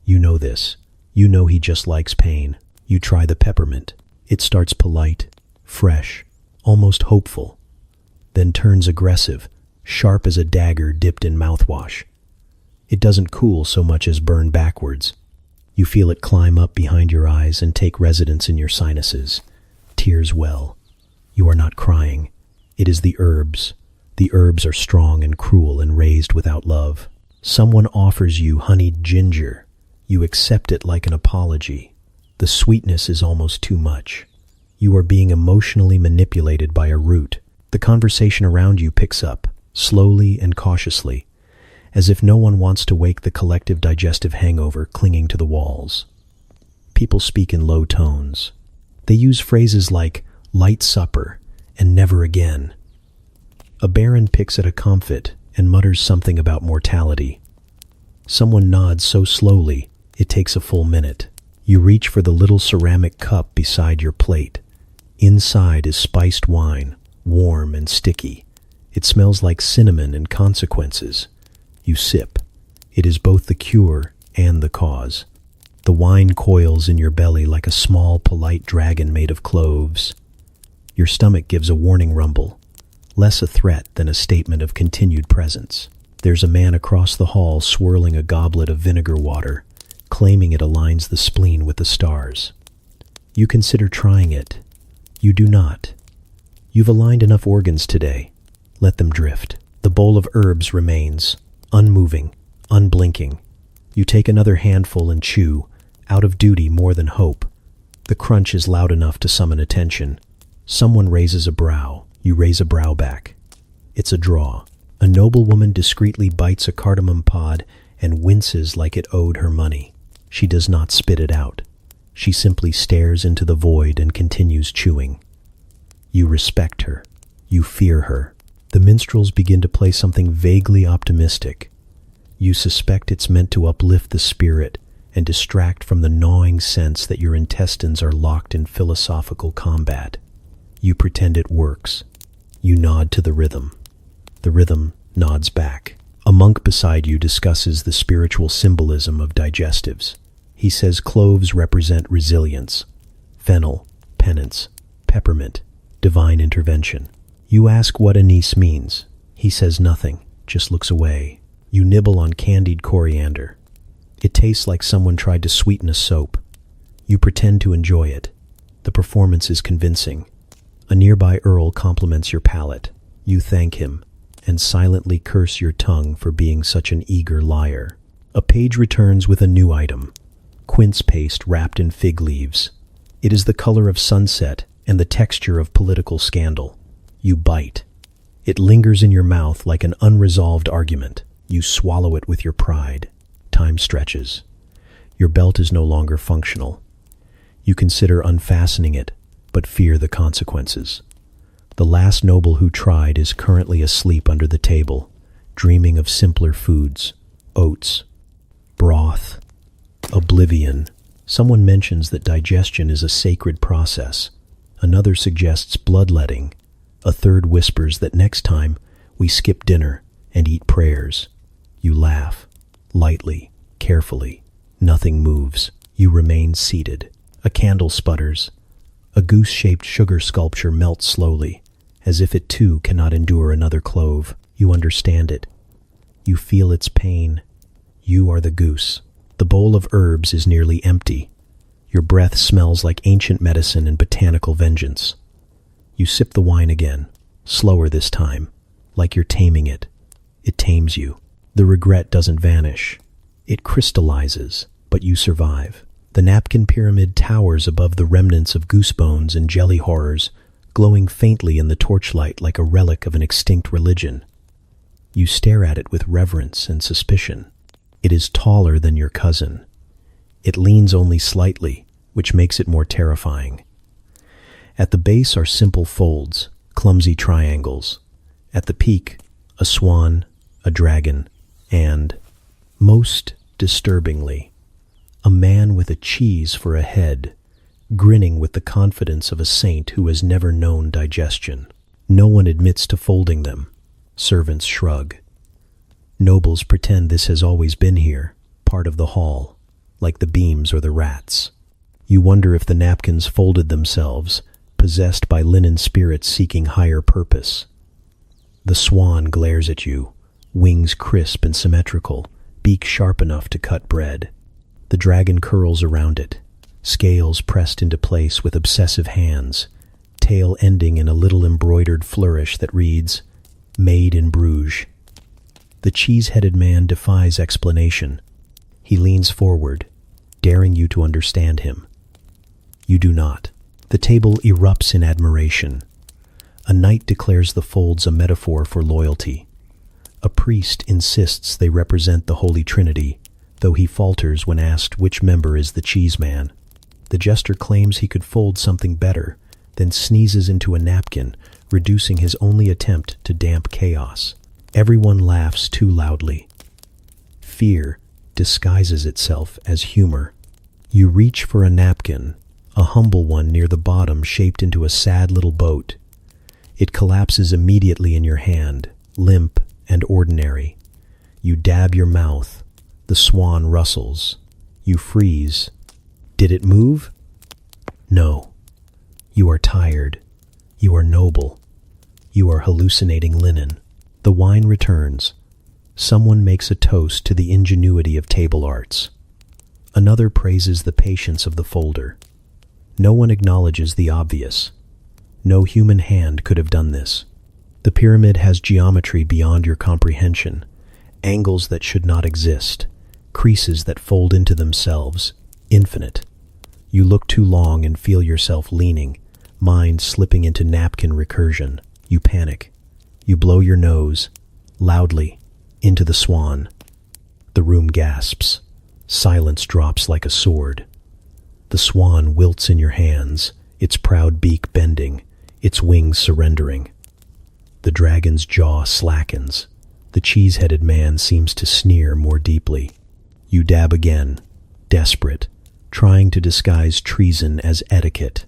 You know this. You know he just likes pain. You try the peppermint. It starts polite, fresh, almost hopeful, then turns aggressive, sharp as a dagger dipped in mouthwash. It doesn't cool so much as burn backwards. You feel it climb up behind your eyes and take residence in your sinuses. Tears well. You are not crying. It is the herbs. The herbs are strong and cruel and raised without love. Someone offers you honeyed ginger. You accept it like an apology. The sweetness is almost too much. You are being emotionally manipulated by a root. The conversation around you picks up, slowly and cautiously, as if no one wants to wake the collective digestive hangover clinging to the walls. People speak in low tones. They use phrases like light supper and never again. A baron picks at a comfit and mutters something about mortality. Someone nods so slowly it takes a full minute. You reach for the little ceramic cup beside your plate. Inside is spiced wine, warm and sticky. It smells like cinnamon and consequences. You sip. It is both the cure and the cause. The wine coils in your belly like a small, polite dragon made of cloves. Your stomach gives a warning rumble, less a threat than a statement of continued presence. There's a man across the hall swirling a goblet of vinegar water, claiming it aligns the spleen with the stars. You consider trying it. You do not. You've aligned enough organs today. Let them drift. The bowl of herbs remains, unmoving, unblinking. You take another handful and chew, out of duty more than hope. The crunch is loud enough to summon attention. Someone raises a brow. You raise a brow back. It's a draw. A noblewoman discreetly bites a cardamom pod and winces like it owed her money. She does not spit it out. She simply stares into the void and continues chewing. You respect her. You fear her. The minstrels begin to play something vaguely optimistic. You suspect it's meant to uplift the spirit and distract from the gnawing sense that your intestines are locked in philosophical combat. You pretend it works. You nod to the rhythm. The rhythm nods back. A monk beside you discusses the spiritual symbolism of digestives. He says cloves represent resilience, fennel, penance, peppermint, divine intervention. You ask what anise means. He says nothing, just looks away. You nibble on candied coriander. It tastes like someone tried to sweeten a soap. You pretend to enjoy it. The performance is convincing. A nearby earl compliments your palate. You thank him and silently curse your tongue for being such an eager liar. A page returns with a new item. Quince paste wrapped in fig leaves. It is the color of sunset and the texture of political scandal. You bite. It lingers in your mouth like an unresolved argument. You swallow it with your pride. Time stretches. Your belt is no longer functional. You consider unfastening it, but fear the consequences. The last noble who tried is currently asleep under the table, dreaming of simpler foods, oats, broth, oblivion. Someone mentions that digestion is a sacred process. Another suggests bloodletting. A third whispers that next time we skip dinner and eat prayers. You laugh, lightly, carefully. Nothing moves. You remain seated. A candle sputters. A goose-shaped sugar sculpture melts slowly, as if it too cannot endure another clove. You understand it. You feel its pain. You are the goose. The bowl of herbs is nearly empty. Your breath smells like ancient medicine and botanical vengeance. You sip the wine again, slower this time, like you're taming it. It tames you. The regret doesn't vanish. It crystallizes, but you survive. The napkin pyramid towers above the remnants of goose bones and jelly horrors, glowing faintly in the torchlight like a relic of an extinct religion. You stare at it with reverence and suspicion. It is taller than your cousin. It leans only slightly, which makes it more terrifying. At the base are simple folds, clumsy triangles. At the peak, a swan, a dragon, and, most disturbingly, a man with a cheese for a head, grinning with the confidence of a saint who has never known digestion. No one admits to folding them. Servants shrug. Nobles pretend this has always been here, part of the hall, like the beams or the rats. You wonder if the napkins folded themselves, possessed by linen spirits seeking higher purpose. The swan glares at you, wings crisp and symmetrical, beak sharp enough to cut bread. The dragon curls around it, scales pressed into place with obsessive hands, tail ending in a little embroidered flourish that reads, "Made in Bruges." The cheese-headed man defies explanation. He leans forward, daring you to understand him. You do not. The table erupts in admiration. A knight declares the folds a metaphor for loyalty. A priest insists they represent the Holy Trinity, though he falters when asked which member is the cheese man. The jester claims he could fold something better, then sneezes into a napkin, reducing his only attempt to damp chaos. Everyone laughs too loudly. Fear disguises itself as humor. You reach for a napkin, a humble one near the bottom shaped into a sad little boat. It collapses immediately in your hand, limp and ordinary. You dab your mouth. The swan rustles. You freeze. Did it move? No. You are tired. You are noble. You are hallucinating linen. The wine returns. Someone makes a toast to the ingenuity of table arts. Another praises the patience of the folder. No one acknowledges the obvious. No human hand could have done this. The pyramid has geometry beyond your comprehension, angles that should not exist, creases that fold into themselves, infinite. You look too long and feel yourself leaning, mind slipping into napkin recursion. You panic. You blow your nose, loudly, into the swan. The room gasps. Silence drops like a sword. The swan wilts in your hands, its proud beak bending, its wings surrendering. The dragon's jaw slackens. The cheese-headed man seems to sneer more deeply. You dab again, desperate, trying to disguise treason as etiquette.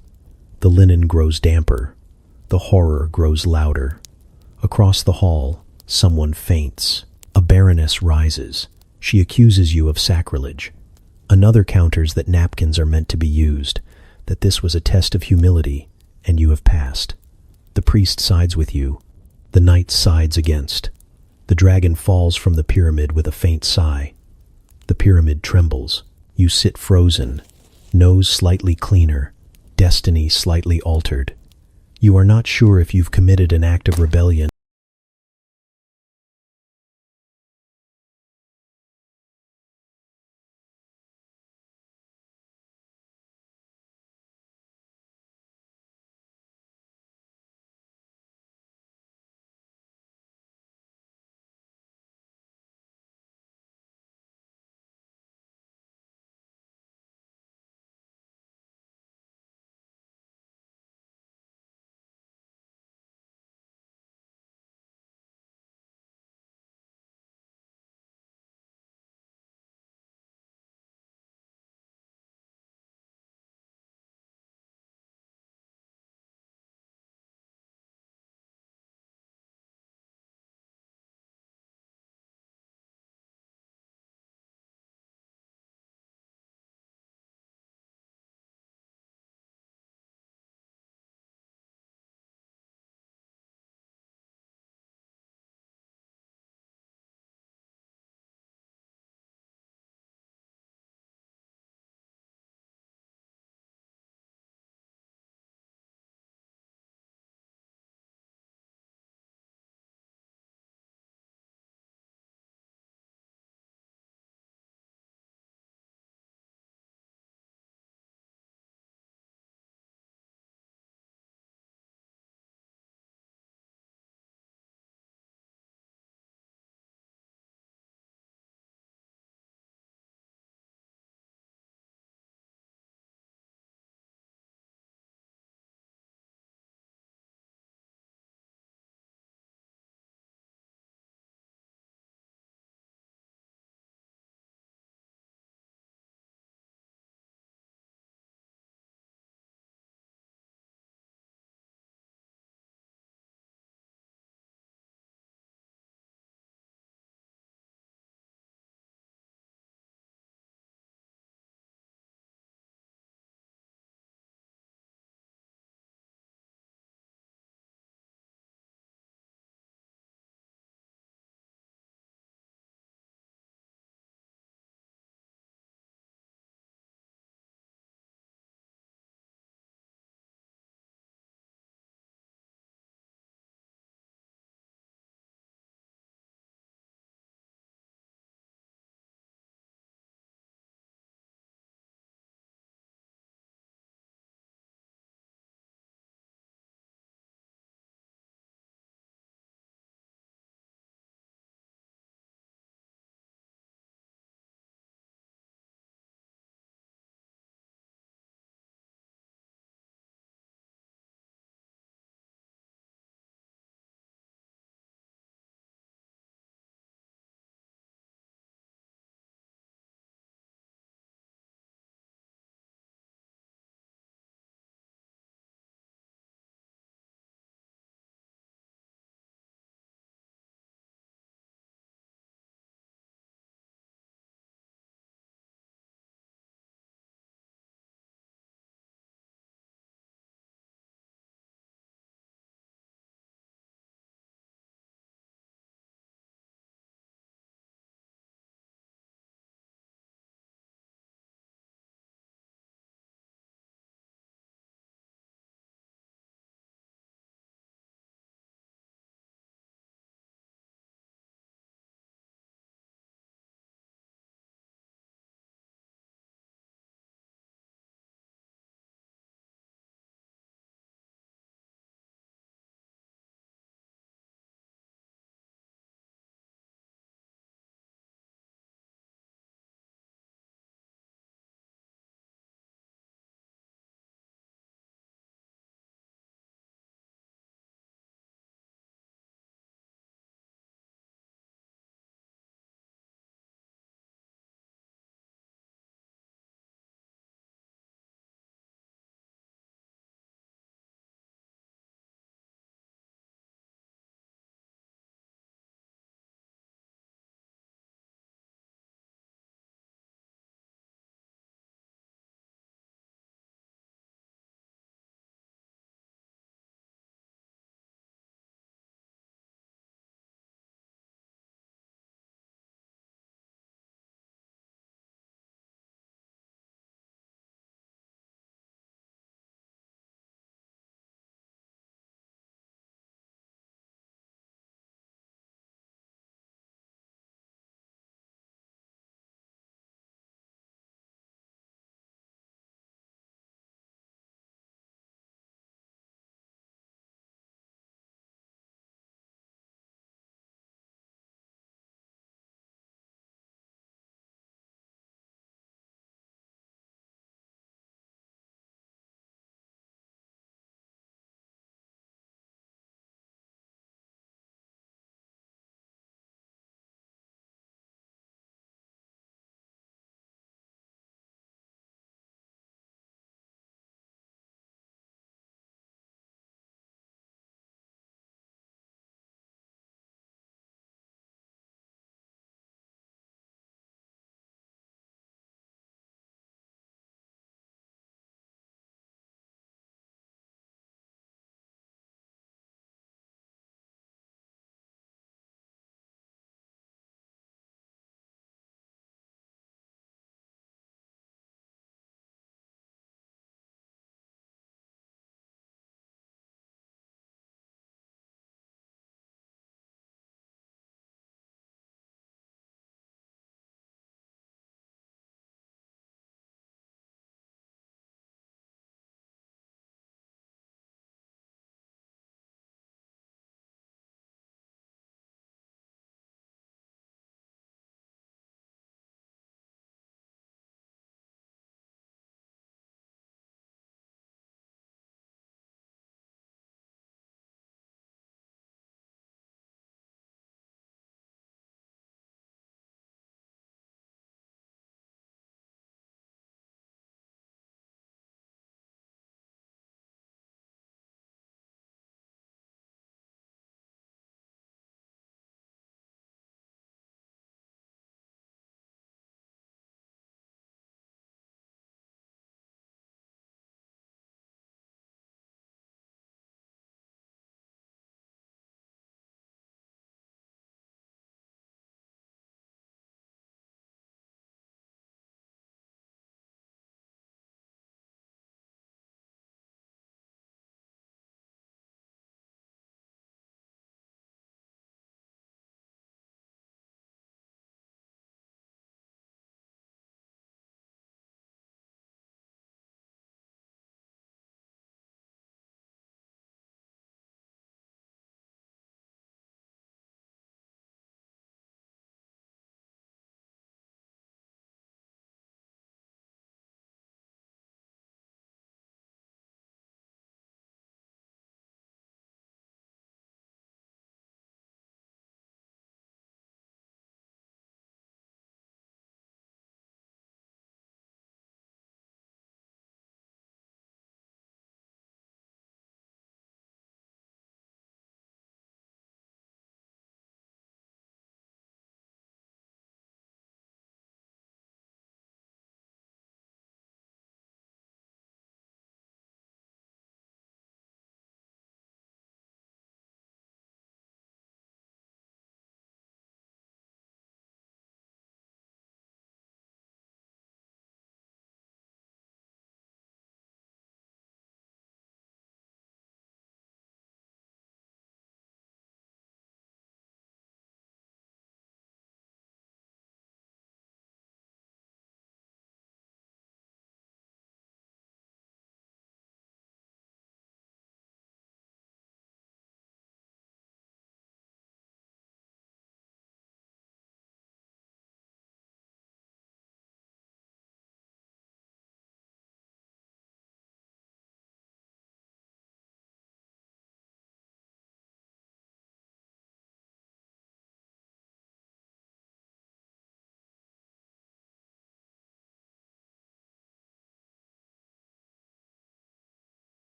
The linen grows damper. The horror grows louder. Across the hall, someone faints. A baroness rises. She accuses you of sacrilege. Another counters that napkins are meant to be used, that this was a test of humility, and you have passed. The priest sides with you. The knight sides against. The dragon falls from the pyramid with a faint sigh. The pyramid trembles. You sit frozen, nose slightly cleaner, destiny slightly altered. You are not sure if you've committed an act of rebellion